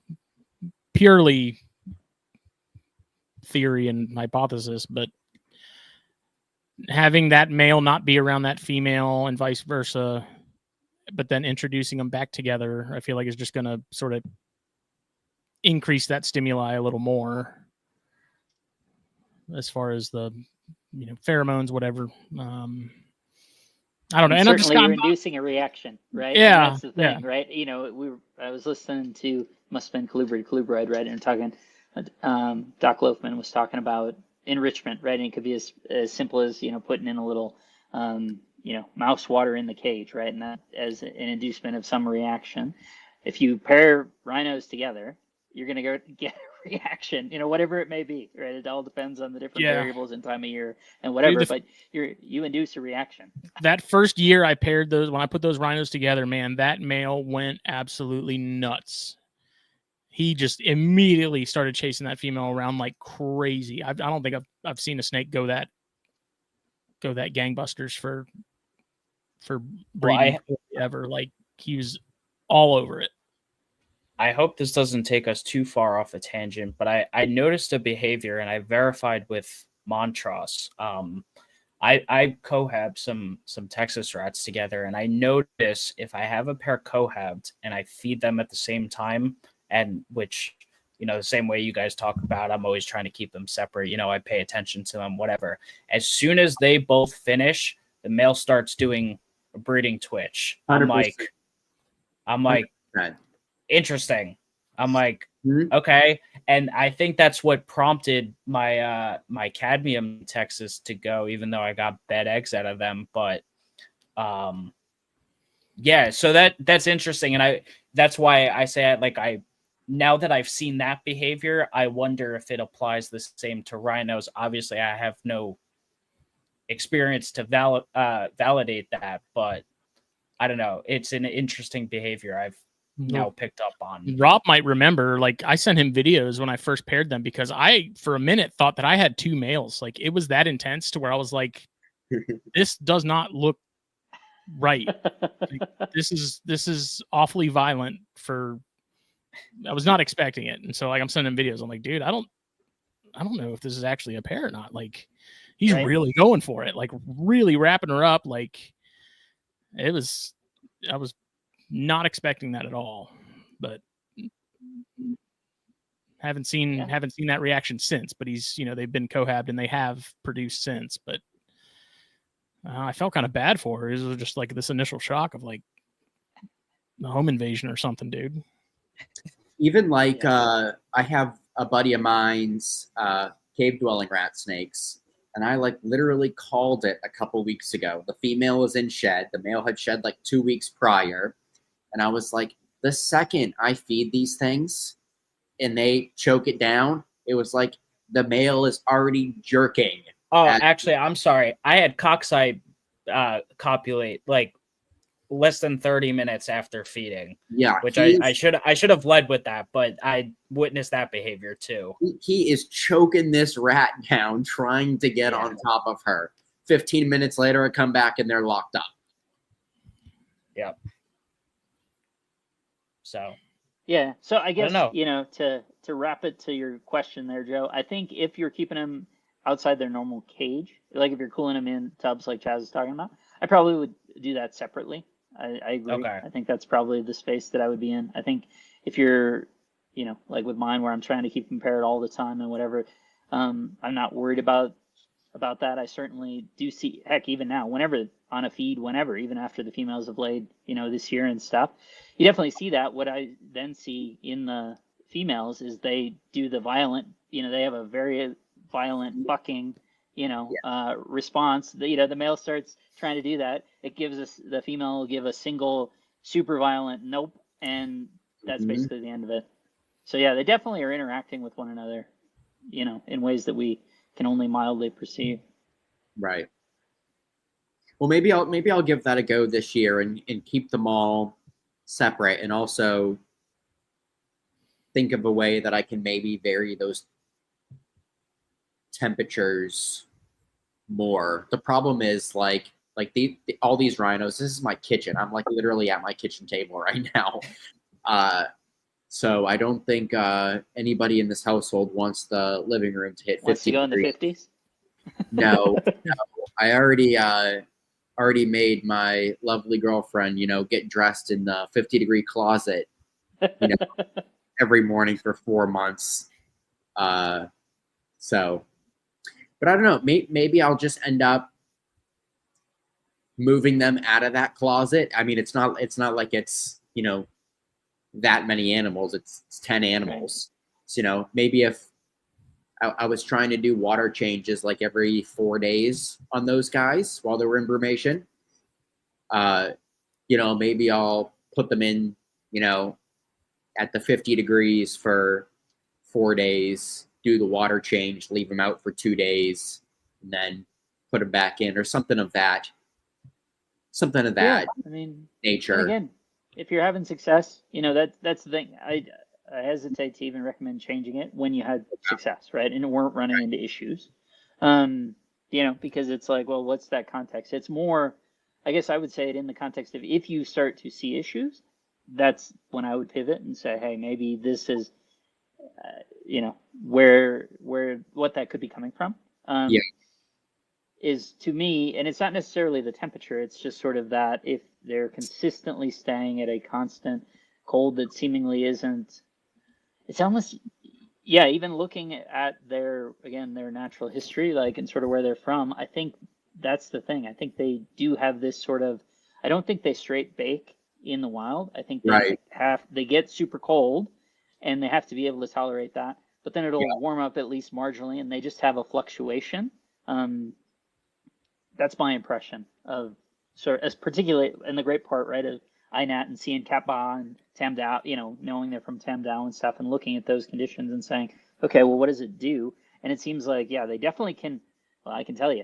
purely theory and hypothesis, but having that male not be around that female and vice versa, but then introducing them back together, I feel like is just going to sort of increase that stimuli a little more as far as the pheromones, whatever. I don't know. And
certainly you're inducing a reaction, right?
Yeah.
And that's the thing, right? I was listening to, must have been Colubrid, right? And talking, Doc Loafman was talking about enrichment, right? And it could be as simple as, putting in a little, mouse water in the cage, right? And that as an inducement of some reaction. If you pair rhinos together, you're going to go get a reaction, whatever it may be, right? It all depends on the different variables and time of year and whatever, but you induce a reaction.
That first year I paired those, when I put those rhinos together, man, that male went absolutely nuts. He just immediately started chasing that female around like crazy. I don't think I've seen a snake go that gangbusters for breeding ever. Like, he was all over it.
I hope this doesn't take us too far off a tangent, but I noticed a behavior and I verified with Montrose. I cohab some Texas rats together, and I notice if I have a pair cohabbed and I feed them at the same time, and which the same way you guys talk about, I'm always trying to keep them separate. I pay attention to them, whatever. As soon as they both finish, the male starts doing a breeding twitch. I'm
100%.
like,
100%.
interesting. I'm like,
Mhm.
okay. And I think that's what prompted my my cadmium Texas to go, even though I got bed eggs out of them. But yeah, so that's interesting. And that's why I say now that I've seen that behavior, I wonder if it applies the same to rhinos. Obviously, I have no experience to validate that, but I don't know. It's an interesting behavior I've now picked up on.
Rob might remember, like, I sent him videos when I first paired them because I, for a minute, thought that I had two males. Like, it was that intense to where I was like, this does not look right. Like, this is awfully violent I was not expecting it. And so, like, I'm sending videos. I'm like, dude, I don't know if this is actually a pair or not. Like, he's really going for it, like really wrapping her up. Like, I was not expecting that at all, but haven't seen that reaction since. But he's, they've been cohabbed and they have produced since. But I felt kind of bad for her. It was just like this initial shock of like the home invasion or something, dude.
Even like I have a buddy of mine's cave dwelling rat snakes, and I like literally called it a couple weeks ago. The female was in shed. The male had shed like 2 weeks prior. And I was like, the second I feed these things and they choke it down, it was like the male is already jerking.
Oh, actually, I'm sorry. I had cockeye copulate like less than 30 minutes after feeding.
Yeah.
Which I should have led with that, but I witnessed that behavior too.
He is choking this rat down, trying to get on top of her. 15 minutes later, I come back and they're locked up.
Yep. So
yeah, so I guess to wrap it to your question there, Joe, I think if you're keeping them outside their normal cage, like if you're cooling them in tubs like Chaz is talking about, I probably would do that separately. I agree.
Okay.
I think that's probably the space that I would be in. I think if you're, like with mine where I'm trying to keep them paired all the time and whatever, I'm not worried about that. I certainly do see, heck, even now, whenever on a feed, even after the females have laid, this year and stuff, you definitely see that. What I then see in the females is they do the violent, they have a very violent bucking, response. The male starts trying to do that. It gives us, the female will give a single super violent nope, and that's basically the end of it. So yeah, they definitely are interacting with one another, in ways that we can only mildly perceive.
Right. Well, maybe I'll give that a go this year and keep them all separate, and also think of a way that I can maybe vary those temperatures more. The problem is like all these rhinos. This is my kitchen. I'm like literally at my kitchen table right now. So I don't think anybody in this household wants the living room to hit 50
Wants to go in the 50s?
No. I already made my lovely girlfriend, get dressed in the 50-degree closet, every morning for 4 months. So, but I don't know. Maybe I'll just end up moving them out of that closet. I mean, it's not like it's, that many animals. It's 10 animals. Right. So, maybe if I was trying to do water changes like every 4 days on those guys while they were in brumation, maybe I'll put them in, at the 50 degrees for 4 days, do the water change, leave them out for 2 days, and then put them back in, or something of that nature.
Again, if you're having success, that's the thing. I hesitate to even recommend changing it when you had success, right? And weren't running into issues, because it's like, well, what's that context? It's more, I guess I would say it in the context of if you start to see issues, that's when I would pivot and say, hey, maybe this is, where what that could be coming from.
Yeah.
Is to me, and it's not necessarily the temperature, it's just sort of that if they're consistently staying at a constant cold that seemingly isn't, it's almost, yeah, even looking at their natural history, like, and sort of where they're from, I think that's the thing. I think they do have this sort of, I don't think they straight bake in the wild. I think they get super cold and they have to be able to tolerate that, but then it'll warm up at least marginally and they just have a fluctuation. That's my impression of sort of, as particularly, and the great part, right, of INAT and seeing Cat Ba and Tam Dao, knowing they're from Tam Dao and stuff, and looking at those conditions and saying, okay, well, what does it do? And it seems like, yeah, they definitely can. Well, I can tell you,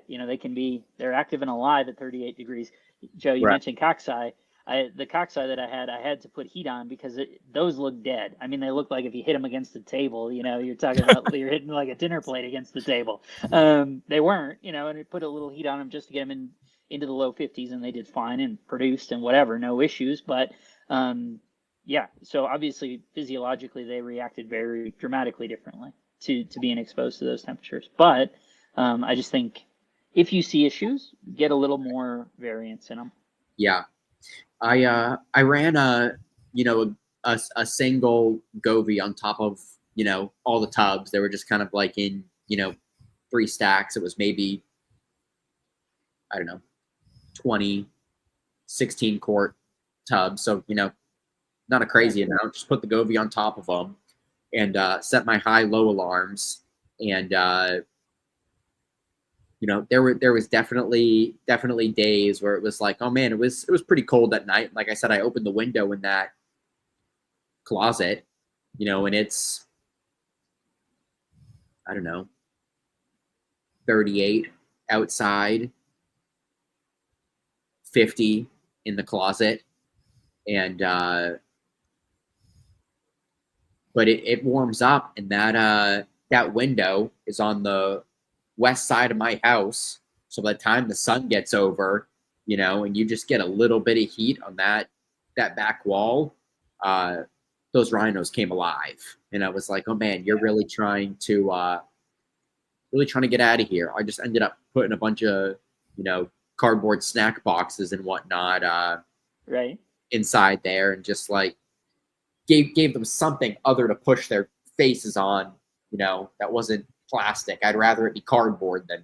they're active and alive at 38 degrees. Joe, you mentioned cockseye. The cockseye that I had to put heat on because those look dead. I mean, they look like if you hit them against the table, you're talking about you're hitting like a dinner plate against the table. They weren't, and it put a little heat on them just to get them into the low 50s, and they did fine and produced and whatever, no issues. But yeah, so obviously physiologically they reacted very dramatically differently to being exposed to those temperatures. But I just think if you see issues, get a little more variance in them.
Yeah. I ran a single Govee on top of, all the tubs. They were just kind of like in, 3 stacks. It was maybe, I don't know, 20, 16 quart tubs. So, not a crazy amount. Just put the Govee on top of them and set my high-low alarms. And, there was definitely days where it was like, oh man, it was pretty cold at night. Like I said, I opened the window in that closet, and it's, I don't know, 38 outside, 50 in the closet. And, but it warms up, and that window is on the west side of my house. So by the time the sun gets over, and you just get a little bit of heat on that back wall, those rhinos came alive. And I was like, oh man, you're really trying to get out of here. I just ended up putting a bunch of, cardboard snack boxes and whatnot,
right,
inside there, and just like gave them something other to push their faces on, that wasn't plastic. I'd rather it be cardboard than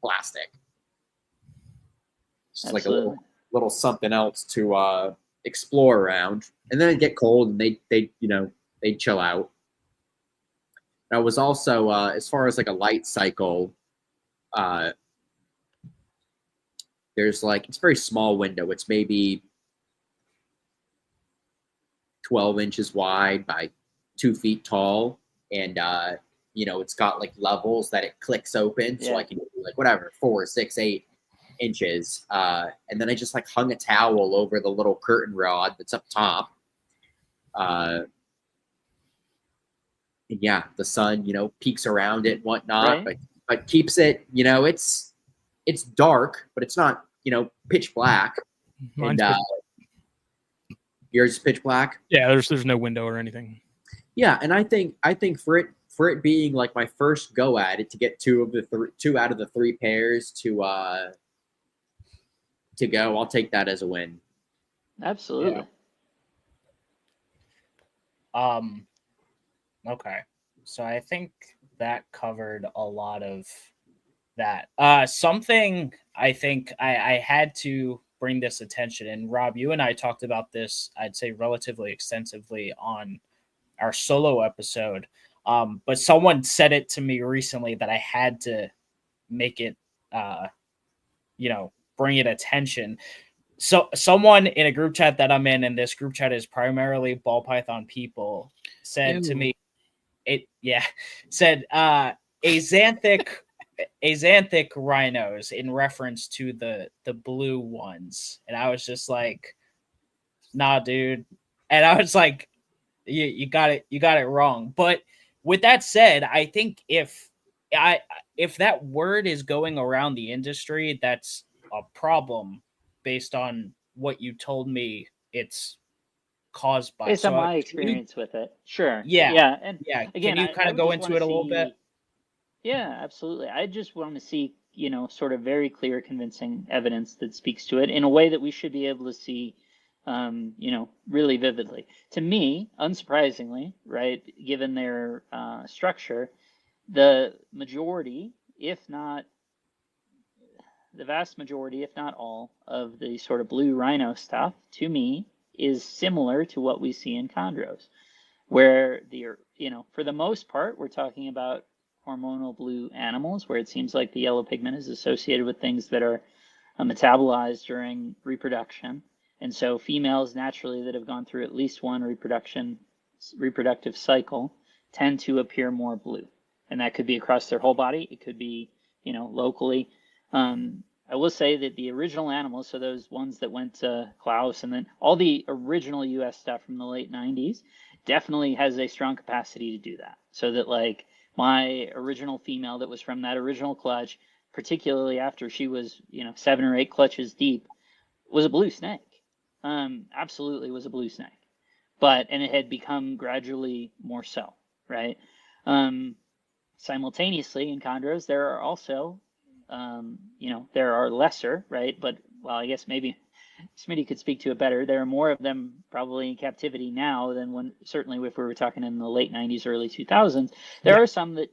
plastic. Just like a little something else to explore around. And then it'd get cold and they'd chill out. I was also, as far as like a light cycle, there's like, it's a very small window. It's maybe 12 inches wide by 2 feet tall. And, it's got like levels that it clicks open. So I can do like whatever, 4, 6, 8 inches. And then I just like hung a towel over the little curtain rod that's up top. And yeah, the sun, peeks around it and whatnot,
right,
but keeps it, it's dark, but it's not, pitch black.
Mine's
and yours is pitch black.
Yeah, there's no window or anything.
Yeah, and I think for it being like my first go at it, to get two out of the 3 pairs to go, I'll take that as a win.
Absolutely.
Yeah. Okay, so I think that covered a lot of that. Something I think I had to bring this attention, and Rob, you and I talked about this, I'd say relatively extensively on our solo episode. But someone said it to me recently that I had to make it, bring it attention. So someone in a group chat that I'm in, and this group chat is primarily ball python people, said to me, axanthic rhinos in reference to the blue ones. And I was just like, nah, dude. And I was like, you got it wrong. But with that said, I think if that word is going around the industry, that's a problem based on what you told me it's caused by.
Based on my
can you-
experience with it, sure.
Yeah.
Yeah, and
yeah,
again,
can you kind
I
of
would
go
just
into
want
it
to
a little bit?
see. Yeah, absolutely. I just want to see, sort of very clear, convincing evidence that speaks to it in a way that we should be able to see, really vividly. To me, unsurprisingly, right, given their structure, the majority, if not the vast majority, if not all, of the sort of blue rhino stuff, to me, is similar to what we see in chondros, where for the most part, we're talking about hormonal blue animals, where it seems like the yellow pigment is associated with things that are metabolized during reproduction. And so females naturally that have gone through at least one reproductive cycle tend to appear more blue. And that could be across their whole body. It could be, locally. I will say that the original animals, so those ones that went to Klaus and then all the original US stuff from the late 90s, definitely has a strong capacity to do that. So that like my original female that was from that original clutch, particularly after she was, 7 or 8 clutches deep, was a blue snake. Absolutely was a blue snake. And it had become gradually more so, right? Simultaneously in chondros, there are also, there are lesser, right? But, well, I guess maybe Smitty could speak to it better. There are more of them probably in captivity now than when, certainly if we were talking in the late 90s, early 2000s. There are some that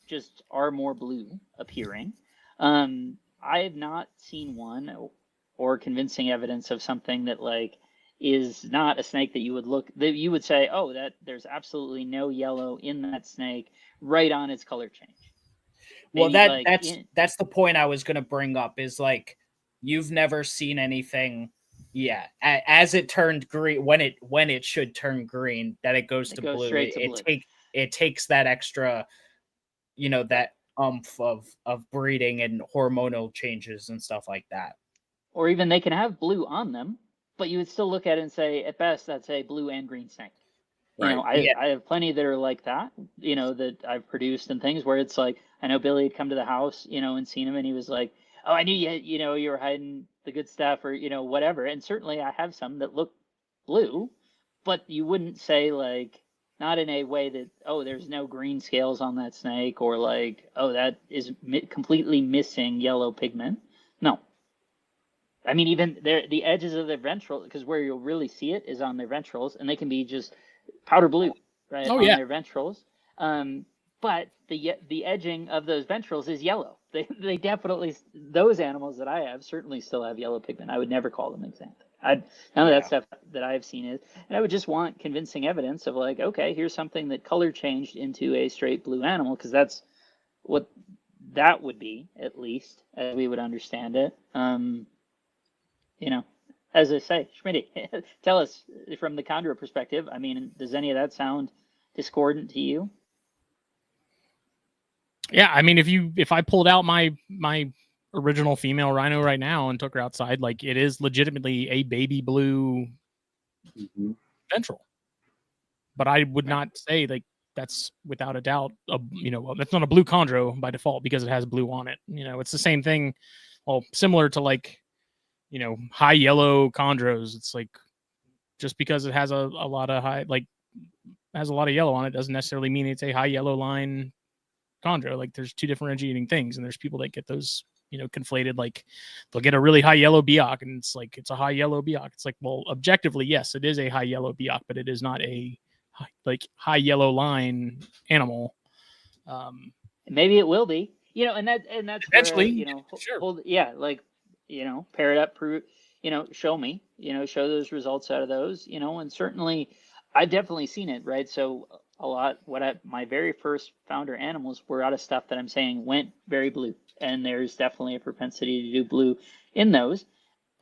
just are more blue appearing. I have not seen one or convincing evidence of something that like is not a snake that you would say, oh, that there's absolutely no yellow in that snake right on its color change.
Well,
Maybe,
that's the point I was going to bring up is like you've never seen anything, as it turned green when it should turn green that it goes to blue.
Straight to blue.
It takes that extra, that umph of breeding and hormonal changes and stuff like that.
Or even they can have blue on them, but you would still look at it and say, at best, that's a blue and green snake.
Right.
I have plenty that are like that, that I've produced and things where it's like, I know Billy had come to the house, and seen him and he was like, oh, I knew you were hiding the good stuff or, whatever. And certainly I have some that look blue, but you wouldn't say like, not in a way that, oh, there's no green scales on that snake or like, oh, that is completely missing yellow pigment. No. I mean, even the edges of their ventral, because where you'll really see it is on their ventrals, and they can be just powder blue, right, on their ventrals. But the edging of those ventrals is yellow. They definitely, those animals that I have certainly still have yellow pigment. I would never call them xanthic. None of that stuff that I've seen is, and I would just want convincing evidence of like, okay, here's something that color changed into a straight blue animal, because that's what that would be, at least, as we would understand it. As I say, Schmitty, tell us from the chondro perspective. I mean, does any of that sound discordant to you?
Yeah, I mean, if I pulled out my original female rhino right now and took her outside, like it is legitimately a baby blue ventral. But I would not say like that's without a doubt that's not a blue chondro by default because it has blue on it. It's the same thing. Well, similar to like high yellow chondros. It's like just because it has a lot of has a lot of yellow on it doesn't necessarily mean it's a high yellow line chondro. Like there's two differentiating things, and there's people that get those conflated. Like they'll get a really high yellow biak and it's like it's a high yellow biak. It's like, well, objectively, yes, it is a high yellow biak, but it is not a high yellow line animal.
Maybe it will be, and that's
eventually,
where,
sure.
Pair it up, prove, show me, show those results out of those, and certainly I've definitely seen it, right? So a lot, my very first founder animals were out of stuff that I'm saying went very blue, and there's definitely a propensity to do blue in those.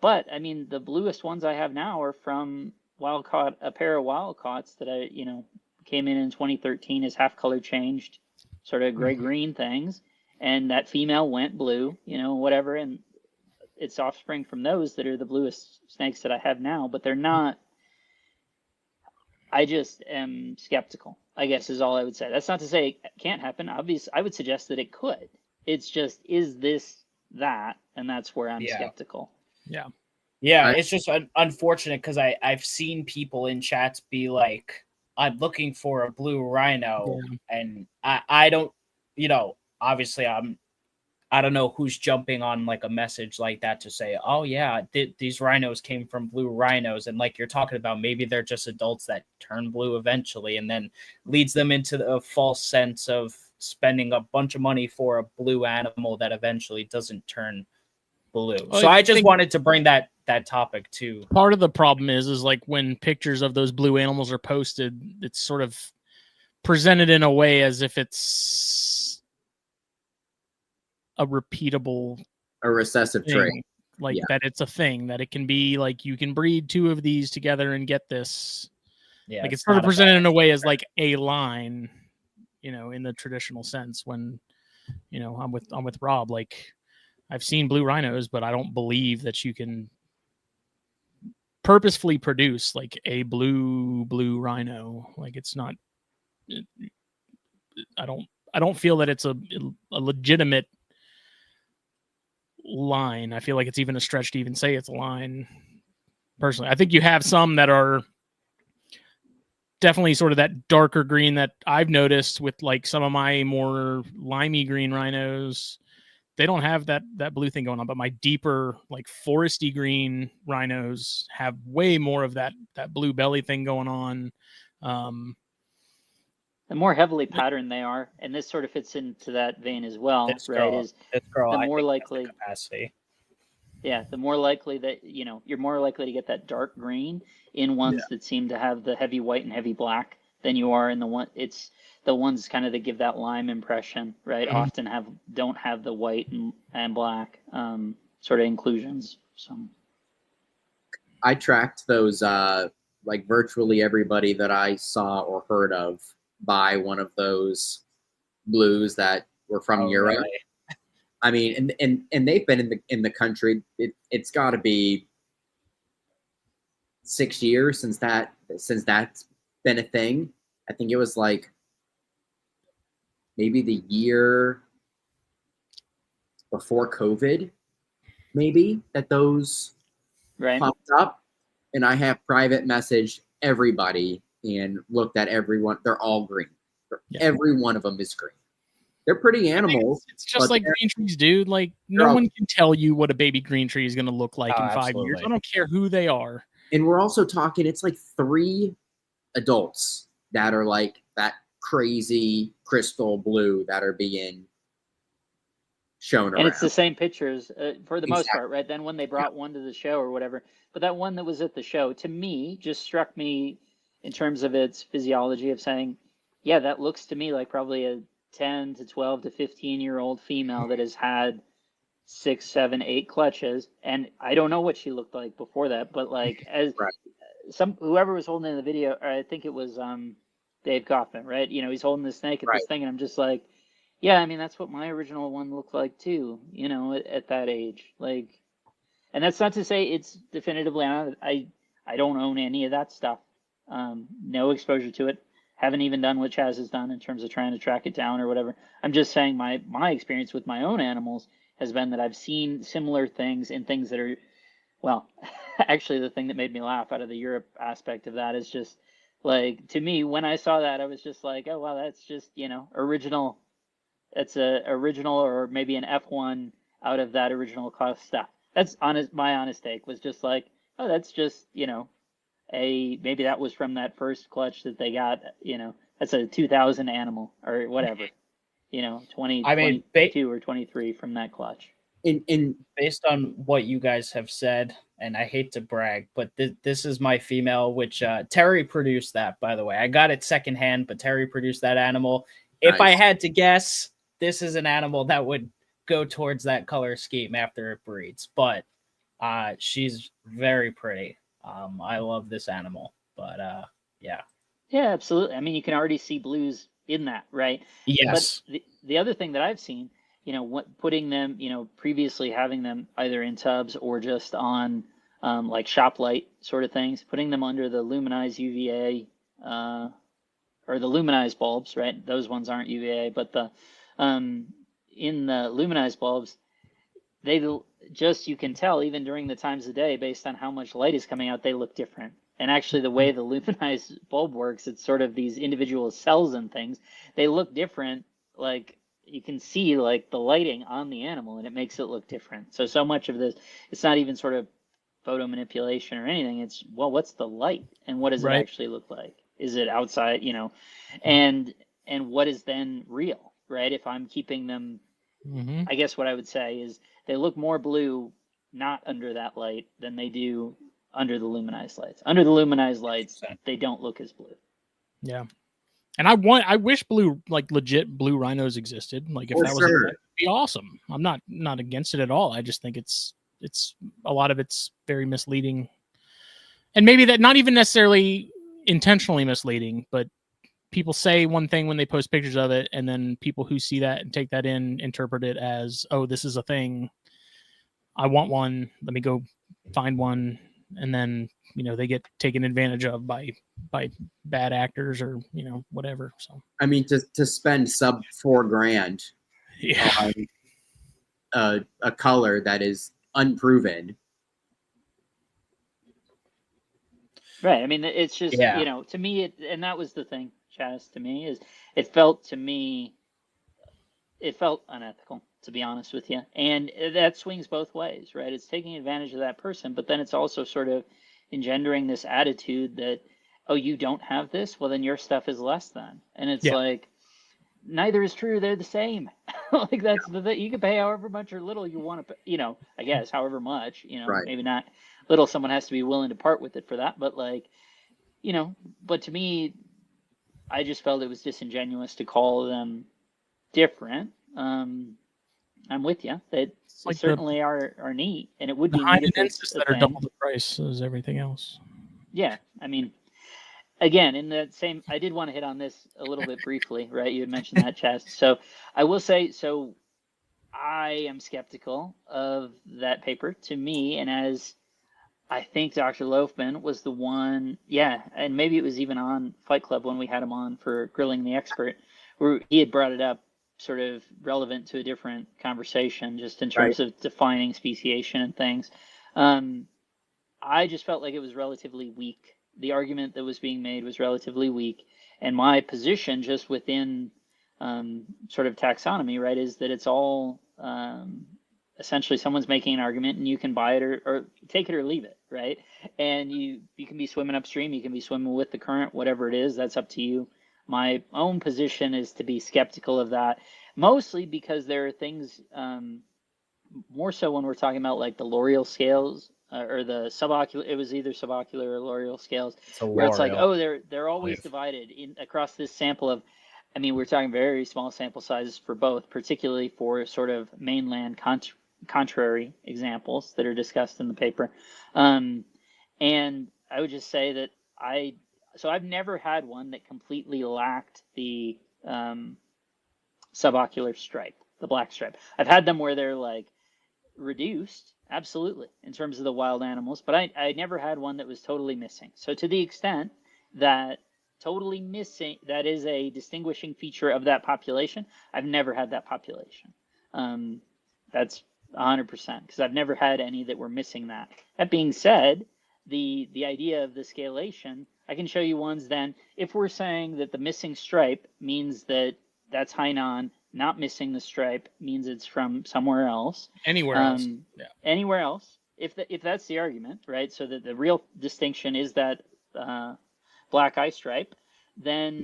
But I mean, the bluest ones I have now are from a pair of wild caughts that I, came in 2013 as half color changed, sort of gray green things. And that female went blue, whatever. And it's offspring from those that are the bluest snakes that I have now, but they're not. I just am skeptical, I guess is all I would say. That's not to say it can't happen. Obviously, I would suggest that it could. It's just, is this that? And that's where I'm skeptical.
Yeah.
Yeah,
Right.
it's just unfortunate because I've seen people in chats be like, "I'm looking for a blue rhino," and I don't, obviously I don't know who's jumping on like a message like that to say, "Oh yeah, these rhinos came from blue rhinos," and like you're talking about, maybe they're just adults that turn blue eventually, and then leads them into the false sense of spending a bunch of money for a blue animal that eventually doesn't turn blue.
Well,
So
I
I just
think
wanted to bring that topic to.
part of the problem is like when pictures of those blue animals are posted, it's sort of presented in a way as if it's a repeatable
A recessive trait.
thing, like
Yeah.
that it's a thing that it can be like you can breed two of these together and get this.
Yeah,
Like it's sort of
not a
presented in a
balanced
way as
picture.
like a line, in the traditional sense. When I'm with Rob. Like I've seen blue rhinos, but I don't believe that you can purposefully produce like a blue rhino. Like it's not. I don't feel that it's a legitimate line. I feel like it's even a stretch to even say it's a line. Personally, I think you have some that are definitely sort of that darker green that I've noticed with like some of my more limey green rhinos. They don't have that blue thing going on, but my deeper like foresty green rhinos have way more of that blue belly thing going on.
The more heavily patterned they are, and this sort of fits into that vein as well,
This
right?
girl,
Is
this girl,
the
I
more
think has the
likely,
capacity.
yeah, the more likely that you're more likely to get that dark green in ones that seem to have the heavy white and heavy black than you are in the ones kind of that give that lime impression, right?
Mhm.
Often don't have the white and black sort of inclusions. So
I tracked those like virtually everybody that I saw or heard of buy one of those blues that were from
Oh,
Europe.
really?
I mean, and they've been in the country. It's got to be 6 years since that's been a thing. I think it was like maybe the year before COVID, maybe that those
right.
popped up, and I have private messaged everybody and looked at everyone. They're all green.
Yeah.
Every one of them is green. They're pretty animals.
It's just
but
like
they're-
green trees, dude. Like no
all-
one can tell you what a baby green tree is going to look like
Oh,
in 5 years.
absolutely.
I don't care who they are.
And we're also talking, it's like 3 adults that are like that crazy crystal blue that are being shown
And
around.
it's the same pictures for the most
Exactly.
part, right? Then when they brought one to the show or whatever, but that one that was at the show, to me, just struck me in terms of its physiology of saying, yeah, that looks to me like probably a 10 to 12 to 15-year-old female that has had 6, 7, 8 clutches. And I don't know what she looked like before that, but like as
Right.
whoever was holding in the video, or I think it was Dave Kaufman, right? He's holding the snake at
Right.
this thing, and I'm just like, yeah, I mean, that's what my original one looked like too, at that age. Like, and that's not to say it's definitively on. I don't own any of that stuff. No exposure to it. Haven't even done what Chaz has done in terms of trying to track it down or whatever. I'm just saying my experience with my own animals has been that I've seen similar things in things that are, well, actually the thing that made me laugh out of the Europe aspect of that is just like, to me, when I saw that, I was just like, oh, wow, that's just, original. It's a original or maybe an F1 out of that original class stuff. That's honest. My honest take was just like, oh, that's just, maybe that was from that first clutch that they got, that's a 2000 animal or whatever, 20,
I mean,
22 or 23 from that clutch.
In
based on what you guys have said, and I hate to brag, but this is my female, which Terry produced that, by the way. I got it secondhand, but Terry produced that animal. If I
Nice.
had to guess, this is an animal that would go towards that color scheme after it breeds, but she's very pretty. I love this animal, but yeah.
Yeah, absolutely. I mean, you can already see blues in that, right?
Yes.
But the other thing that I've seen, putting them, previously having them either in tubs or just on like shop light sort of things, putting them under the luminized UVA or the luminized bulbs, right? Those ones aren't UVA, but the in the luminized bulbs, you can tell even during the times of day based on how much light is coming out, they look different. And actually the way the luminized bulb works, it's sort of these individual cells and things, they look different. Like you can see like the lighting on the animal and it makes it look different. So much of this, it's not even sort of photo manipulation or anything. It's, well, what's the light and what does it actually look like? Is it outside, and what is then real, right? If I'm keeping them, I guess what I would say is they look more blue not under that light than they do under the luminized lights. Under the luminized lights, they don't look as blue.
Yeah. And I wish legit blue rhinos existed. Like if that was that'd be awesome. I'm not against it at all. I just think it's a lot of it's very misleading. And maybe that not even necessarily intentionally misleading, but people say one thing when they post pictures of it, and then people who see that and take that in interpret it as, oh, this is a thing. I want one. Let me go find one. And then, they get taken advantage of by bad actors or, whatever. So,
I mean, to spend sub $4,000 on a color that is unproven.
Right. I mean, it's just, to me, and that was the thing, Chaz, to me, is it felt unethical, to be honest with you. And that swings both ways, right? It's taking advantage of that person, but then it's also sort of engendering this attitude that, oh, you don't have this? Well, then your stuff is less than. And it's like, neither is true. They're the same. Like that's the thing. You can pay however much or little you want to pay, I guess, however much,
right.
Maybe not little. Someone has to be willing to part with it for that. But like, but to me, I just felt it was disingenuous to call them different. I'm with you. They certainly are neat, and it would be neat if it's
that are double the price as everything else.
Yeah, I mean, again, in that same, I did want to hit on this a little bit briefly, right? You had mentioned that, Chaz. So I will say, I am skeptical of that paper. To me, and as I think Dr. Loafman was the one, and maybe it was even on Fight Club when we had him on for Grilling the Expert, where he had brought it up sort of relevant to a different conversation, just in terms of defining speciation and things. I just felt like it was relatively weak. The argument that was being made was relatively weak. And my position just within sort of taxonomy, right, is that it's all essentially someone's making an argument and you can buy it or take it or leave it, right? And you can be swimming upstream, you can be swimming with the current, whatever it is, that's up to you. My own position is to be skeptical of that, mostly because there are things, more so when we're talking about like the L'Oreal scales or the subocular, it was either subocular or L'Oreal scales, where it's like, oh, they're always divided across this sample of, I mean, we're talking very small sample sizes for both, particularly for sort of mainland contrary examples that are discussed in the paper. And I would just say that I've never had one that completely lacked the subocular stripe, the black stripe. I've had them where they're like reduced, absolutely, in terms of the wild animals, but I never had one that was totally missing. So to the extent that totally missing, that is a distinguishing feature of that population, I've never had that population. That's 100%, because I've never had any that were missing that. That being said, the idea of the scalation, I can show you ones then, if we're saying that the missing stripe means that that's Hainan, not missing the stripe means it's from somewhere else.
Anywhere else. Yeah.
Anywhere else. If that's the argument, right? So that the real distinction is that black eye stripe, then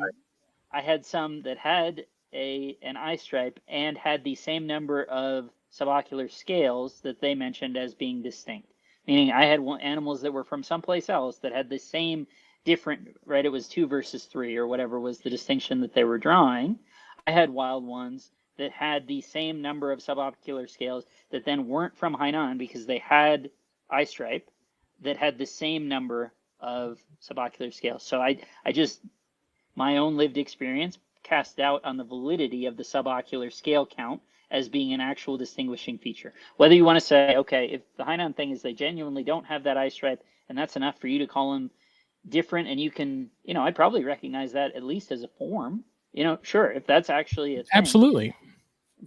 I had some that had an eye stripe and had the same number of subocular scales that they mentioned as being distinct. Meaning I had animals that were from someplace else that had the same different, right? It was 2 versus 3 or whatever was the distinction that they were drawing. I had wild ones that had the same number of subocular scales that then weren't from Hainan because they had eye stripe that had the same number of subocular scales. So I just, my own lived experience cast doubt on the validity of the subocular scale count as being an actual distinguishing feature. Whether you want to say, okay, if the Hainan thing is they genuinely don't have that eye stripe and that's enough for you to call them different, and you can, I'd probably recognize that at least as a form. Sure, if that's actually a thing.
Absolutely.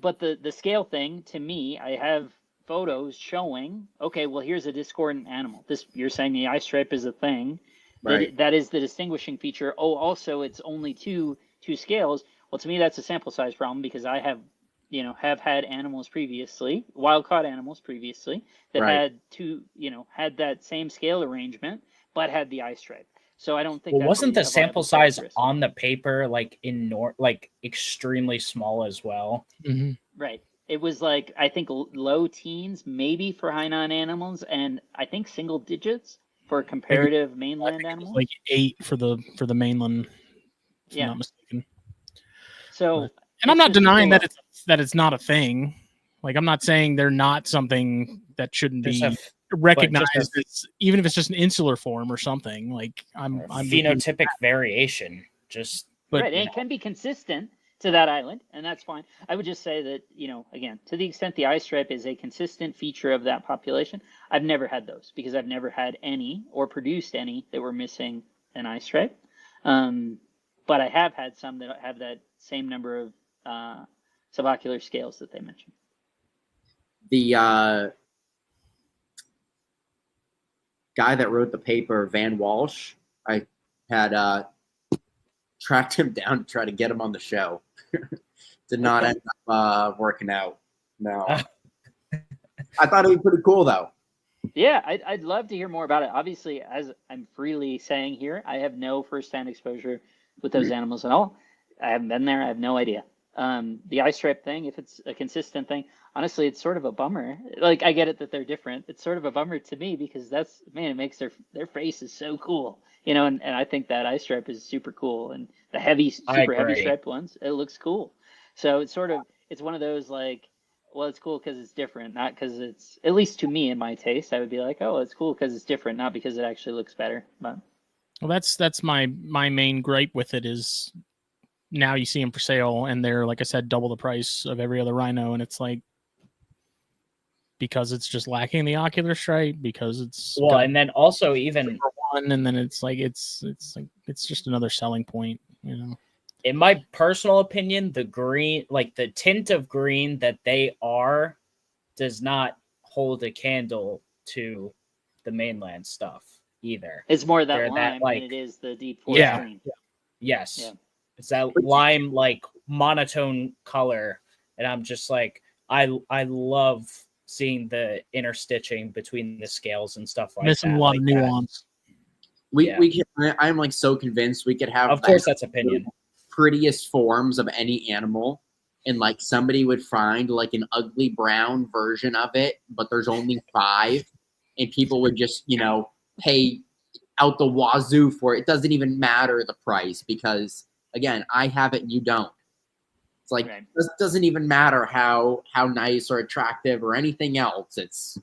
But the scale thing, to me, I have photos showing, okay, well, here's a discordant animal. This, you're saying the eye stripe is a thing.
Right.
That is the distinguishing feature. Oh, also, it's only two scales. Well, to me, that's a sample size problem because I have, have had animals previously, wild caught animals previously that
Right.
had had that same scale arrangement, but had the eye stripe. So I don't think
Well,
that's
wasn't the
a
sample
viable
size
characteristic.
on the paper like like extremely small as well?
Mhm.
Right. It was like, I think low teens, maybe for Hainan animals, and I think single digits for comparative
I
mainland
think it was
animals.
like 8 for the mainland, if
Yeah.
I'm not mistaken.
So,
And I'm not
it's just
denying
super
that it's not a thing. Like, I'm not saying they're not something that shouldn't
Just a
be
f-
recognized,
just
as, even if it's just an insular form or something. Like, I'm with you.
phenotypic variation. Just
But
right, and it can be consistent to that island, and that's fine. I would just say that, again, to the extent the eye stripe is a consistent feature of that population, I've never had those because I've never had any or produced any that were missing an eye stripe. But I have had some that have that same number of subocular scales that they mentioned.
The guy that wrote the paper, Van Walsh, I had tracked him down to try to get him on the show. Did not end up working out. No. I thought it'd be pretty cool though.
Yeah, I'd love to hear more about it. Obviously, as I'm freely saying here, I have no firsthand exposure with those animals at all. I haven't been there. I have no idea. The eye stripe thing, if it's a consistent thing, honestly, it's sort of a bummer. Like, I get it that they're different. It's sort of a bummer to me because it makes their face is so cool, and I think that eye stripe is super cool. And the super heavy
agree.
striped ones, it looks cool. So it's one of those like, well, it's cool because it's different, not because it's, at least to me in my taste, I would be like, oh, it's cool because it's different, not because it actually looks better. But
well, that's my main gripe with it is now you see them for sale and they're, like I said, double the price of every other rhino, and it's like, because it's just lacking the ocular stripe, because it's
well,
got
and then also even
one, and then it's like it's just another selling point,
in my personal opinion, the green, like the tint of green that they are, does not hold a candle to the mainland stuff either.
it's more that
They're
lime
like,
than it is the deep forest
Yeah.
green.
yes,
Yeah.
it's that lime like monotone color, and I'm just like, I love seeing the interstitching between the scales and stuff like
missing
that.
a lot
like
of
that.
nuance.
I'm like so convinced we could have,
Of course, that's opinion.
prettiest forms of any animal, and like somebody would find like an ugly brown version of it, but there's only 5, and people would just pay out the wazoo for it. It doesn't even matter the price because again, I have it and you don't. It's like,
Right.
It doesn't even matter how nice or attractive or anything else. It's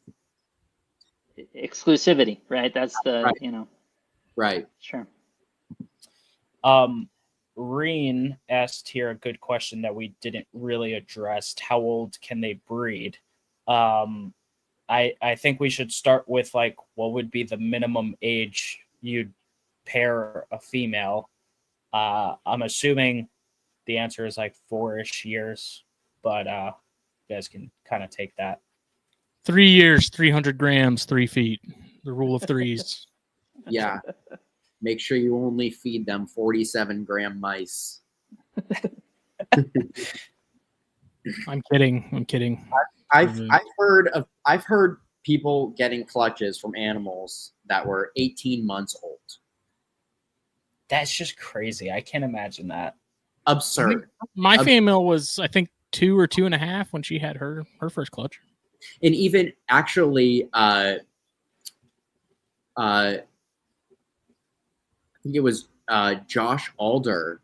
Exclusivity, right? That's the,
Right. right.
Sure.
Reen asked here a good question that we didn't really address. How old can they breed? I think we should start with like, what would be the minimum age you'd pair a female? I'm assuming the answer is like 4-ish years, but you guys can kind of take that.
3 years, 300 grams, 3 feet. The rule of threes.
Yeah. Make sure you only feed them 47-gram mice.
I'm kidding.
I've heard people getting clutches from animals that were 18 months old.
That's just crazy. I can't imagine that.
Absurd.
My female was, I think, 2 or 2.5 when she had her first clutch.
And even actually, I think it was Josh Alder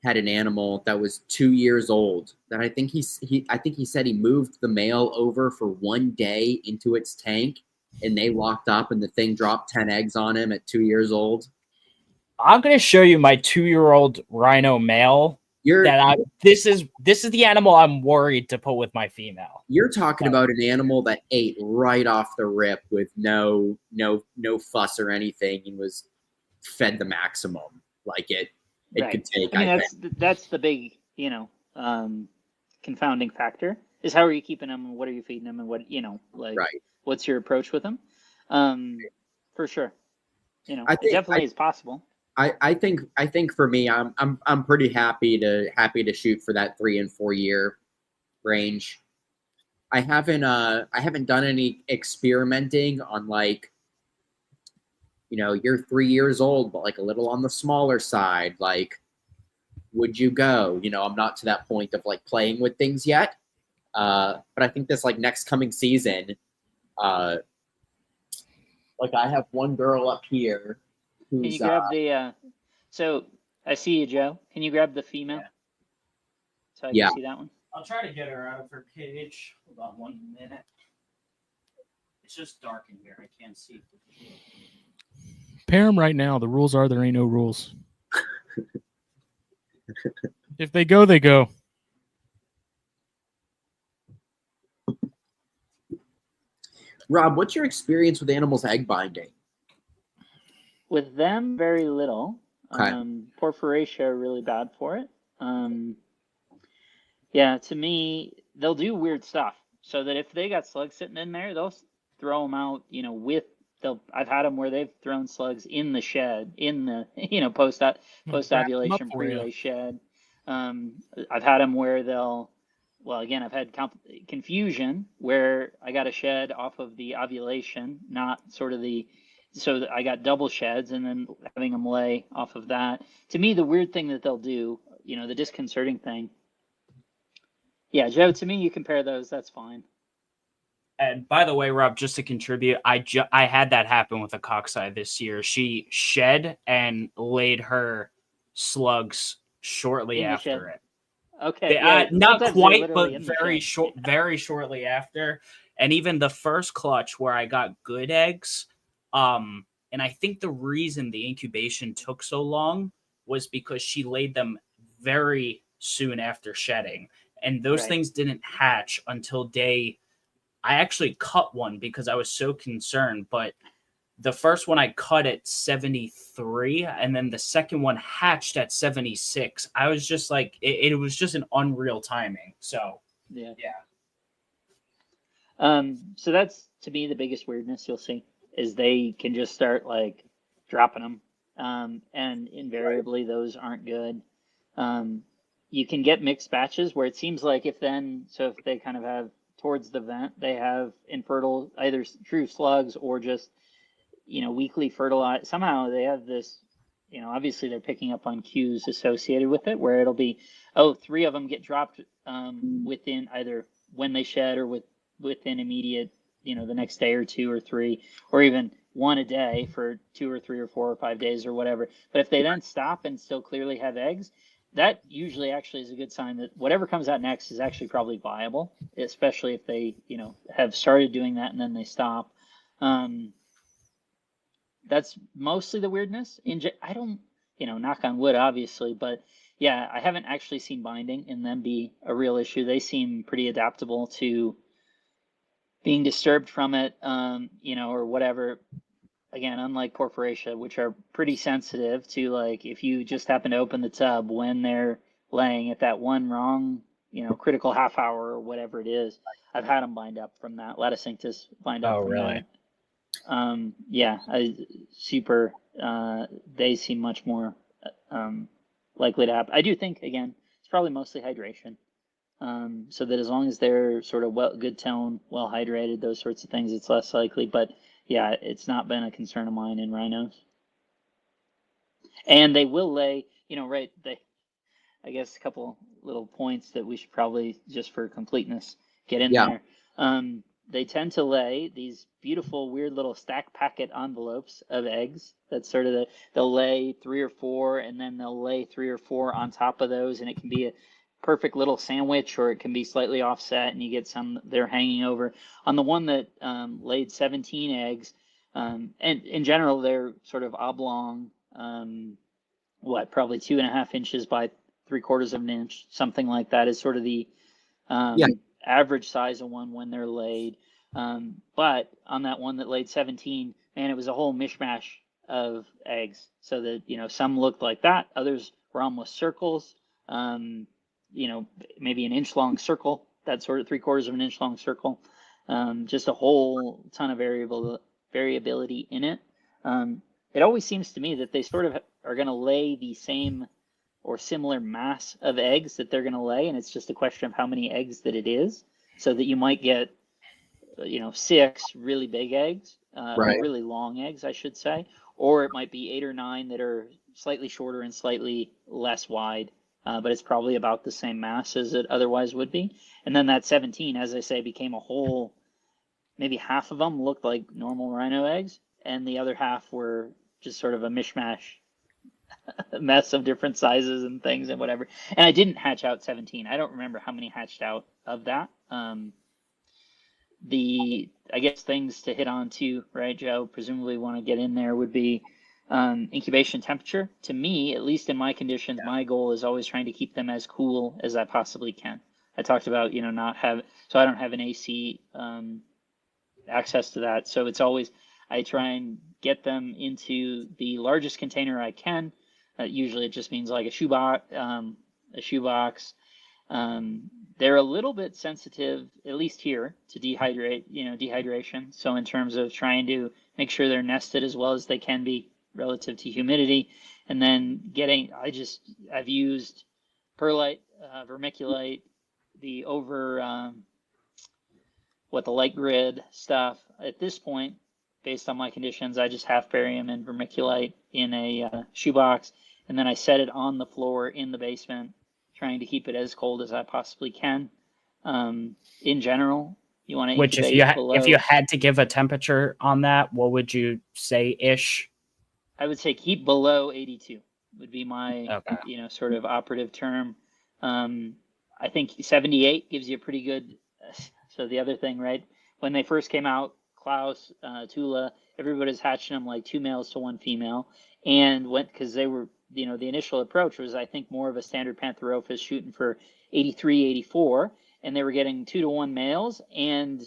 had an animal that was 2 years old that I think he said he moved the male over for 1 day into its tank, and they locked up and the thing dropped 10 eggs on him at 2 years old.
I'm gonna show you my 2-year-old rhino male. This is the animal I'm worried to put with my female.
You're talking about an animal that ate right off the rip with no fuss or anything and was fed the maximum. Like it
Right.
could take.
I mean, that's the big, confounding factor is how are you keeping them and what are you feeding them and what, like,
Right.
what's your approach with them? For sure.
I
It
think
definitely is possible.
I think for me, I'm pretty happy to shoot for that 3 and 4 year range. I haven't done any experimenting on, like, you're 3 years old, but like a little on the smaller side. Like, would you go? I'm not to that point of like playing with things yet. But I think this like next coming season, like I have one girl up here
Can
who's
you grab the, so I see you, Joe. Can you grab the female?
Yeah.
So I
Yeah.
can see that one.
I'll try to get her out of her cage. Hold on 1 minute. It's just dark in here. I can't see.
Pair them right now. The rules are there ain't no rules. If they go, they go.
Rob, what's your experience with animals egg binding?
With them, very little.
Okay.
Porphyracia are really bad for it. Yeah, to me, they'll do weird stuff. So that if they got slugs sitting in there, they'll throw them out. I've had them where they've thrown slugs in the shed, in the post ovulation pre-lay shed. I've had them where I've had confusion where I got a shed off of the ovulation, not sort of so that I got double sheds and then having them lay off of that. To me, the weird thing that they'll do, the disconcerting thing. Yeah, Joe, to me, you compare those, that's fine.
And by the way, Rob, just to contribute, I had that happen with a cockeye this year. She shed and laid her slugs shortly after it.
Okay, yeah,
not quite, but
very
shortly after. And even the first clutch where I got good eggs, and I think the reason the incubation took so long was because she laid them very soon after shedding, and those things didn't hatch until I actually cut one because I was so concerned, but the first one I cut at 73, and then the second one hatched at 76. I was just like, it was just an unreal timing. So, yeah.
So that's, to me, the biggest weirdness you'll see is they can just start like dropping them. And invariably those aren't good. You can get mixed batches where it seems like if they kind of have towards the vent, they have infertile, either true slugs or just, weekly fertilize. Somehow they have this, obviously they're picking up on cues associated with it where it'll be, 3 of them get dropped within either when they shed or within immediate, the next day or 2 or 3, or even one a day for 2 or 3 or 4 or 5 days or whatever. But if they then stop and still clearly have eggs, that usually actually is a good sign that whatever comes out next is actually probably viable, especially if they, have started doing that and then they stop. That's mostly the weirdness. I don't, knock on wood, obviously, but yeah, I haven't actually seen binding in them be a real issue. They seem pretty adaptable to being disturbed from it, or whatever. Again, unlike Porphyracia, which are pretty sensitive to, like, if you just happen to open the tub when they're laying at that one wrong, critical half hour or whatever it is. I've had them bind up from that. Laticinctus bind up from that. Yeah, they seem much more likely to happen. I do think, again, it's probably mostly hydration. So that as long as they're sort of good tone, well hydrated, those sorts of things, it's less likely. But yeah, it's not been a concern of mine in rhinos. And they will lay, I guess a couple little points that we should probably, just for completeness, get in there. They tend to lay these beautiful, weird little stack packet envelopes of eggs. That's sort of they'll lay 3 or 4, and then they'll lay 3 or 4 on top of those, and it can be a perfect little sandwich, or it can be slightly offset, and you get some they're hanging over. On the one that laid 17 eggs, and in general, they're sort of oblong, probably 2.5 inches by 3/4 of an inch, something like that is sort of the average size of one when they're laid. But on that one that laid 17, man, it was a whole mishmash of eggs. So that, some looked like that, others were almost circles, maybe an inch long circle that sort of 3/4 of an inch long circle. Just a whole ton of variability in it. It always seems to me that they sort of are going to lay the same or similar mass of eggs that they're going to lay, and it's just a question of how many eggs that it is, so that you might get 6 really big eggs,
Right.
or really long eggs, I should say, or it might be 8 or 9 that are slightly shorter and slightly less wide, but it's probably about the same mass as it otherwise would be. And then that 17, as I say, became a whole, maybe half of them looked like normal rhino eggs, and the other half were just sort of a mishmash mess of different sizes and things and whatever. And I didn't hatch out 17. I don't remember how many hatched out of that. I guess things to hit on too, right, Joe? Presumably want to get in there would be incubation temperature. To me, at least in my conditions, my goal is always trying to keep them as cool as I possibly can. I talked about, so I don't have an AC access to that. So it's always, I try and get them into the largest container I can. Usually it just means like a shoebox. They're a little bit sensitive, at least here, to dehydration. So in terms of trying to make sure they're nested as well as they can be relative to humidity, and then I've used perlite, vermiculite, the light grid stuff. At this point, based on my conditions, I just half bury them in vermiculite in a shoebox, and then I set it on the floor in the basement, trying to keep it as cold as I possibly can. In general, you want to incubate below.
If you had to give a temperature on that, what would you say ish?
I would say keep below 82 would be my sort of operative term. I think 78 gives you a pretty good. So the other thing, right? When they first came out, Klaus, Tula, everybody's hatching them like 2 males to 1 female, and because they were, the initial approach was, I think, more of a standard Pantherophis shooting for 83, 84, and they were getting 2 to 1 males and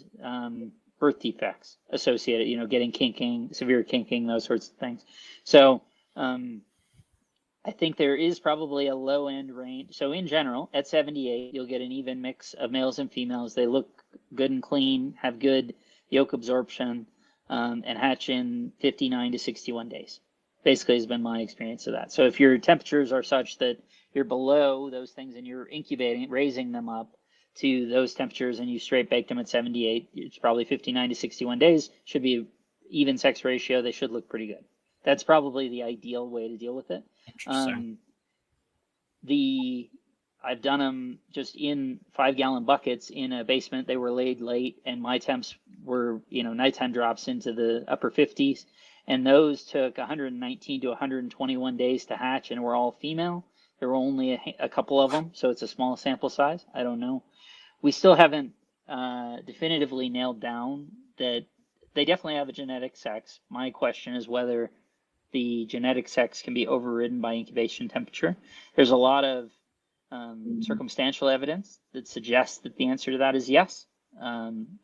birth defects associated, getting kinking, severe kinking, those sorts of things. So I think there is probably a low end range. So in general, at 78, you'll get an even mix of males and females. They look good and clean, have good yolk absorption, and hatch in 59 to 61 days. Basically has been my experience of that. So if your temperatures are such that you're below those things and you're incubating, raising them up to those temperatures, and you straight bake them at 78, it's probably 59 to 61 days. Should be even sex ratio. They should look pretty good. That's probably the ideal way to deal with it. I've done them just in 5-gallon buckets in a basement. They were laid late, and my temps were, nighttime drops into the upper 50s. And those took 119 to 121 days to hatch, and were all female. There were only a couple of them, so it's a small sample size. I don't know. We still haven't definitively nailed down that they definitely have a genetic sex. My question is whether the genetic sex can be overridden by incubation temperature. There's a lot of circumstantial evidence that suggests that the answer to that is yes,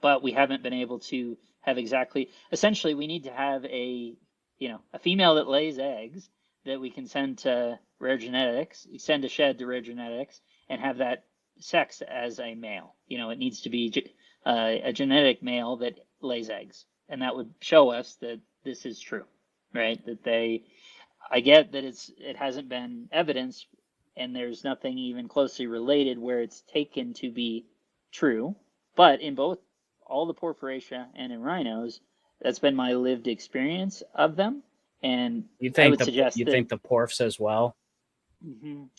but we haven't been able to have exactly. Essentially, we need to have a female that lays eggs that we can send to Rare Genetics, send a shed to Rare Genetics, and have that sex as a male. It needs to be a genetic male that lays eggs, and that would show us that this is true, right? I get that it hasn't been evidenced, and there's nothing even closely related where it's taken to be true, but in both all the Porphyracia and in rhinos, that's been my lived experience of them. And I would suggest
you think the porfs as well?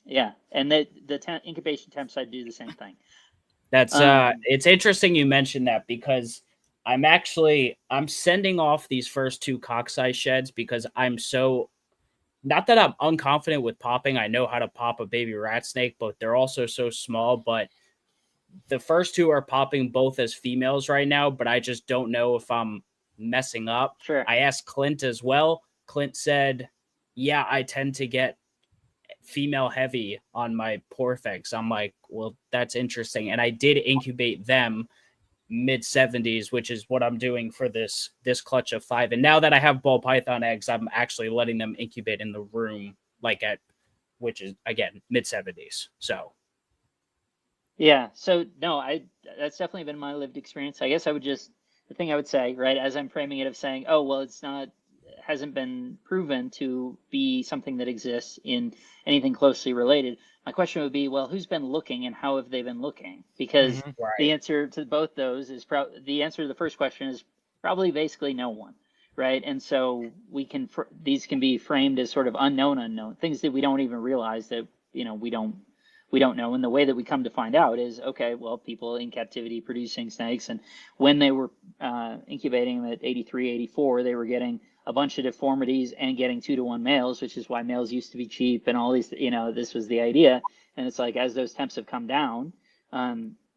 Yeah, and the incubation temps, I do the same thing.
That's it's interesting you mentioned that, because I'm sending off these first 2 cock size sheds because I'm so, not that I'm unconfident with popping. I know how to pop a baby rat snake, but they're also so small. But the first 2 are popping both as females right now, but I just don't know if I'm messing up.
Sure.
I asked Clint as well. Clint said, yeah, I tend to get female heavy on my porfex. I'm like, well, that's interesting. And I did incubate them mid 70s, which is what I'm doing for this clutch of 5. And now that I have ball python eggs, I'm actually letting them incubate in the room, which is again mid 70s. So
Yeah. So no, that's definitely been my lived experience. I guess the thing I would say, right, as I'm framing it of saying, oh well, hasn't been proven to be something that exists in anything closely related. My question would be, well, who's been looking and how have they been looking? Because
Mhm.
the
Right.
answer to both those is the answer to the first question is probably basically no one, right? And so these can be framed as sort of unknown things that we don't even realize that we don't know. And the way that we come to find out is, okay, well, people in captivity producing snakes, and when they were incubating them at 83, 84, they were getting a bunch of deformities and getting 2-to-1 males, which is why males used to be cheap and all these, this was the idea. And it's like, as those temps have come down,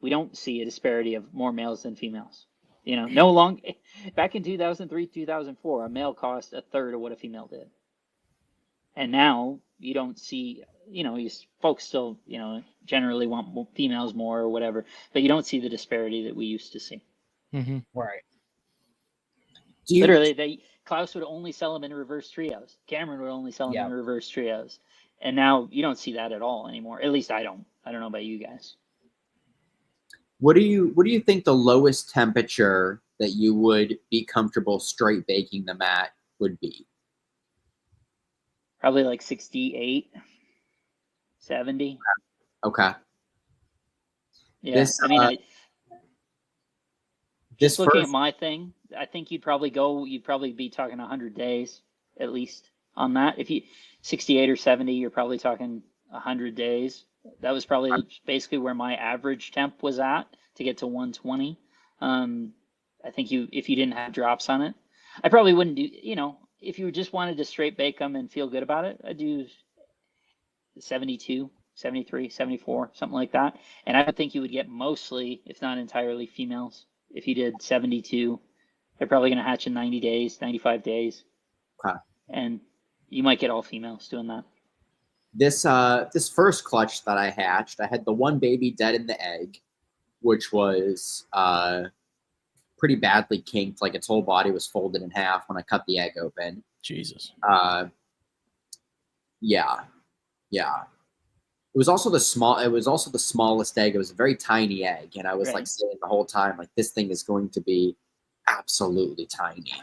we don't see a disparity of more males than females. No long back in 2003, 2004, a male cost a third of what a female did. And now you don't see, folks still, generally want females more or whatever, but you don't see the disparity that we used to see.
Mhm.
Right.
Do you
Literally, Klaus would only sell them in reverse trios. Cameron would only sell them in
Yep.
reverse trios. And now you don't see that at all anymore. At least I don't. I don't know about you guys.
what do you think the lowest temperature that you would be comfortable straight baking them at would be?
Probably like 68, 70.
Okay.
Yeah.
This
I mean,
this
just looking at
first
my thing, I think you'd probably be talking 100 days at least on that. If you 68 or 70, you're probably talking 100 days. That was probably basically where my average temp was at to get to 120. I think if you didn't have drops on it, I probably wouldn't do, if you just wanted to straight bake them and feel good about it, I'd do 72, 73, 74, something like that. And I would think you would get mostly, if not entirely, females. If you did 72, they're probably going to hatch in 90 days, 95 days.
Okay.
And you might get all females doing that.
this first clutch that I hatched, I had the one baby dead in the egg, which was pretty badly kinked, like its whole body was folded in half when I cut the egg open.
Jesus.
Yeah. It was also the smallest egg. It was a very tiny egg, and I was like
Right.
saying the whole time, like, this thing is going to be absolutely tiny.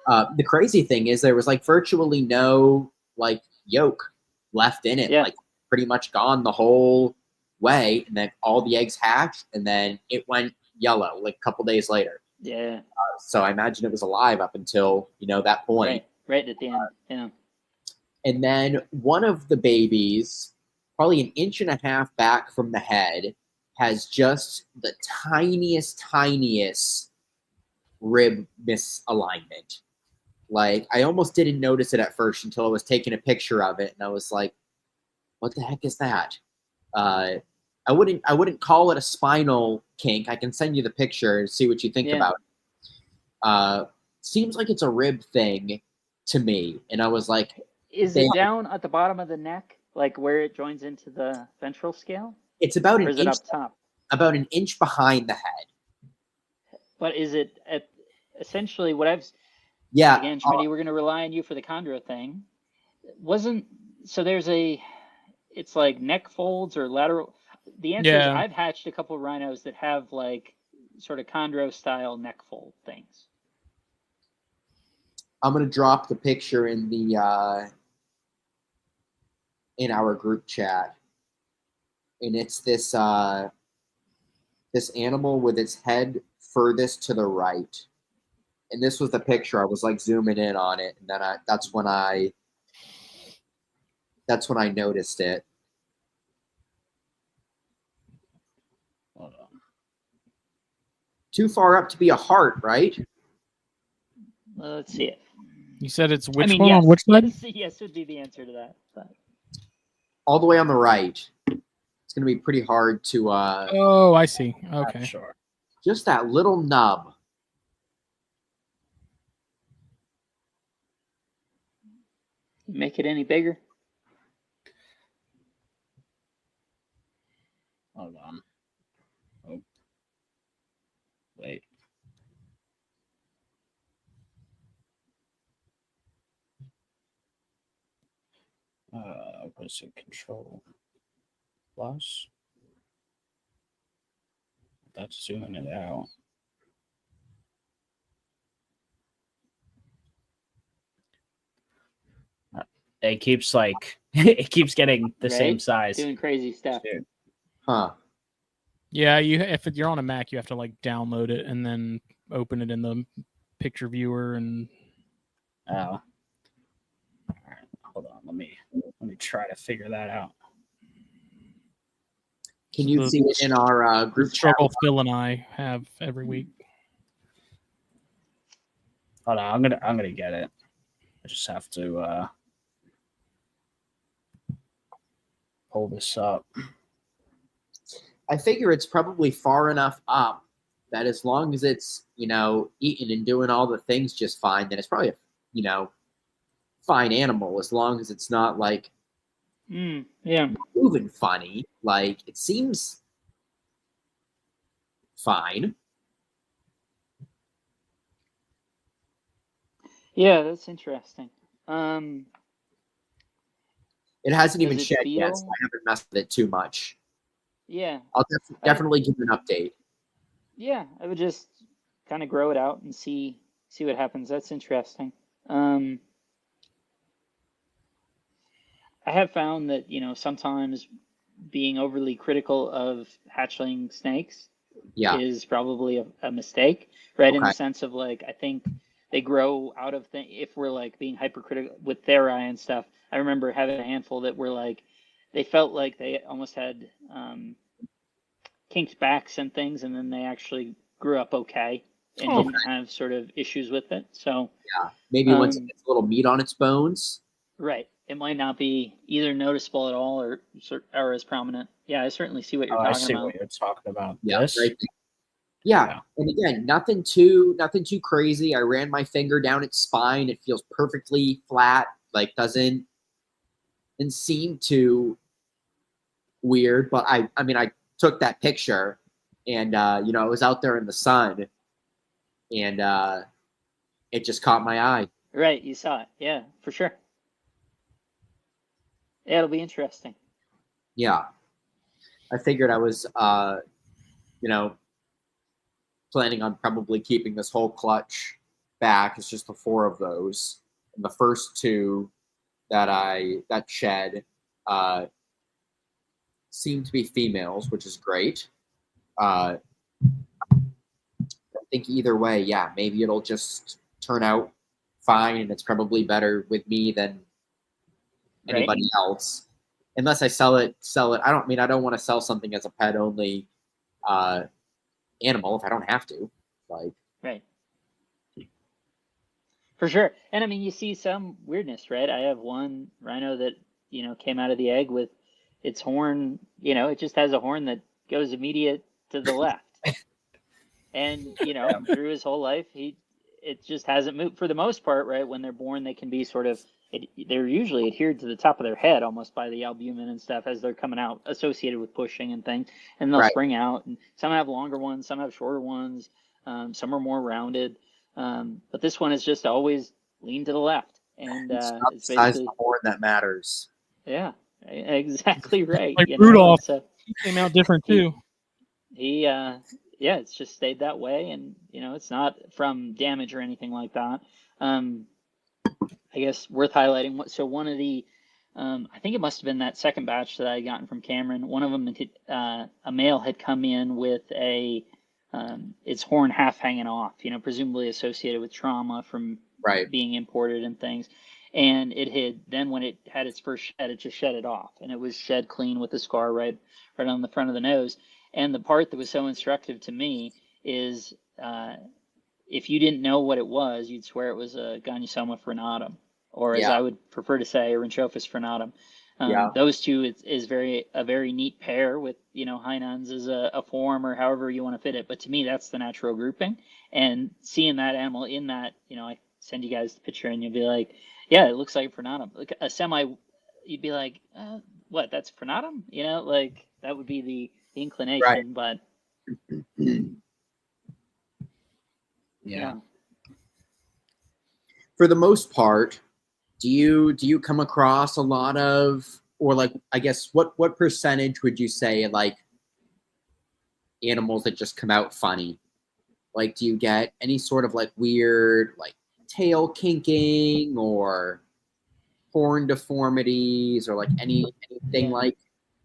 The crazy thing is there was like virtually no like yolk left in it,
Yeah.
like pretty much gone the whole way, and then all the eggs hatched, and then it went yellow like a couple days later.
Yeah.
So I imagine it was alive up until that point.
Right at the end. Yeah.
And then one of the babies, probably an inch and a half back from the head, has just the tiniest rib misalignment. Like, I almost didn't notice it at first until I was taking a picture of it, and I was like, what the heck is that? I wouldn't call it a spinal kink. I can send you the picture and see what you think
Yeah.
about it. Seems like it's a rib thing to me. And I was like,
Is
they-
it down at the bottom of the neck, like where it joins into the ventral scale?
it's about
Or
an
is it
inch
up top?
behind the head.
But is it at essentially what I've
Yeah.
again, Schmitty, we're going to rely on you for the chondro thing. It's like neck folds or lateral. The answer is
Yeah.
I've hatched a couple of rhinos that have like sort of chondro style neck fold things.
I'm gonna drop the picture in our group chat, and it's this animal with its head furthest to the right. And this was the picture. I was like zooming in on it, and then that's when I noticed it.
Hold on.
Too far up to be a heart, right?
Let's see it.
You said it's which
I mean,
one
yes,
on which side?
yes would be the answer to that. But
All the way on the right. It's gonna be pretty hard to
Oh, I see.
Not
Okay.
sure.
just that little nub.
make it any bigger.
Hold on. Oh. Wait. Was it control plus? That's zooming it out. It keeps like it keeps getting the same
Right?
size.
Doing crazy stuff.
Dude.
Huh.
Yeah, if you're on a Mac, you have to like download it and then open it in the picture viewer and.
Oh. All right, hold on. Let me try to figure that out.
Can you see it in our group chat?
Struggle Phil and I have every week.
Hold on, I'm gonna get it. I just have to pull this up.
I figure it's probably far enough up that as long as it's, eating and doing all the things just fine, then it's probably a, fine animal, as long as it's not like
Yeah.
moving funny. Like, it seems fine.
Yeah, that's interesting.
It hasn't even
Does it
shed yet, so
feel-
I haven't messed with it too much.
Yeah.
I'll definitely give you an update.
Yeah, I would just kind of grow it out and see what happens. That's interesting. I have found that, sometimes being overly critical of hatchling snakes
Yeah.
is probably a mistake, right? In the
Okay.
sense of like, I think they grow out of if we're like being hypercritical with theri and stuff. I remember having a handful that were like, they felt like they almost had kinked backs and things, and then they actually grew up okay and didn't have sort of issues with it. So
Yeah. Maybe once it gets a little meat on its bones.
right, it might not be either noticeable at all or as prominent. Yeah, I certainly see what you're talking
I see
about.
what you're talking about.
Yeah.
This?
Right. Yeah. And again, nothing too crazy. I ran my finger down its spine. It feels perfectly flat. Like doesn't seem too weird. But I took that picture, and it was out there in the sun, and it just caught my eye.
Right, you saw it. Yeah, for sure. Yeah, it'll be interesting.
Yeah. I figured I was planning on probably keeping this whole clutch back. It's just the 4 of those. And the first 2 that shed seem to be females, which is great. I think either way, yeah, maybe it'll just turn out fine, and it's probably better with me than anybody else. Unless I sell it. I don't want to sell something as a pet only animal if I don't have to. Like,
right. For sure. And I mean, you see some weirdness, right? I have one rhino that, came out of the egg with its horn, it just has a horn that goes immediate to the left. And, through his whole life, it just hasn't moved for the most part, right? When they're born, they can be sort of, they're usually adhered to the top of their head almost by the albumin and stuff as they're coming out, associated with pushing and things. And they'll spring out. And some have longer ones, some have shorter ones, some are more rounded. But this one is just always lean to the left. And
it's
it's
not the
basically
size of the horn that matters.
Yeah, exactly right.
Like Rudolph,
so
he came out different too.
He it's just stayed that way, and it's not from damage or anything like that. I guess worth highlighting. So one of the, I think it must have been that second batch that I had gotten from Cameron. One of them, a male had come in with its horn half hanging off, presumably associated with trauma from being imported and things. And when it had its first shed, it just shed it off, and it was shed clean with a scar right on the front of the nose. And the part that was so instructive to me is if you didn't know what it was, you'd swear it was a Gonyosoma frenatum, or as I would prefer to say, Rhynchophis frenatum. Those two is a very neat pair with, Heinans as a form or however you want to fit it. But to me, that's the natural grouping. And seeing that animal in that, I send you guys the picture and you'll be like, yeah, it looks like frenatum. Like a semi, you'd be like, what? That's frenatum? Like that would be the inclination, but
yeah.
For the most part, do you come across a lot of, or like, I guess what percentage would you say like animals that just come out funny? Like, do you get any sort of like weird like tail kinking or horn deformities or like anything like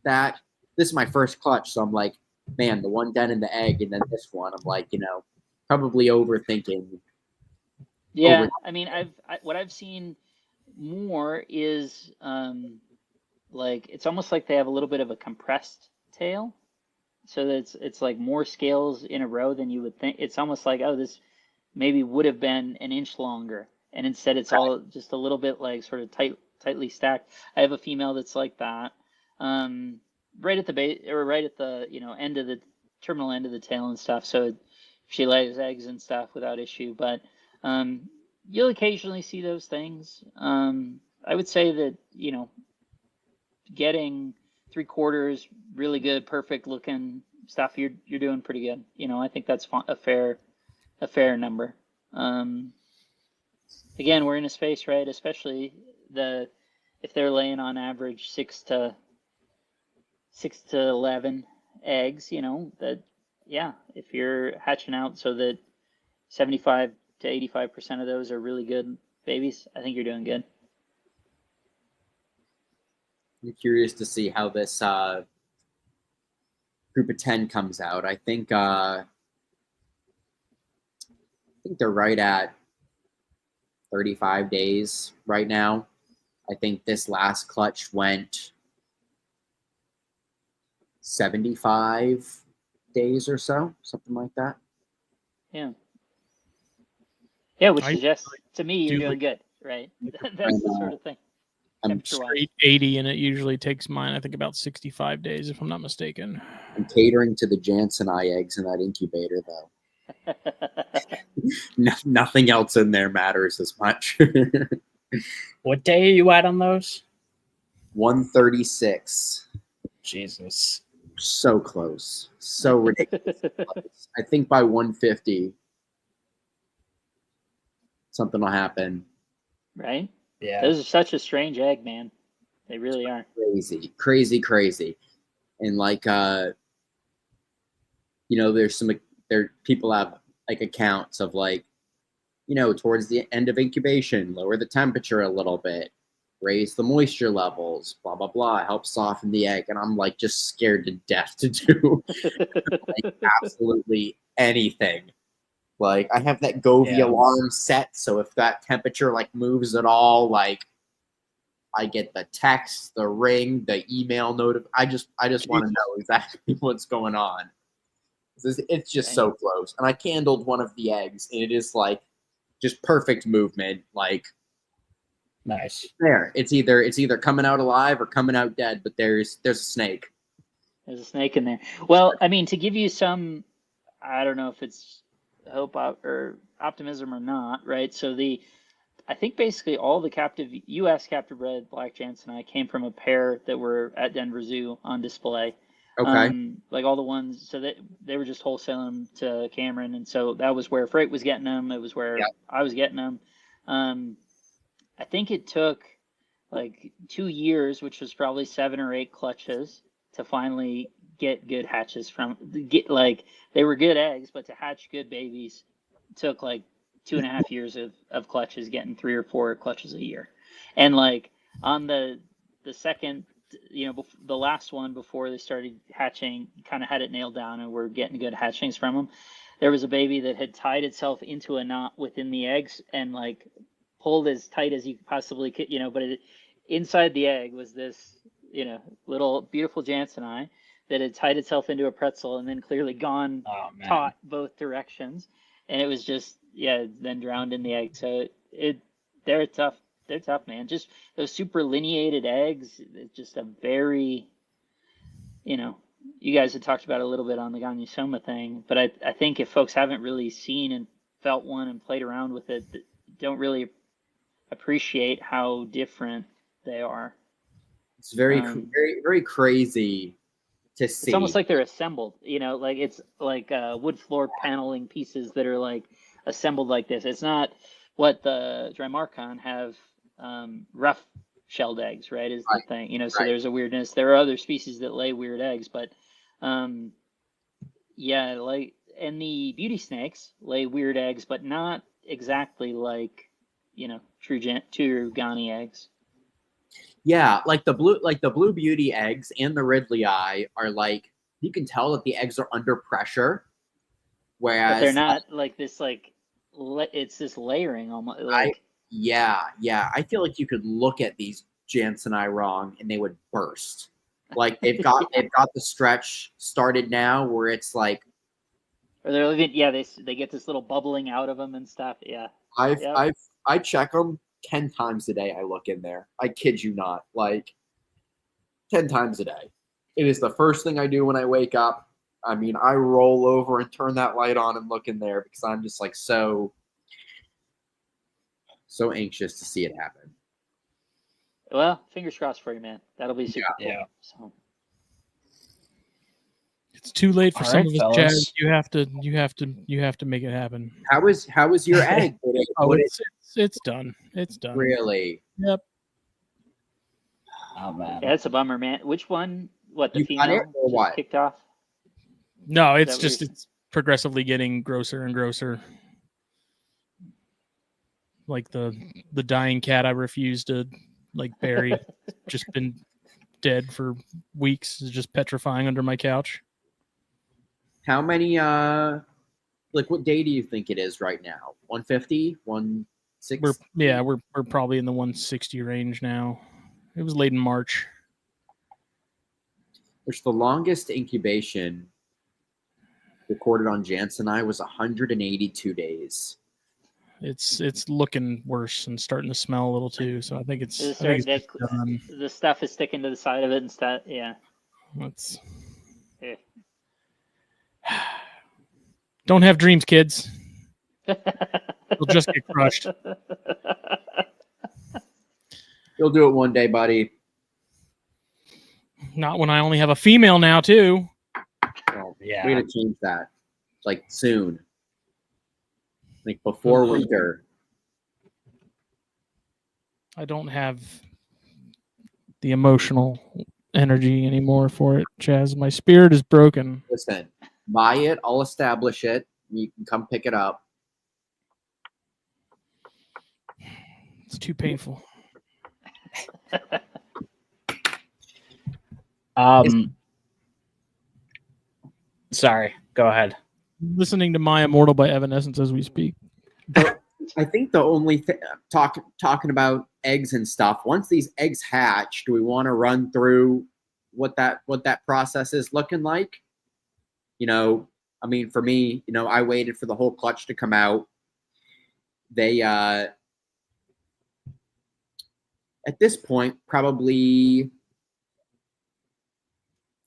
that? This is my first clutch, so I'm like, man, the one dent in the egg, and then this one, I'm like, probably overthinking.
Yeah, I mean, what I've seen more is like it's almost like they have a little bit of a compressed tail, so that it's like more scales in a row than you would think. It's almost like, oh, this maybe would have been an inch longer, and instead it's all just a little bit like sort of tightly stacked. I have a female that's like that, right at the base or right at the end of the terminal end of the tail and stuff. So she lays eggs and stuff without issue, but you'll occasionally see those things. I would say that getting 3/4 really good, perfect looking stuff, you're doing pretty good. I think that's a fair number. Again, we're in a space, right? Especially if they're laying on average 6 to 11 eggs, that if you're hatching out so that 75 to 85% of those are really good babies, I think you're doing good.
I'm curious to see how this group of 10 comes out. I think they're right at 35 days right now. I think this last clutch went 75 days or so, something like that.
Yeah. Yeah, which suggests to me you're doing good, right? That's the sort of thing.
I'm straight 80, and it usually takes mine, I think, about 65 days, if I'm not mistaken.
I'm catering to the Jansen eye eggs in that incubator, though. Nothing else in there matters as much.
What day are you at on those?
136.
Jesus.
So close. So ridiculous. I think by 150, something will happen.
Right?
Yeah.
Those are such a strange egg, man. They really are.
Crazy. And like, there's people have like accounts of like, towards the end of incubation, lower the temperature a little bit, raise the moisture levels, blah, blah, blah, help soften the egg. And I'm like just scared to death to do like absolutely anything. Like I have that Govee alarm set, so if that temperature like moves at all, like I get the text, the ring, the email I just want to know exactly what's going on. It's just so close. And I candled one of the eggs, and it is like just perfect movement. Like
nice.
There, it's either coming out alive or coming out dead. But there's a snake.
There's a snake in there. Well, I mean, to give you some, I don't know if it's hope or optimism or not, right? So I think basically all the U.S. captive bred black Jansenii came from a pair that were at Denver Zoo on display.
Okay.
Like all the ones, so that they were just wholesaling them to Cameron, and so that was where Freight was getting them. It was where I was getting them. I think it took like 2 years, which was probably 7 or 8 clutches, to finally get good hatches they were good eggs, but to hatch good babies took like 2.5 years of clutches, getting 3 or 4 clutches a year. And like on the second, the last one before they started hatching, kind of had it nailed down and we're getting good hatchings from them. There was a baby that had tied itself into a knot within the eggs and like pulled as tight as you possibly could, but inside the egg was this, little beautiful Jansenii that had tied itself into a pretzel and then clearly gone taut both directions. And it was just, then drowned in the egg. So they're tough. They're tough, man. Just those super lineated eggs. It's just a very, you guys had talked about it a little bit on the Ganyosoma thing, but I think if folks haven't really seen and felt one and played around with it, don't really appreciate how different they are.
It's very very crazy to see.
It's almost like they're assembled, like it's like wood floor paneling pieces that are like assembled like this. It's not what the Drymarchon have rough shelled eggs, right? Is the thing, so there's a weirdness. There are other species that lay weird eggs, but Yeah, like, and the beauty snakes lay weird eggs, but not exactly like, true Ghani eggs.
Yeah, like the blue beauty eggs and the Ridley eye are like, you can tell that the eggs are under pressure,
But they're
whereas
not like this, like, it's this layering almost,
I
like,
yeah, I feel like you could look at these Jansen eye wrong and they would burst. Like they've got the stretch started now where it's like
or they're living, yeah, they get this little bubbling out of them and stuff. Yeah. Yep.
I check them 10 times a day. I look in there. I kid you not, like 10 times a day. It is the first thing I do when I wake up. I mean, I roll over and turn that light on and look in there because I'm just like so anxious to see it happen.
Well, fingers crossed for you, man. That'll be super cool.
Yeah.
So.
It's too late for
All
some
right,
of us,
fellas.
Chad. You have to make it happen.
How was your egg?
It's done. It's done.
Really?
Yep.
Oh man.
Yeah, it's a bummer, man. Which one? What, the
You got
female
it or
just
what?
kicked off?
No, it's
that what
just
you're-
it's progressively getting grosser and grosser. Like the dying cat I refuse to bury, just been dead for weeks, is just petrifying under my couch.
How many what day do you think it is right now? 150? 160?
We're probably in the 160 range now. It was late in March.
Which the longest incubation recorded on Jansen eye was 182 days.
It's looking worse and starting to smell a little too. So I think it's done.
The stuff is sticking to the side of it instead. Yeah.
Let's
Yeah.
don't have dreams, kids. You'll just get crushed.
You'll do it one day, buddy.
Not when I only have a female now too.
Well,
Yeah.
we gotta change that. Like soon. Like before winter.
I don't have the emotional energy anymore for it, Chaz. My spirit is broken.
Listen, buy it, I'll establish it. You can come pick it up.
It's too painful.
Sorry, go ahead.
Listening to My Immortal by Evanescence as we speak.
I think the only talking about eggs and stuff. Once these eggs hatch, do we want to run through what that process is looking like? I mean, for me, I waited for the whole clutch to come out. They at this point probably,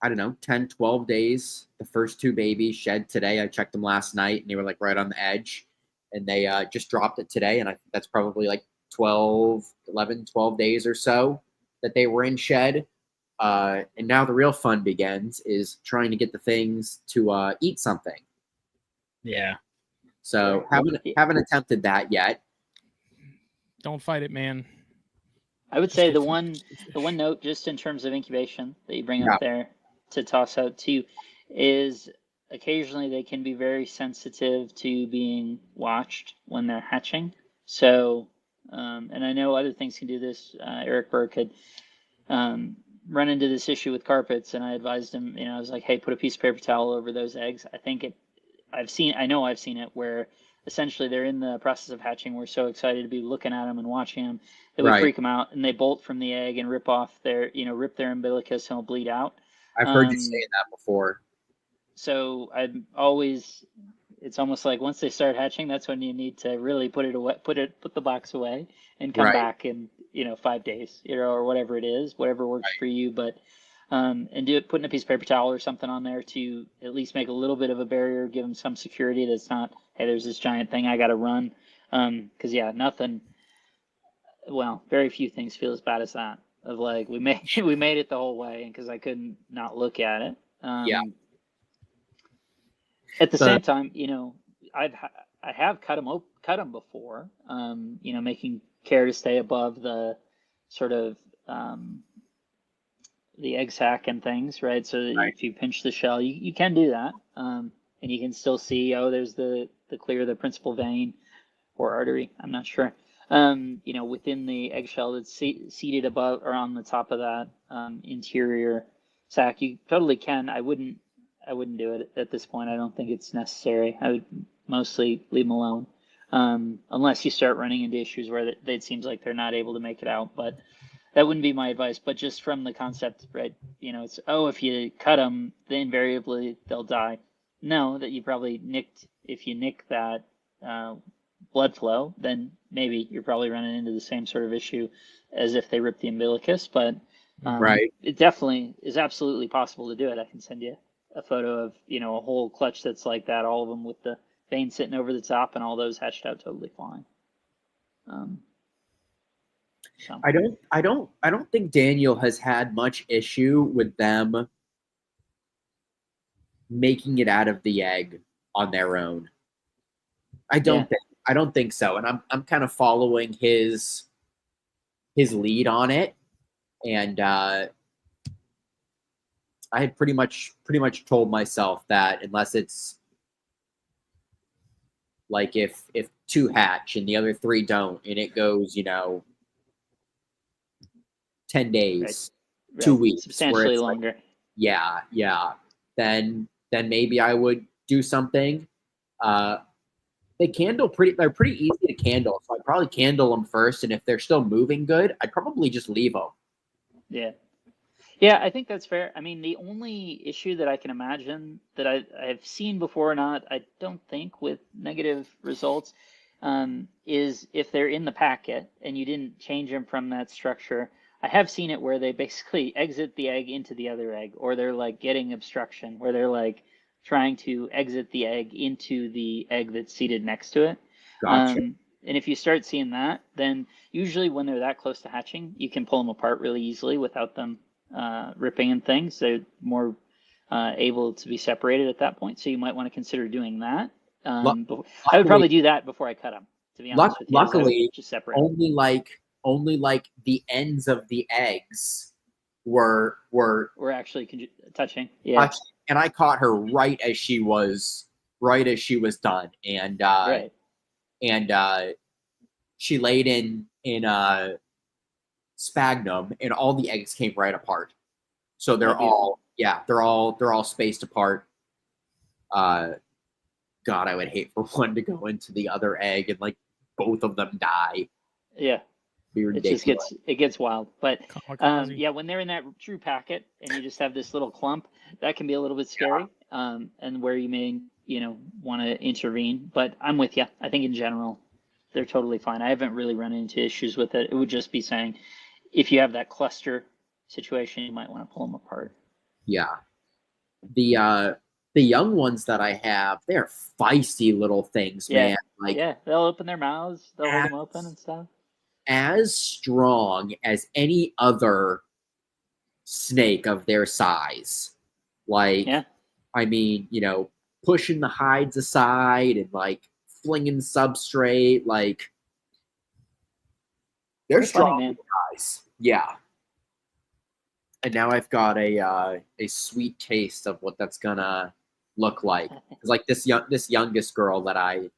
I don't know, 10, 12 days. The first two babies shed today. I checked them last night and they were like right on the edge. And they just dropped it today. And I think that's probably like 12 days or so that they were in shed. And now the real fun begins, is trying to get the things to eat something.
Yeah.
So haven't attempted that yet.
Don't fight it, man.
I would say the one note, just in terms of incubation, that you bring up there to toss out too, is occasionally they can be very sensitive to being watched when they're hatching. So, and I know other things can do this. Eric Burke had run into this issue with carpets, and I advised him, I was like, hey, put a piece of paper towel over those eggs. I know I've seen it where essentially they're in the process of hatching. We're so excited to be looking at them and watching them that we freak them out, and they bolt from the egg and rip off rip their umbilicus and it'll bleed out.
I've heard you say that before.
So it's almost like once they start hatching, that's when you need to really put the box away and come back in 5 days, or whatever it is, whatever works for you. But and putting a piece of paper towel or something on there to at least make a little bit of a barrier, give them some security. That's not, hey, there's this giant thing I got to run. Because nothing. Well, very few things feel as bad as that. Of like we made it the whole way, and because I couldn't not look at it. At the same time, I have cut them before. Making care to stay above the sort of the egg sac and things, right? So that if you pinch the shell, you can do that. and you can still see, oh, there's the principal vein or artery. I'm not sure. Within the eggshell that's seated above or on the top of that interior sac. You totally can. I wouldn't do it at this point. I don't think it's necessary. I would mostly leave them alone, unless you start running into issues where it seems like they're not able to make it out. But that wouldn't be my advice. But just from the concept, right? It's, oh, if you cut them, then invariably they'll die. No, that you probably if you nick that blood flow, then maybe you're probably running into the same sort of issue as if they ripped the umbilicus. But
Right.
it definitely is absolutely possible to do it. I can send you a photo of a whole clutch that's like that, all of them with the vein sitting over the top, and all those hatched out totally fine. So.
I don't think Daniel has had much issue with them making it out of the egg on their own. I don't think so, and I'm kind of following his lead on it, and I had pretty much told myself that unless it's like if 2 hatch and the other 3 don't, and it goes 10 days,
right.
2 weeks,
substantially longer.
Then maybe I would do something. They're pretty easy to candle, so I'd probably candle them first, and if they're still moving good, I'd probably just leave them.
Yeah, I think that's fair. I mean, the only issue that I can imagine that I've seen before, not I don't think with negative results, is if they're in the packet and you didn't change them from that structure. I have seen it where they basically exit the egg into the other egg, or they're like getting obstruction, where they're like trying to exit the egg into the egg that's seated next to it.
Gotcha.
And if you start seeing that, then usually when they're that close to hatching, you can pull them apart really easily without them ripping and things. They're more able to be separated at that point. So you might want to consider doing that. I would probably do that before I cut them, to be honest with you.
Luckily,
just separate.
Only like the ends of the eggs were
actually touching. Yeah.
And I caught her right as she was done, and
right.
And she laid in sphagnum, and all the eggs came right apart. So they're all spaced apart. God, I would hate for one to go into the other egg and like both of them die.
Yeah. It just gets wild. But when they're in that true packet and you just have this little clump, that can be a little bit scary. And where you may want to intervene. But I'm with you. I think in general they're totally fine. I haven't really run into issues with it. It would just be saying if you have that cluster situation, you might want to pull them apart.
Yeah. The young ones that I have, they're feisty little things, man. Like,
they'll open their mouths, they'll hold them open and stuff.
As strong as any other snake of their size. Like, I mean, pushing the hides aside and like flinging substrate, like they're strong, man. Guys. Yeah. And now I've got a sweet taste of what that's gonna look like. It's like this youngest girl that I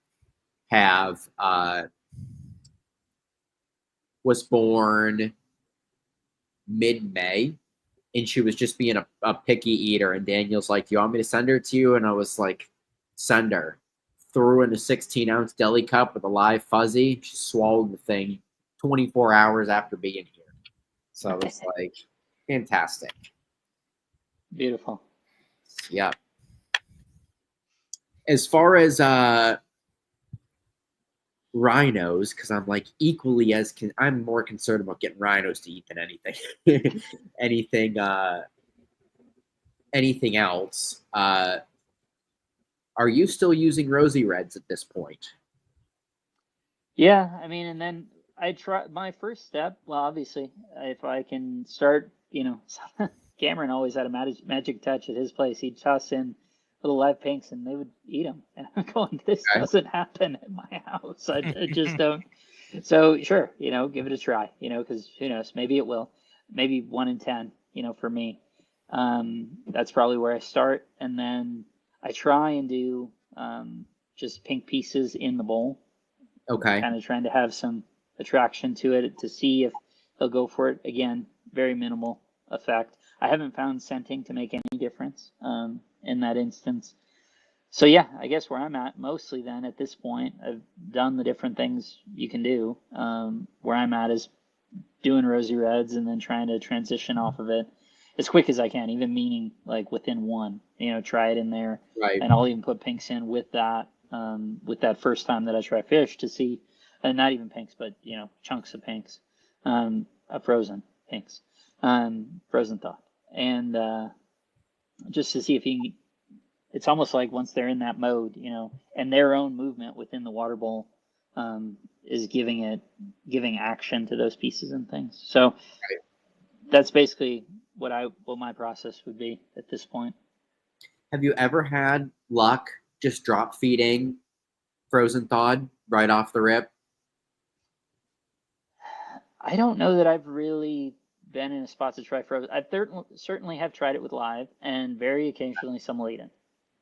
have was born mid-May, and she was just being a picky eater. And Daniel's like, "Do you want me to send her to you?" And I was like, "Send her." Threw in a 16-ounce deli cup with a live fuzzy. She swallowed the thing 24 hours after being here. So it was like fantastic.
Beautiful.
Yeah. As far as rhinos, because I'm like equally as I'm more concerned about getting rhinos to eat than anything anything else. Are you still using rosy reds at this point?
Yeah, I mean, and then I try my first step. Well, obviously, if I can start, Cameron always had a magic touch at his place. He'd toss in little live pinks and they would eat them. And I'm going, this doesn't happen at my house. I just don't. So sure, give it a try, because who knows, maybe it will. Maybe 1 in 10, for me. That's probably where I start. And then I try and do just pink pieces in the bowl,
Okay.
kind of trying to have some attraction to it to see if they'll go for it. Again, very minimal effect. I haven't found scenting to make any difference in that instance. So yeah, I guess where I'm at mostly then at this point, I've done the different things you can do. Where I'm at is doing rosy reds and then trying to transition off of it as quick as I can, even meaning like within one, try it in there.
Right.
And I'll even put pinks in with that first time that I try fish to see, and not even pinks, but chunks of pinks, frozen pinks, frozen thought, and just to see if he. It's almost like once they're in that mode, and their own movement within the water bowl is giving action to those pieces and things. So that's basically what my process would be at this point.
Have you ever had luck just drop feeding frozen thawed right off the rip?
I don't know that I've really been in a spot to try frozen. I certainly have tried it with live and very occasionally some latent.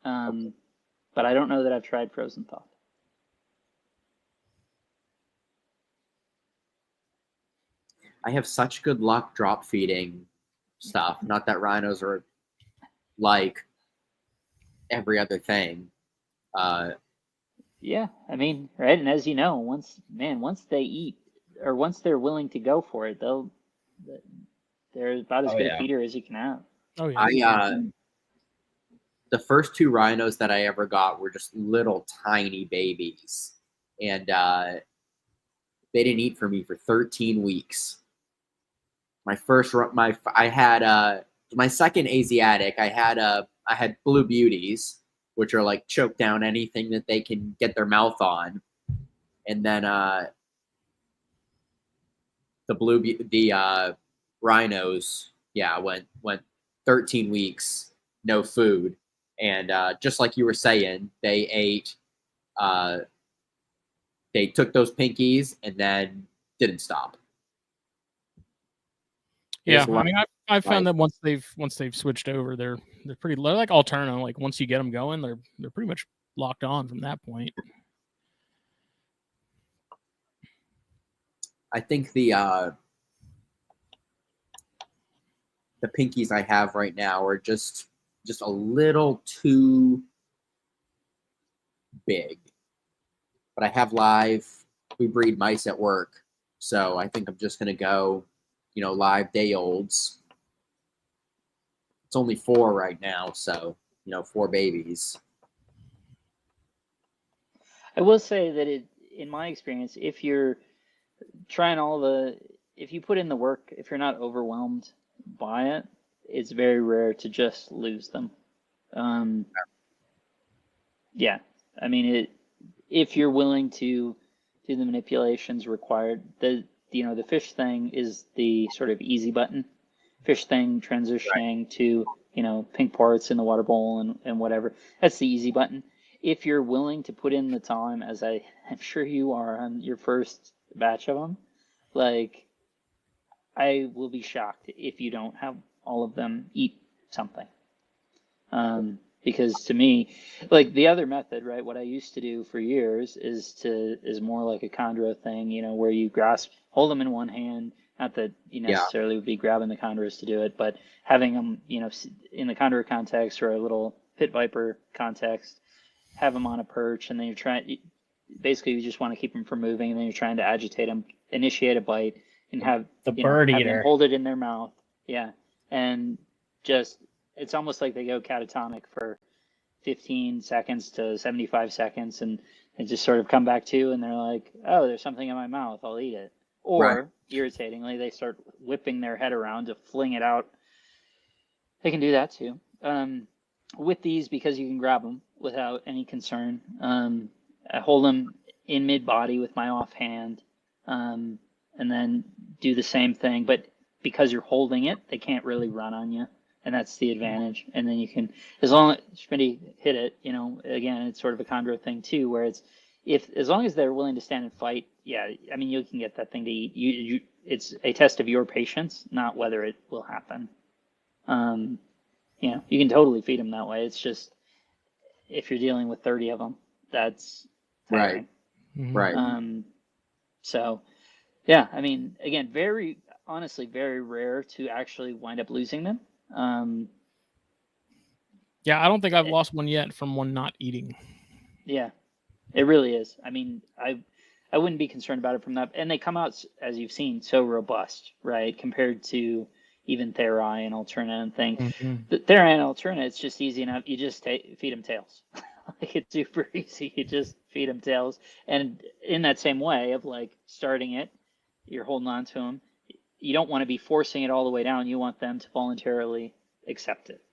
But I don't know that I've tried frozen thawed.
I have such good luck drop feeding stuff. Not that rhinos are like every other thing.
Yeah, I mean, right. And as you know, once they eat or once they're willing to go for it, they're about as good a feeder as you can have.
Oh yeah.
The first 2 rhinos that I ever got were just little tiny babies, and they didn't eat for me for 13 weeks. My second Asiatic, I had blue beauties, which are like choke down anything that they can get their mouth on, and then the rhinos, went 13 weeks no food. And just like you were saying, they ate, they took those pinkies and then didn't stop.
Yeah, I mean, I've found that once they've switched over, they're pretty like Alterno. Like once you get them going, they're pretty much locked on from that point.
I think the pinkies I have right now are just a little too big. But I have live. We breed mice at work, so I think I'm just gonna go, live day olds. It's only 4 right now, so 4 babies.
I will say that in my experience, if you're trying if you put in the work, if you're not overwhelmed by it, it's very rare to just lose them. Yeah, I mean, if you're willing to do the manipulations required, the fish thing is the sort of easy button. Fish thing transitioning to pink parts in the water bowl and whatever. That's the easy button. If you're willing to put in the time, as I'm sure you are on your first batch of them, like I will be shocked if you don't have all of them eat something. Because to me, like the other method, right? What I used to do for years is more like a chondro thing, where you hold them in one hand. Not that you necessarily would be grabbing the chondros to do it, but having them, in the chondro context or a little pit viper context, have them on a perch, and then basically you just want to keep them from moving, and then you're trying to agitate them, initiate a bite, and have
the bird
have
eater
them hold it in their mouth, and just it's almost like they go catatonic for 15 seconds to 75 seconds, and just sort of come back to, and they're like, oh, there's something in my mouth, I'll eat it. Or irritatingly, they start whipping their head around to fling it out. They can do that too. With these, because you can grab them without any concern, I hold them in mid-body with my offhand, and then do the same thing. But because you're holding it, they can't really run on you, and that's the advantage. And then you can, as long as Schmitty hit it, again, it's sort of a chondro thing too, where it's as long as they're willing to stand and fight, I mean, you can get that thing to eat. It's a test of your patience, not whether it will happen. You can totally feed them that way. It's just if you're dealing with 30 of them, that's
Right.
tiring.
Mhm.
Right.
So yeah, I mean, again, honestly, very rare to actually wind up losing them.
Yeah, I don't think I've lost one yet from one not eating.
Yeah, it really is. I mean, I wouldn't be concerned about it from that. And they come out, as you've seen, so robust, right? Compared to even Therai and Alterna and things.
Mhm.
The Therai and Alterna, it's just easy enough. You just feed them tails. Like, it's super easy. You just feed them tails. And in that same way of like starting it, you're holding on to them. You don't want to be forcing it all the way down. You want them to voluntarily accept it.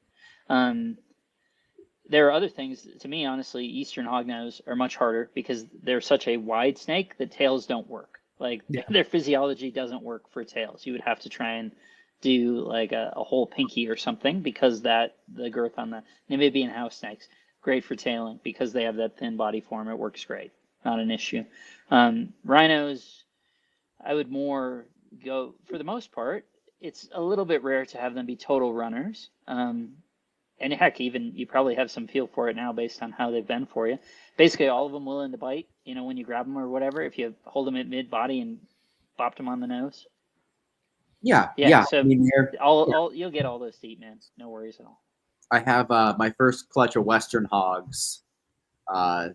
There are other things, to me, honestly, Eastern hognose are much harder because they're such a wide snake that tails don't work. Like,
Yeah.
their physiology doesn't work for tails. You would have to try and do like a whole pinky or something because the girth on the Namibian house snakes, great for tailing because they have that thin body form. It works great. Not an issue. Rhinos, I would more go, for the most part, it's a little bit rare to have them be total runners. And heck, even you probably have some feel for it now based on how they've been for you. Basically, all of them willing to bite, when you grab them or whatever, if you hold them at mid-body and bopped them on the nose.
Yeah.
So
I mean,
you'll get all those to eat, man. No worries at all.
I have my first clutch of Western hogs that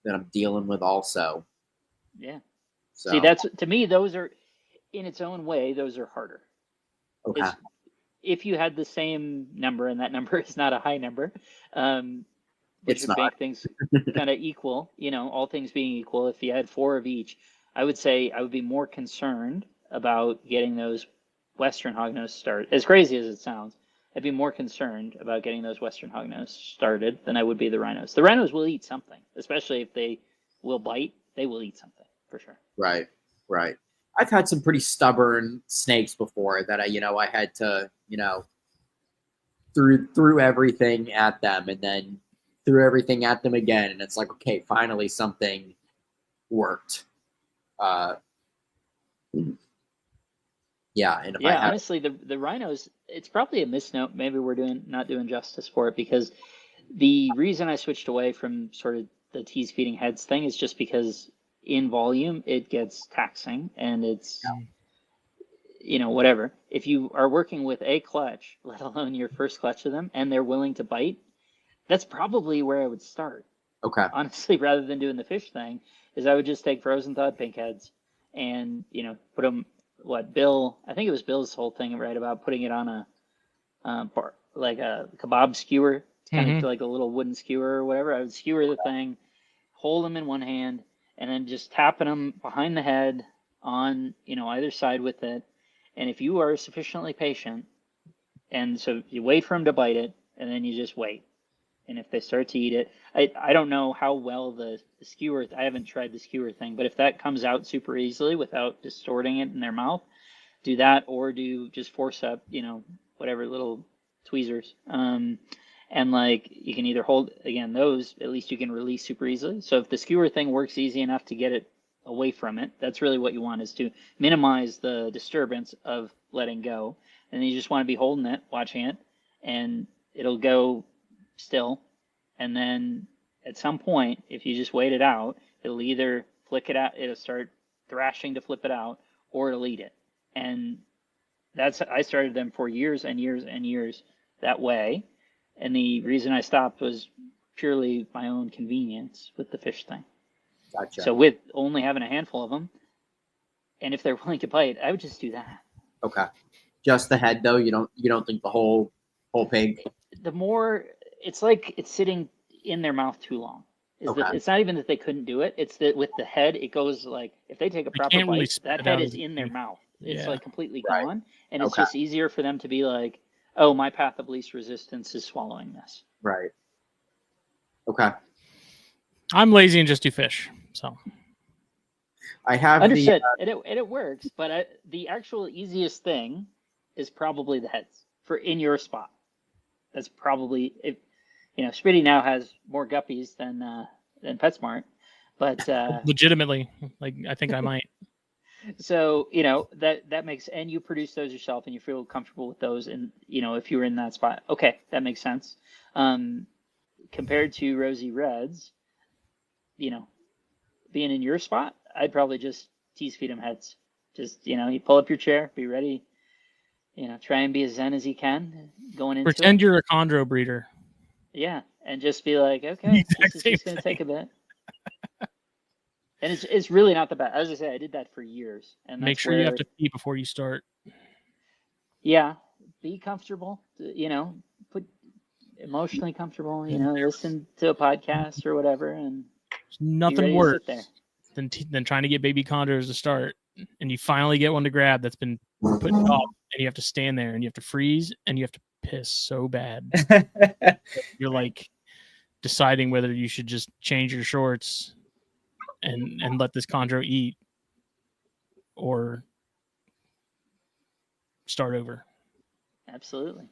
I'm dealing with also.
Yeah.
So,
See, that's, to me, those are, in its own way, those are harder.
okay.
If you had the same number, and that number is not a high number, which
It's
would
not.
make things kind of equal, all things being equal, if you had 4 of each, I would say I would be more concerned about getting those Western hognose started. As crazy as it sounds, I'd be more concerned about getting those Western hognose started than I would be the rhinos. The rhinos will eat something, especially if they will bite, they will eat something for sure.
Right. I've had some pretty stubborn snakes before that I had to, threw everything at them and then threw everything at them again, and it's like, okay, finally something worked. Yeah, and if I had,
honestly, the rhinos, it's probably a misnote. Maybe we're not doing justice for it, because the reason I switched away from sort of the tease feeding heads thing is just because in volume it gets taxing, and it's whatever. If you are working with a clutch, let alone your first clutch of them, and they're willing to bite, that's probably where I would start.
okay,
Honestly, rather than doing the fish thing, is I would just take frozen thawed pink heads and put them. Bill? I think it was Bill's whole thing, right, about putting it on a like a kebab skewer. It's kind of like a little wooden skewer or whatever. I would skewer the thing, hold them in one hand, and then just tapping them behind the head on either side with it. And if you are sufficiently patient, and so you wait for them to bite it, and then you just wait. And if they start to eat it, I don't know how well the skewer, I haven't tried the skewer thing, but if that comes out super easily without distorting it in their mouth, do that, or do just force up, whatever little tweezers. And like, you can either hold, again, those, at least you can release super easily. So if the skewer thing works easy enough to get it away from it, that's really what you want, is to minimize the disturbance of letting go. And then you just want to be holding it, watching it, and it'll go still, and then at some point, if you just wait it out, it'll either flick it out, it'll start thrashing to flip it out, or it'll eat it. And I started them for years and years and years that way, and the reason I stopped was purely my own convenience with the fish thing.
gotcha.
So with only having a handful of them, and if they're willing to bite, I would just do that.
Okay, just the head though. You don't think the whole pig?
The more, it's like it's sitting in their mouth too long. It's not even that they couldn't do it. It's that with the head, it goes like, if they take a proper
can't really
bite,
spit
that
it
head
out
is
as
in their
quickly.
mouth. It's
Yeah.
like completely
Right.
gone. And it's
Okay.
just easier for them to be like, oh, my path of least resistance is swallowing this.
Right. Okay.
I'm lazy and just do fish. So
I have
Understood. And it works, but the actual easiest thing is probably the heads for in your spot. That's probably, if Spitty now has more guppies than PetSmart, but
legitimately, like, I think I might.
so that makes, and you produce those yourself, and you feel comfortable with those, and if you were in that spot, okay, that makes sense. compared to rosy reds, you know, being in your spot, I'd probably just tease feed them heads. Just, you know, you pull up your chair, be ready, you know, try and be as zen as you can going into
Pretend
it.
you're a chondro breeder.
Yeah, and just be like, okay, this is
Exact
just
same
going to take a bit. And it's really not the bad. As I say, I did that for years. And
Make
that's
sure you have to pee before you start.
Yeah, be comfortable, you know, put emotionally comfortable, you know, listen to a podcast or whatever, and
There's
be
nothing
ready to
worse
sit there.
than trying to get baby chondros to start, and you finally get one to grab that's been put off, and you have to stand there and you have to freeze and you have to piss so bad. You're like deciding whether you should just change your shorts and let this chondro eat or start over.
Absolutely.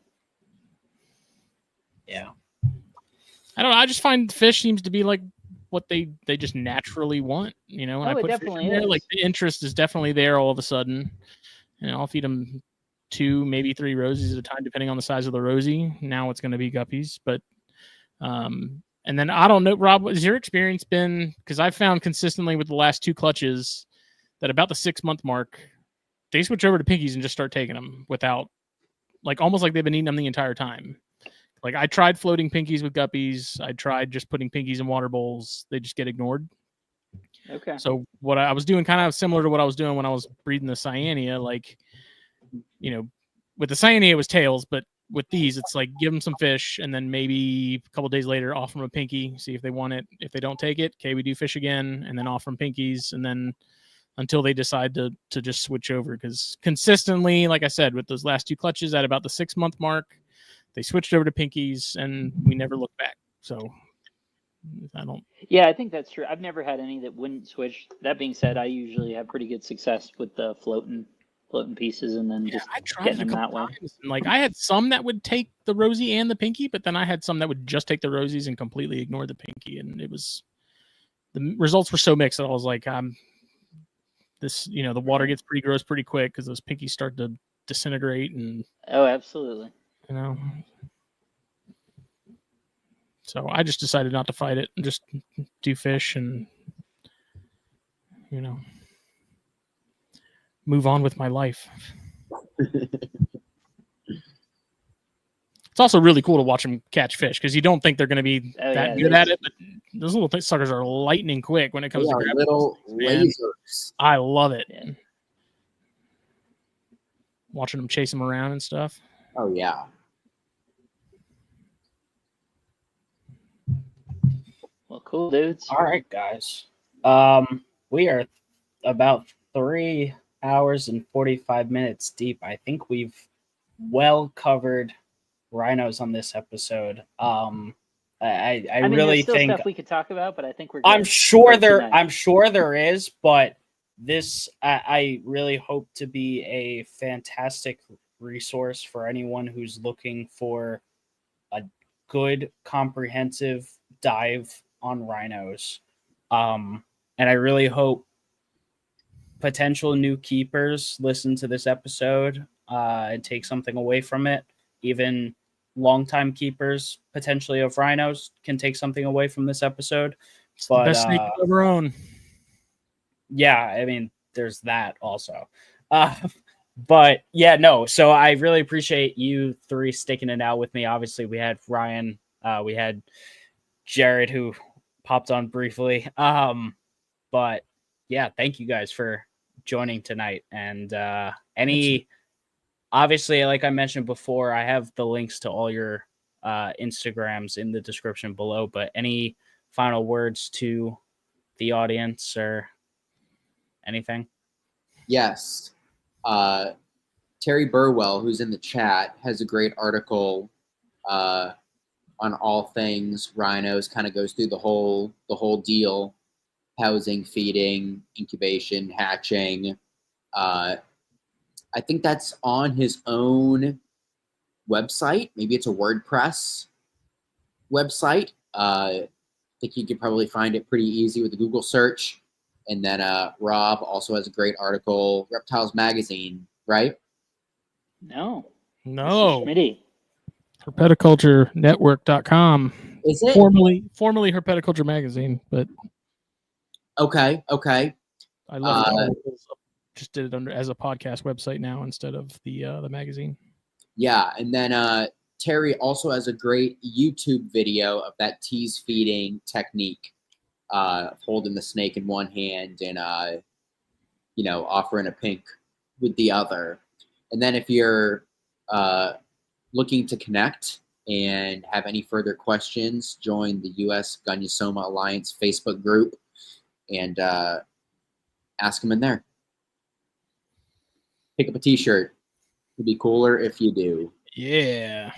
Yeah.
I don't know. I just find fish seems to be like what they just naturally want, you know. And
Oh,
I
it
put fish
definitely
in there,
is.
like the interest is definitely there all of a sudden. And I'll feed them 2, maybe 3 rosies at a time, depending on the size of the rosie. Now it's going to be guppies, but and then I don't know, Rob, has your experience been? Because I've found consistently with the last 2 clutches that about the 6-month mark, they switch over to pinkies and just start taking them without, like, almost like they've been eating them the entire time. Like, I tried floating pinkies with guppies. I tried just putting pinkies in water bowls. They just get ignored.
Okay.
So what I was doing, kind of similar to what I was doing when I was breeding the Cyanea, like, you know, with the Cyanea it was tails, but with these it's like give them some fish and then maybe a couple days later offer them a pinky, see if they want it. If they don't take it, okay, we do fish again, and then offer them pinkies, and then until they decide to just switch over. Because consistently, like I said, with those last 2 clutches at about the 6-month mark, they switched over to pinkies and we never looked back. So I don't.
Yeah, I think that's true. I've never had any that wouldn't switch. That being said, I usually have pretty good success with the floating pieces, and then just
I tried
getting
it a
them that
couple
way.
times. And, like, I had some that would take the rosy and the pinky, but then I had some that would just take the rosies and completely ignore the pinky, and it was, the results were so mixed that I was like, this, you know, the water gets pretty gross pretty quick because those pinkies start to disintegrate, and
Oh, absolutely.
you know. So I just decided not to fight it and just do fish and, you know, move on with my life. It's also really cool to watch them catch fish because you don't think they're going to be that good at it, but those little suckers are lightning quick when it comes to grabbing
little
things,
lasers.
I love it.
Yeah.
Watching them chase them around and stuff.
Oh yeah.
Well, cool, dudes.
All right, guys. We are about 3 hours and 45 minutes deep. I think we've well covered rhinos on this episode. I mean, really
there's still
think
stuff we could talk about, but I think we're good
I'm sure
for
there
tonight.
I'm sure there is, but this I really hope to be a fantastic resource for anyone who's looking for a good comprehensive dive on rhinos. And I really hope potential new keepers listen to this episode and take something away from it. Even longtime keepers potentially of rhinos can take something away from this episode.
It's
But
the best snake you've ever owned.
yeah, I mean, there's that also. But yeah, no. So I really appreciate you 3 sticking it out with me. Obviously, we had Ryan, we had Jared, who popped on briefly. But yeah, thank you guys for joining tonight. And obviously, like I mentioned before, I have the links to all your Instagrams in the description below. But any final words to the audience or anything?
Yes. Terry Burwell, who's in the chat, has a great article on all things rhinos. Kind of goes through the whole deal: housing, feeding, incubation, hatching. I think that's on his own website. Maybe it's a WordPress website. I think you could probably find it pretty easy with a Google search. And then Rob also has a great article, Reptiles Magazine, right?
No.
No.
Mr. Schmitty.
Herpetoculturenetwork.com.
Is it?
Formerly Herpetoculture Magazine, but
Okay.
I left it because just did it under as a podcast website now instead of the magazine.
Yeah, and then Terry also has a great YouTube video of that tease feeding technique, holding the snake in one hand and offering a pink with the other. And then if you're looking to connect and have any further questions, join the U.S. Gunyasoma Alliance Facebook group and ask them in there. Pick up a T-shirt. It'd be cooler if you do.
Yeah.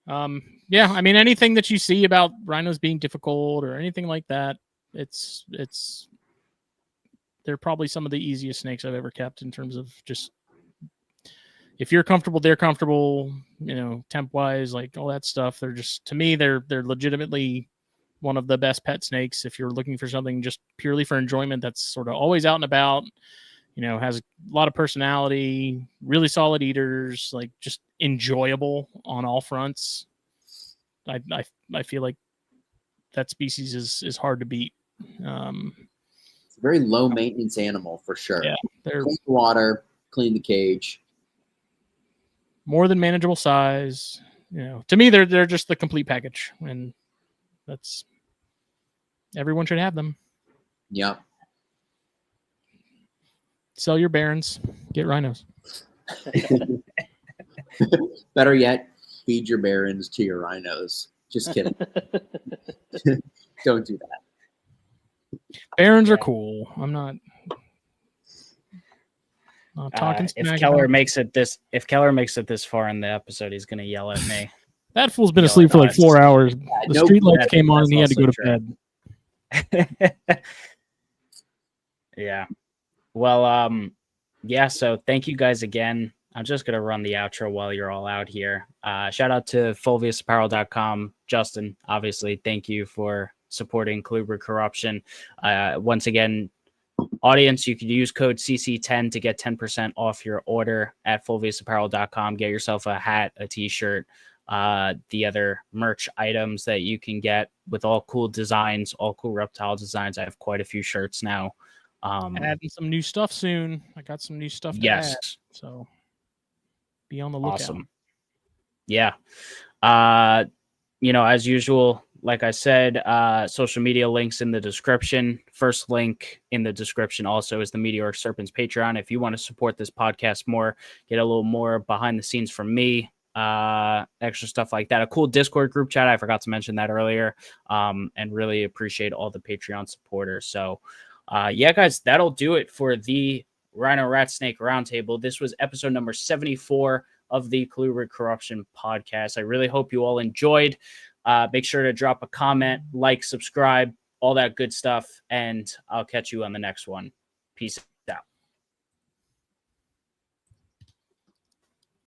Yeah, I mean, anything that you see about rhinos being difficult or anything like that, it's they're probably some of the easiest snakes I've ever kept in terms of just if you're comfortable, they're comfortable, temp wise, like all that stuff. They're just, to me, they're legitimately one of the best pet snakes. If you're looking for something just purely for enjoyment, that's sort of always out and about, has a lot of personality, really solid eaters, like just enjoyable on all fronts. I feel like that species is hard to beat.
It's a very low maintenance animal for sure.
Yeah, they're
clean the water, clean the cage.
More than manageable size. To me, they're just the complete package, and that's everyone should have them.
Yep.
Sell your barons, get rhinos.
Better yet, feed your barons to your rhinos. Just kidding. Don't do that.
Barons are cool. I'm not talking
if
smack
Keller
about-
makes it this far in the episode, he's gonna yell at me.
That fool's been
Yo,
asleep for like
that's-
4 hours. The
no,
street lights
that's-
came on
that's
and he had to go
also
to bed.
Yeah. Well, yeah, so thank you guys again. I'm just gonna run the outro while you're all out here. Shout out to fulviusapparel.com. Justin, obviously, thank you for supporting Colubrid Corruption. Once again, audience, you could use code CC10 to get 10% off your order at fulviusapparel.com. Get yourself a hat, a t-shirt, the other merch items that you can get with all cool designs, all cool reptile designs. I have quite a few shirts now.
Adding some new stuff soon. I got some new stuff to
Yes.
add, so be on the lookout.
Awesome. Yeah. As usual, like I said, social media links in the description. First link in the description also is the Meteoric Serpents Patreon. If you want to support this podcast more, get a little more behind the scenes from me, extra stuff like that. A cool Discord group chat. I forgot to mention that earlier. And really appreciate all the Patreon supporters. So, yeah, guys, that'll do it for the Rhino Rat Snake Roundtable. This was episode number 74 of the Colubrid Corruption podcast. I really hope you all enjoyed. Make sure to drop a comment, like, subscribe, all that good stuff, and I'll catch you on the next one. Peace.